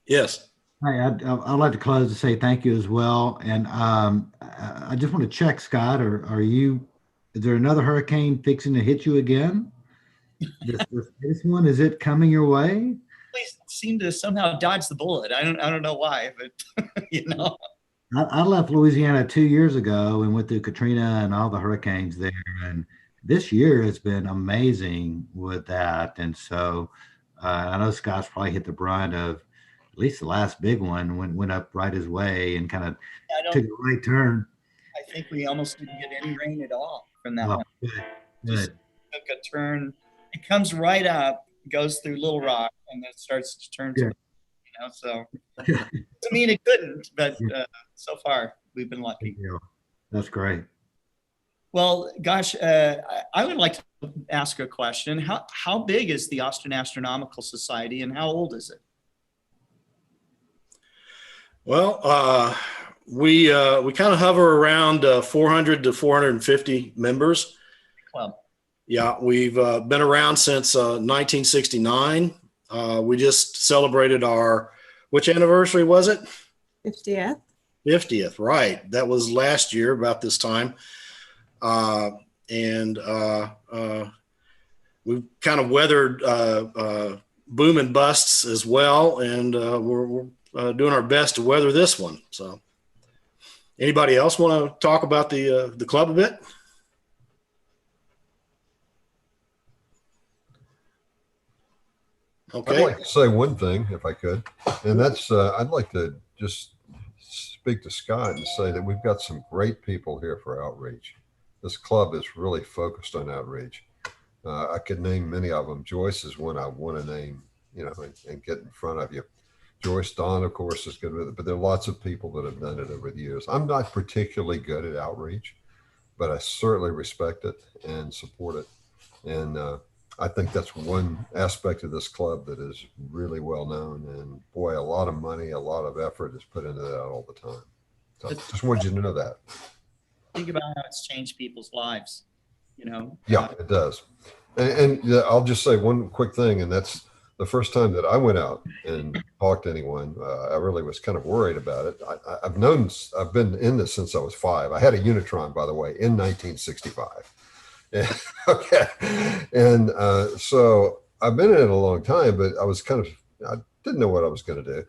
Yes. Hi, I'd like to close to say thank you as well. And I just want to check, Scott, is there another hurricane fixing to hit you again? This one, is it coming your way? Please seem to somehow dodge the bullet. I don't know why, but I left Louisiana 2 years ago and went through Katrina and all the hurricanes there. And this year has been amazing with that. And so I know Scott's probably hit the brunt of at least the last big one went up right his way and kind of took a right turn. I think we almost didn't get any rain at all from that one. Good. Just took a turn. It comes right up goes through Little Rock and then starts to turn to, Yeah. so doesn't mean it couldn't, but so far we've been lucky. Yeah, that's great. Well, gosh, I would like to ask a question. How big is the Austrian Astronomical Society and how old is it? Well, we kind of hover around 400 to 450 members. Club. Yeah, we've been around since 1969. We just celebrated which anniversary was it? 50th. 50th, right. That was last year about this time. And we've kind of weathered boom and busts as well. And we're doing our best to weather this one. So anybody else want to talk about the club a bit? Okay. I'd like to say one thing, if I could, and that's I'd like to just speak to Scott and say that we've got some great people here for outreach. This club is really focused on outreach. I could name many of them. Joyce is one I want to name, and get in front of you. Joyce, Don, of course, is good with it, but there are lots of people that have done it over the years. I'm not particularly good at outreach, but I certainly respect it and support it. And I think that's one aspect of this club that is really well known. And boy, a lot of money, a lot of effort is put into that all the time. So just wanted you to know that. Think about how it's changed people's lives, Yeah, it does. And I'll just say one quick thing, and that's the first time that I went out and talked to anyone. I really was kind of worried about it. I've been in this since I was 5. I had a Unitron, by the way, in 1965. Okay. And so I've been in it a long time, but I didn't know what I was going to do.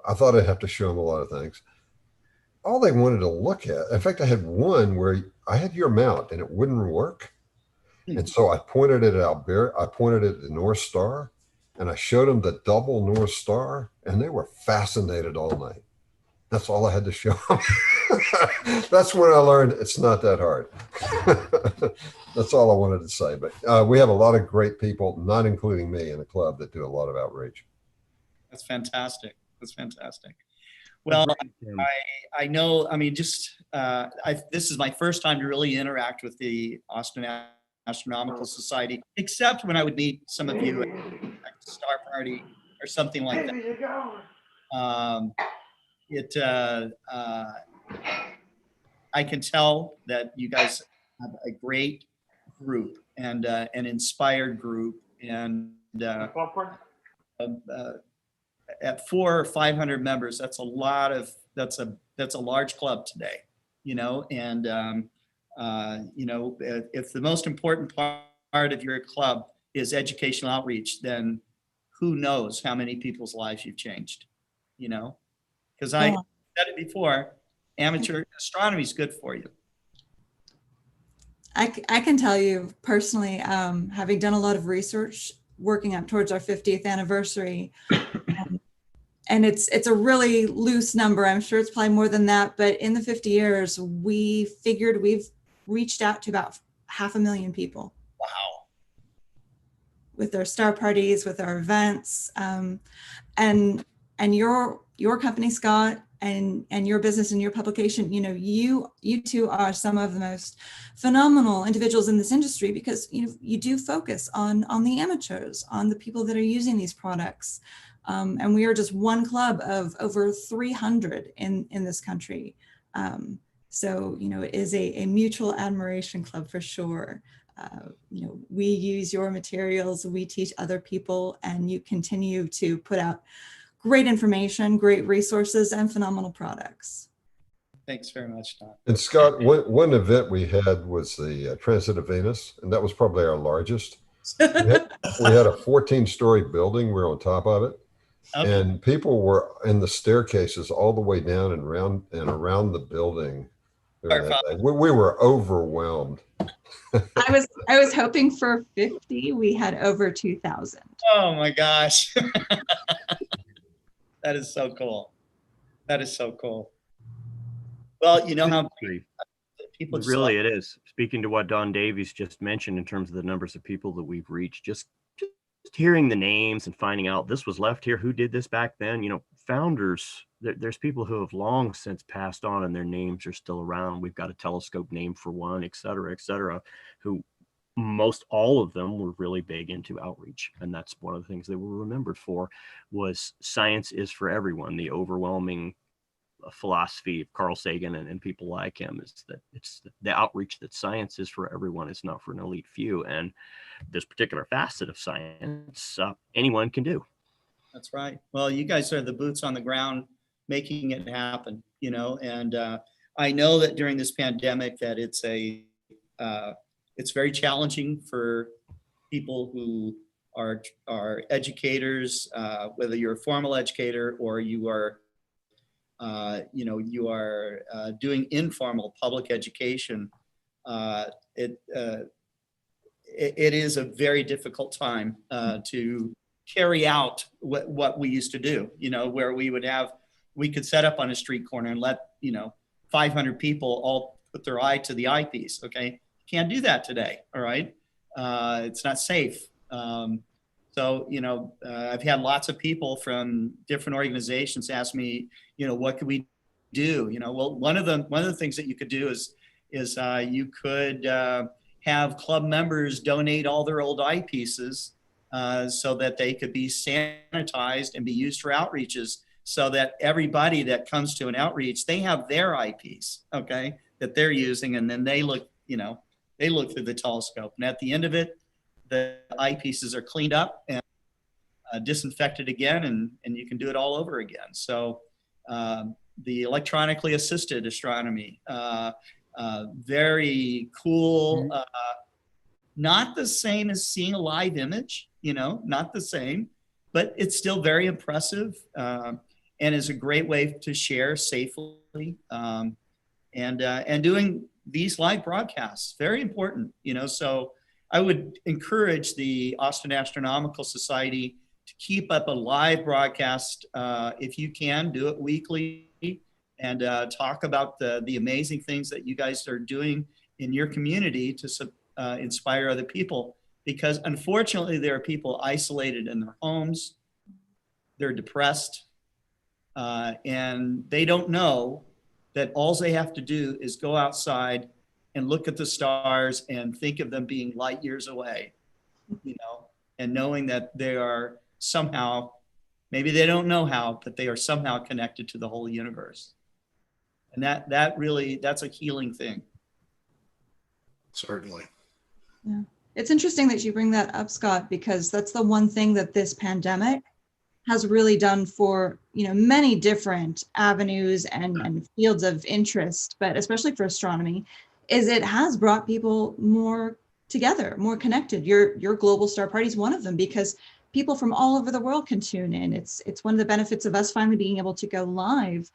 I thought I'd have to show them a lot of things. All they wanted to look at, in fact, I had one where I had your mount and it wouldn't work. And so I pointed it out there. I pointed it at the North Star and I showed them the double North Star and they were fascinated all night. That's all I had to show them. That's when I learned it's not that hard. That's all I wanted to say. But we have a lot of great people, not including me, in the club that do a lot of outreach. That's fantastic. That's fantastic. Well, I know, this is my first time to really interact with the Austrian Astronomical Society, except when I would meet some of you at a star party or something like that. I can tell that you guys have a great group and an inspired group, and at 400 or 500 members, that's a large club today, and if the most important part of your club is educational outreach, then who knows how many people's lives you've changed, because I said it before, amateur astronomy is good for you. I can tell you personally, having done a lot of research working up towards our 50th anniversary, and it's a really loose number. I'm sure it's probably more than that, but in the 50 years, we figured we've reached out to about 500,000 people. Wow. With our star parties, with our events, and your company, Scott, and your business and your publication, you two are some of the most phenomenal individuals in this industry, because you do focus on the amateurs, on the people that are using these products. And we are just one club of over 300 in this country. So, it is a mutual admiration club for sure. We use your materials, we teach other people, and you continue to put out great information, great resources, and phenomenal products. Thanks very much, Don. And Scott, one event we had was the Transit of Venus, and that was probably our largest. We had a 14-story building. We were on top of it. Okay. And people were in the staircases all the way down and around the building. We were overwhelmed. I was hoping for 50. We had over 2,000. Oh my gosh. That is so cool. That is so cool. Well, how people really it is. Speaking to what Don Davies just mentioned in terms of the numbers of people that we've reached, just hearing the names and finding out this was left here, who did this back then, founders, there's people who have long since passed on and their names are still around. We've got a telescope named for one, et cetera, who most all of them were really big into outreach. And that's one of the things they were remembered for, was science is for everyone. The overwhelming philosophy of Carl Sagan and people like him is that it's the outreach that science is for everyone. It's not for an elite few. And this particular facet of science, anyone can do. That's right. Well, you guys are the boots on the ground making it happen, and I know that during this pandemic that it's very challenging for people who are educators, whether you're a formal educator or you are doing informal public education. It is a very difficult time to carry out what we used to do, where we could set up on a street corner and let, 500 people all put their eye to the eyepiece. Okay. Can't do that today. All right. It's not safe. So, I've had lots of people from different organizations ask me, what could we do? Well, one of the things that you could do is you could have club members donate all their old eyepieces so that they could be sanitized and be used for outreaches, so that everybody that comes to an outreach, they have their eyepiece, okay, that they're using, and then they look through the telescope. And at the end of it, the eyepieces are cleaned up and disinfected again, and you can do it all over again. So the electronically assisted astronomy, very cool, not the same as seeing a live image, not the same, but it's still very impressive and is a great way to share safely, and doing these live broadcasts, very important, so I would encourage the Austin Astronomical Society to keep up a live broadcast. If you can, do it weekly and talk about the amazing things that you guys are doing in your community to inspire other people. Because unfortunately, there are people isolated in their homes, they're depressed, and they don't know that all they have to do is go outside and look at the stars and think of them being light years away, and knowing that they are somehow, maybe they don't know how, but they are somehow connected to the whole universe. And that's a healing thing. Certainly. Yeah. It's interesting that you bring that up, Scott, because that's the one thing that this pandemic has really done for, many different avenues and fields of interest, but especially for astronomy, is it has brought people more together, more connected. Your Global Star Party is one of them, because people from all over the world can tune in. It's one of the benefits of us finally being able to go live,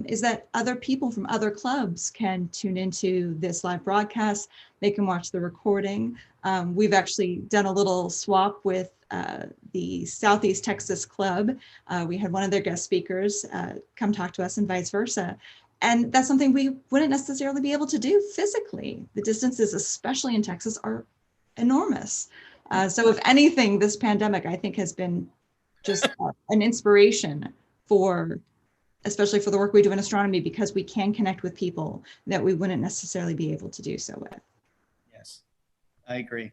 is that other people from other clubs can tune into this live broadcast. They can watch the recording. We've actually done a little swap with the Southeast Texas Club. We had one of their guest speakers come talk to us and vice versa. And that's something we wouldn't necessarily be able to do physically. The distances, especially in Texas, are enormous. So if anything, this pandemic, I think, has been just an inspiration for, especially for the work we do in astronomy, because we can connect with people that we wouldn't necessarily be able to do so with. Yes, I agree.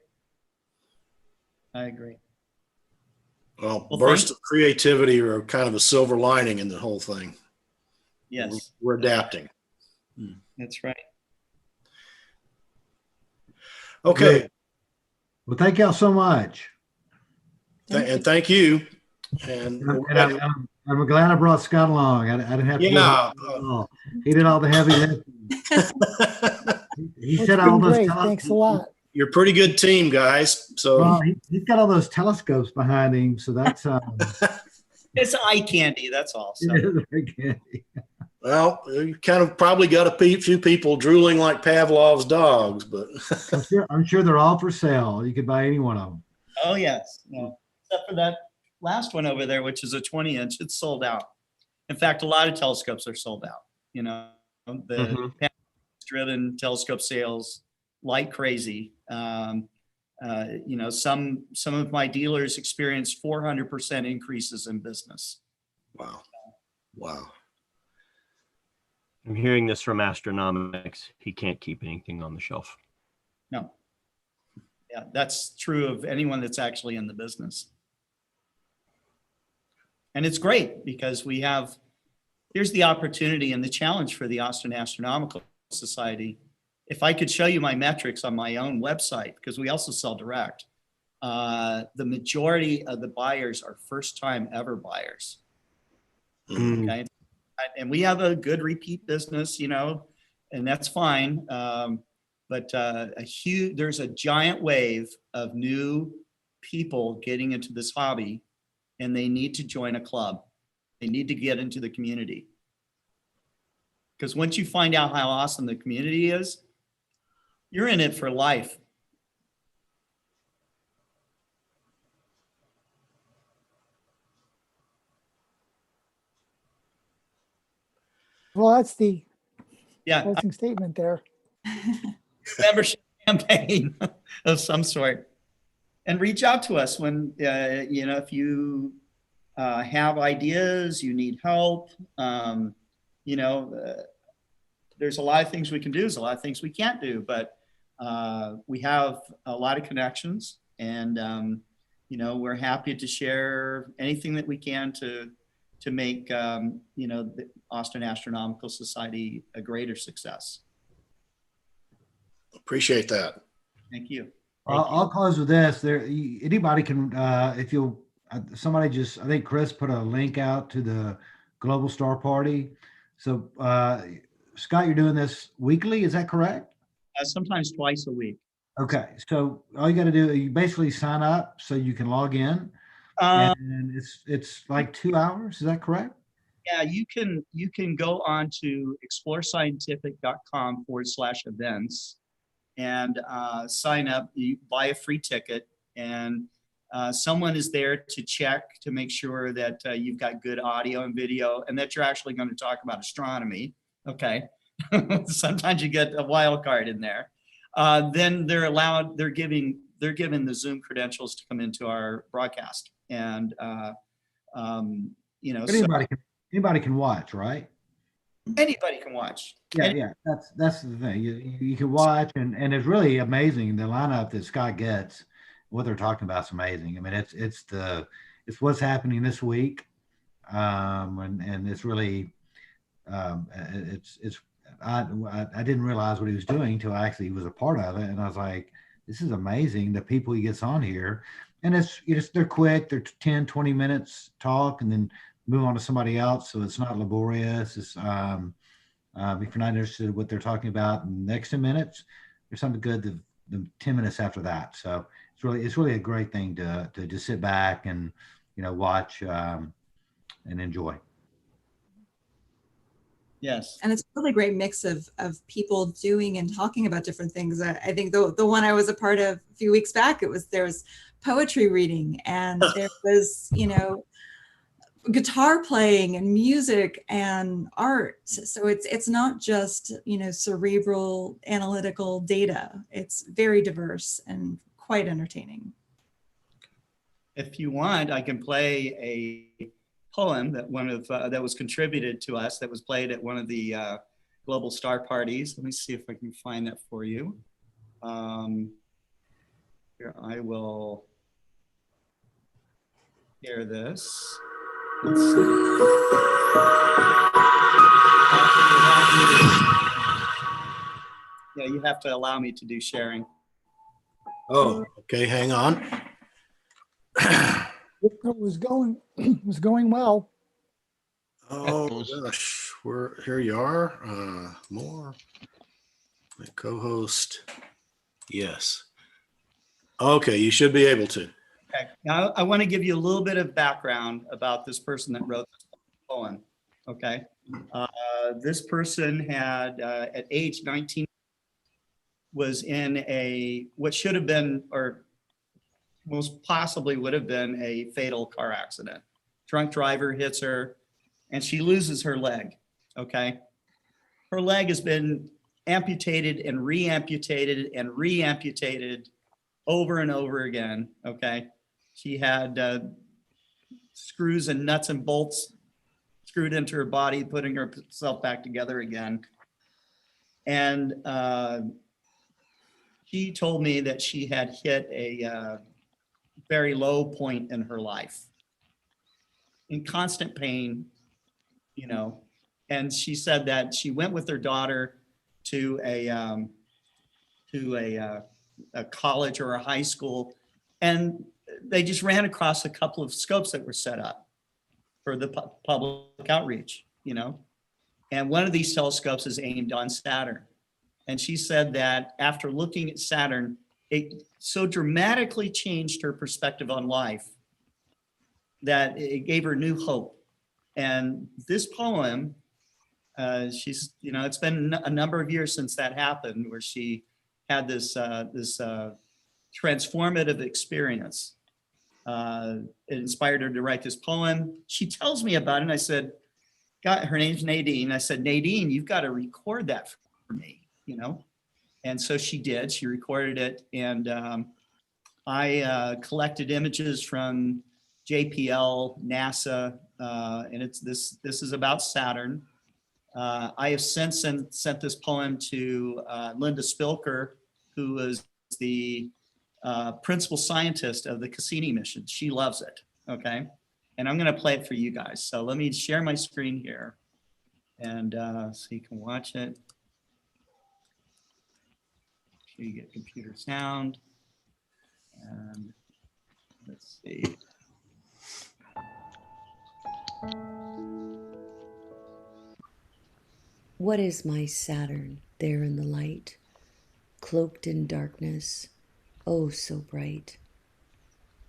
Well, bursts of creativity are kind of a silver lining in the whole thing. Yes. We're adapting. That's right. Okay. Good. Well, thank y'all so much. And thank you. And I'm glad I brought Scott along. I didn't have to. Yeah. He did all the heavy lifting. He said all those. Great. Thanks a lot. You're a pretty good team, guys. So well, he's got all those telescopes behind him, so that's it's eye candy. That's all. So. Well, you kind of probably got a few people drooling like Pavlov's dogs, but I'm sure they're all for sale. You could buy any one of them. Oh yes, except for that last one over there, which is a 20-inch. It's sold out. In fact, a lot of telescopes are sold out. The driven telescope sales like crazy. You know, some of my dealers experienced 400% increases in business. Wow. Wow. I'm hearing this from Astronomics. He can't keep anything on the shelf. No. Yeah, that's true of anyone that's actually in the business. And it's great because we have, here's the opportunity and the challenge for the Austin Astronomical Society. If I could show you my metrics on my own website, because we also sell direct, the majority of the buyers are first-time ever buyers. Okay, and we have a good repeat business, you know, and that's fine. But there's a giant wave of new people getting into this hobby, and they need to join a club. They need to get into the community. Because once you find out how awesome the community is, you're in it for life. Well, that's the Yeah, closing statement there. membership campaign of some sort. And reach out to us when, you know, if you have ideas, you need help, you know, there's a lot of things we can do, there's a lot of things we can't do, but we have a lot of connections, and you know, we're happy to share anything that we can to make you know, the Austin Astronomical Society a greater success. Appreciate that. Thank you. I'll close with this. Anybody can, if you'll, somebody just, I think Chris put a link out to the Global Star Party. So Scott, you're doing this weekly, is that correct? Sometimes twice a week. Okay, so all you got to do, you basically sign up so you can log in, and it's like 2 hours. Is that correct? Yeah, you can go on to explorescientific.com/events and sign up. You buy a free ticket, and someone is there to check to make sure that you've got good audio and video, and that you're actually going to talk about astronomy. Okay. Sometimes you get a wild card in there. Then they're given the Zoom credentials to come into our broadcast, and you know, anybody can watch, right? Anybody can watch. Yeah, that's the thing. You can watch, and it's really amazing the lineup that Scott gets. What they're talking about is amazing. I mean, it's what's happening this week, and it's really I didn't realize what he was doing until I actually was a part of it, and I was like, this is amazing. The people he gets on here, and they're quick. They're 10, 20 minutes talk, and then move on to somebody else. So it's not laborious. It's if you're not interested in what they're talking about in the next 10 minutes, there's something good the 10 minutes after that. So it's really a great thing to just sit back and, you know, watch and enjoy. Yes. And it's a really great mix of people doing and talking about different things. I think the one I was a part of a few weeks back, there was poetry reading, and there was, you know, guitar playing and music and art. So it's not just, you know, cerebral analytical data. It's very diverse and quite entertaining. If you want, I can play a poem that that was contributed to us, that was played at one of the Global Star Parties. Let me see if I can find that for you. Here, I will hear this. Let's see. Yeah, you have to allow me to do sharing. Oh, okay, hang on. It was going well. Oh gosh, here you are. More. My co-host. Yes. Okay, you should be able to. Okay. Now I want to give you a little bit of background about this person that wrote this poem. Okay. This person had, at age 19, was in what should have been, or most possibly would have been, a fatal car accident. Drunk driver hits her and she loses her leg. Okay. Her leg has been amputated and re-amputated and re-amputated over and over again. Okay. She had screws and nuts and bolts screwed into her body, putting herself back together again. And she told me that she had hit a very low point in her life, in constant pain, you know. And she said that she went with her daughter to a college or a high school, and they just ran across a couple of scopes that were set up for the public outreach, you know. And one of these telescopes is aimed on Saturn. And she said that after looking at Saturn, it so dramatically changed her perspective on life that it gave her new hope. And this poem, she's, you know, it's been a number of years since that happened, where she had this transformative experience. It inspired her to write this poem. She tells me about it, and I said, God, her name's Nadine. I said, Nadine, you've got to record that for me, you know? And so she did. She recorded it, and I collected images from JPL, NASA, and it's this is about Saturn. I have since sent this poem to Linda Spilker, who is the principal scientist of the Cassini mission. She loves it, okay? And I'm gonna play it for you guys. So let me share my screen here, and so you can watch it. You get computer sound, and let's see. What is my Saturn there in the light, cloaked in darkness, oh so bright?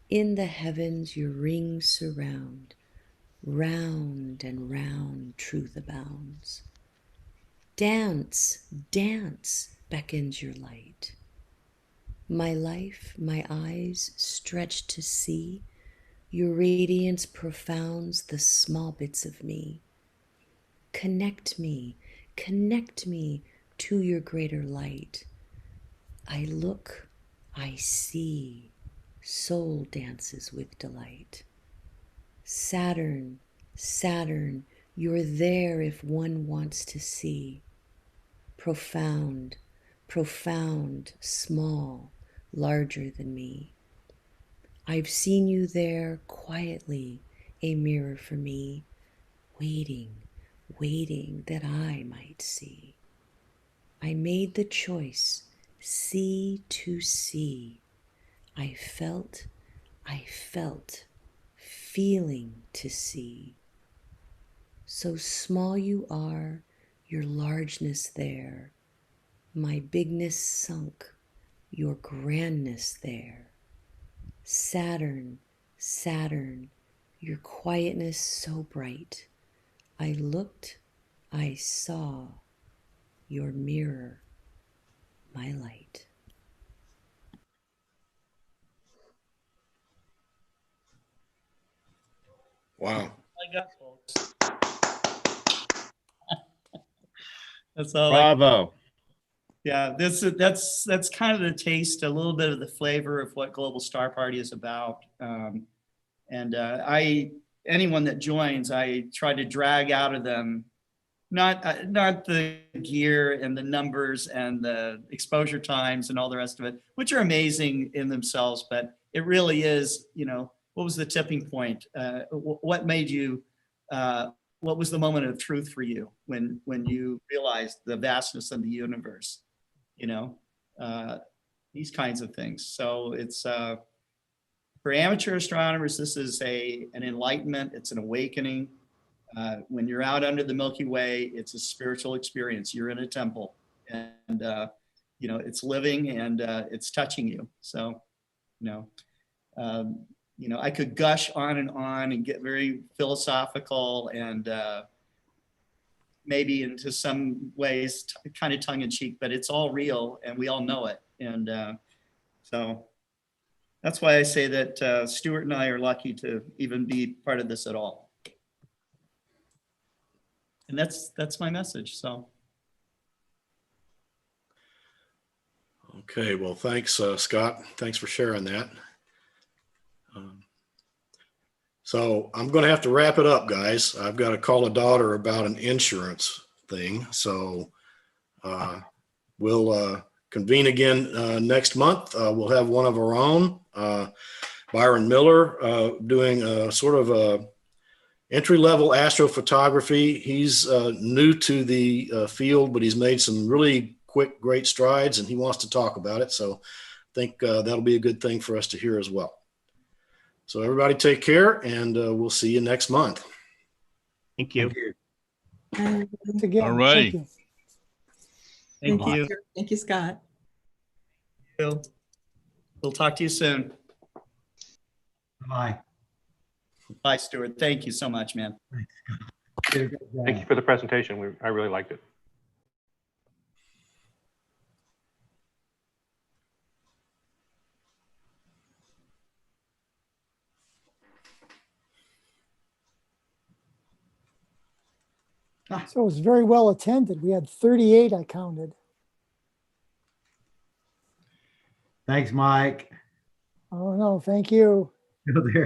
In the heavens your rings surround, round and round truth abounds. Dance, dance, beckons your light. My life, my eyes stretch to see, your radiance profounds the small bits of me. Connect me to your greater light. I look, I see, soul dances with delight. Saturn, Saturn, you're there if one wants to see. Profound, profound, small, larger than me. I've seen you there quietly, a mirror for me, waiting, waiting that I might see. I made the choice, see to see. I felt, feeling to see. So small you are, your largeness there, my bigness sunk, your grandness there. Saturn, Saturn, your quietness so bright. I looked, I saw, your mirror, my light. Wow. I got, folks. That's all. Bravo. Yeah, that's kind of the taste, a little bit of the flavor of what Global Star Party is about. Anyone that joins, I try to drag out of them not the gear and the numbers and the exposure times and all the rest of it, which are amazing in themselves, but it really is, you know, what was the tipping point? What made you? What was the moment of truth for you when you realized the vastness of the universe? You know, these kinds of things. So it's for amateur astronomers, this is an enlightenment. It's an awakening. When you're out under the Milky Way, it's a spiritual experience. You're in a temple, and you know, it's living and it's touching you. So, you know, I could gush on and get very philosophical and maybe into some ways kind of tongue in cheek, but it's all real and we all know it. And so that's why I say that Stuart and I are lucky to even be part of this at all. And that's my message. So. Okay, well, thanks, Scott. Thanks for sharing that. So I'm going to have to wrap it up, guys. I've got to call a daughter about an insurance thing. So we'll convene again next month. We'll have one of our own, Byron Miller, doing a sort of a entry-level astrophotography. He's new to the field, but he's made some really quick, great strides, and he wants to talk about it. So I think that'll be a good thing for us to hear as well. So everybody take care, and we'll see you next month. Thank you. Thanks again. All right. Thank you. Thank you. Thank you, Scott. We'll talk to you soon. Bye. Bye, Stuart. Thank you so much, man. Thank you for the presentation. I really liked it. So it was very well attended. We had 38, I counted. Thanks, Mike. Oh, no, thank you. There.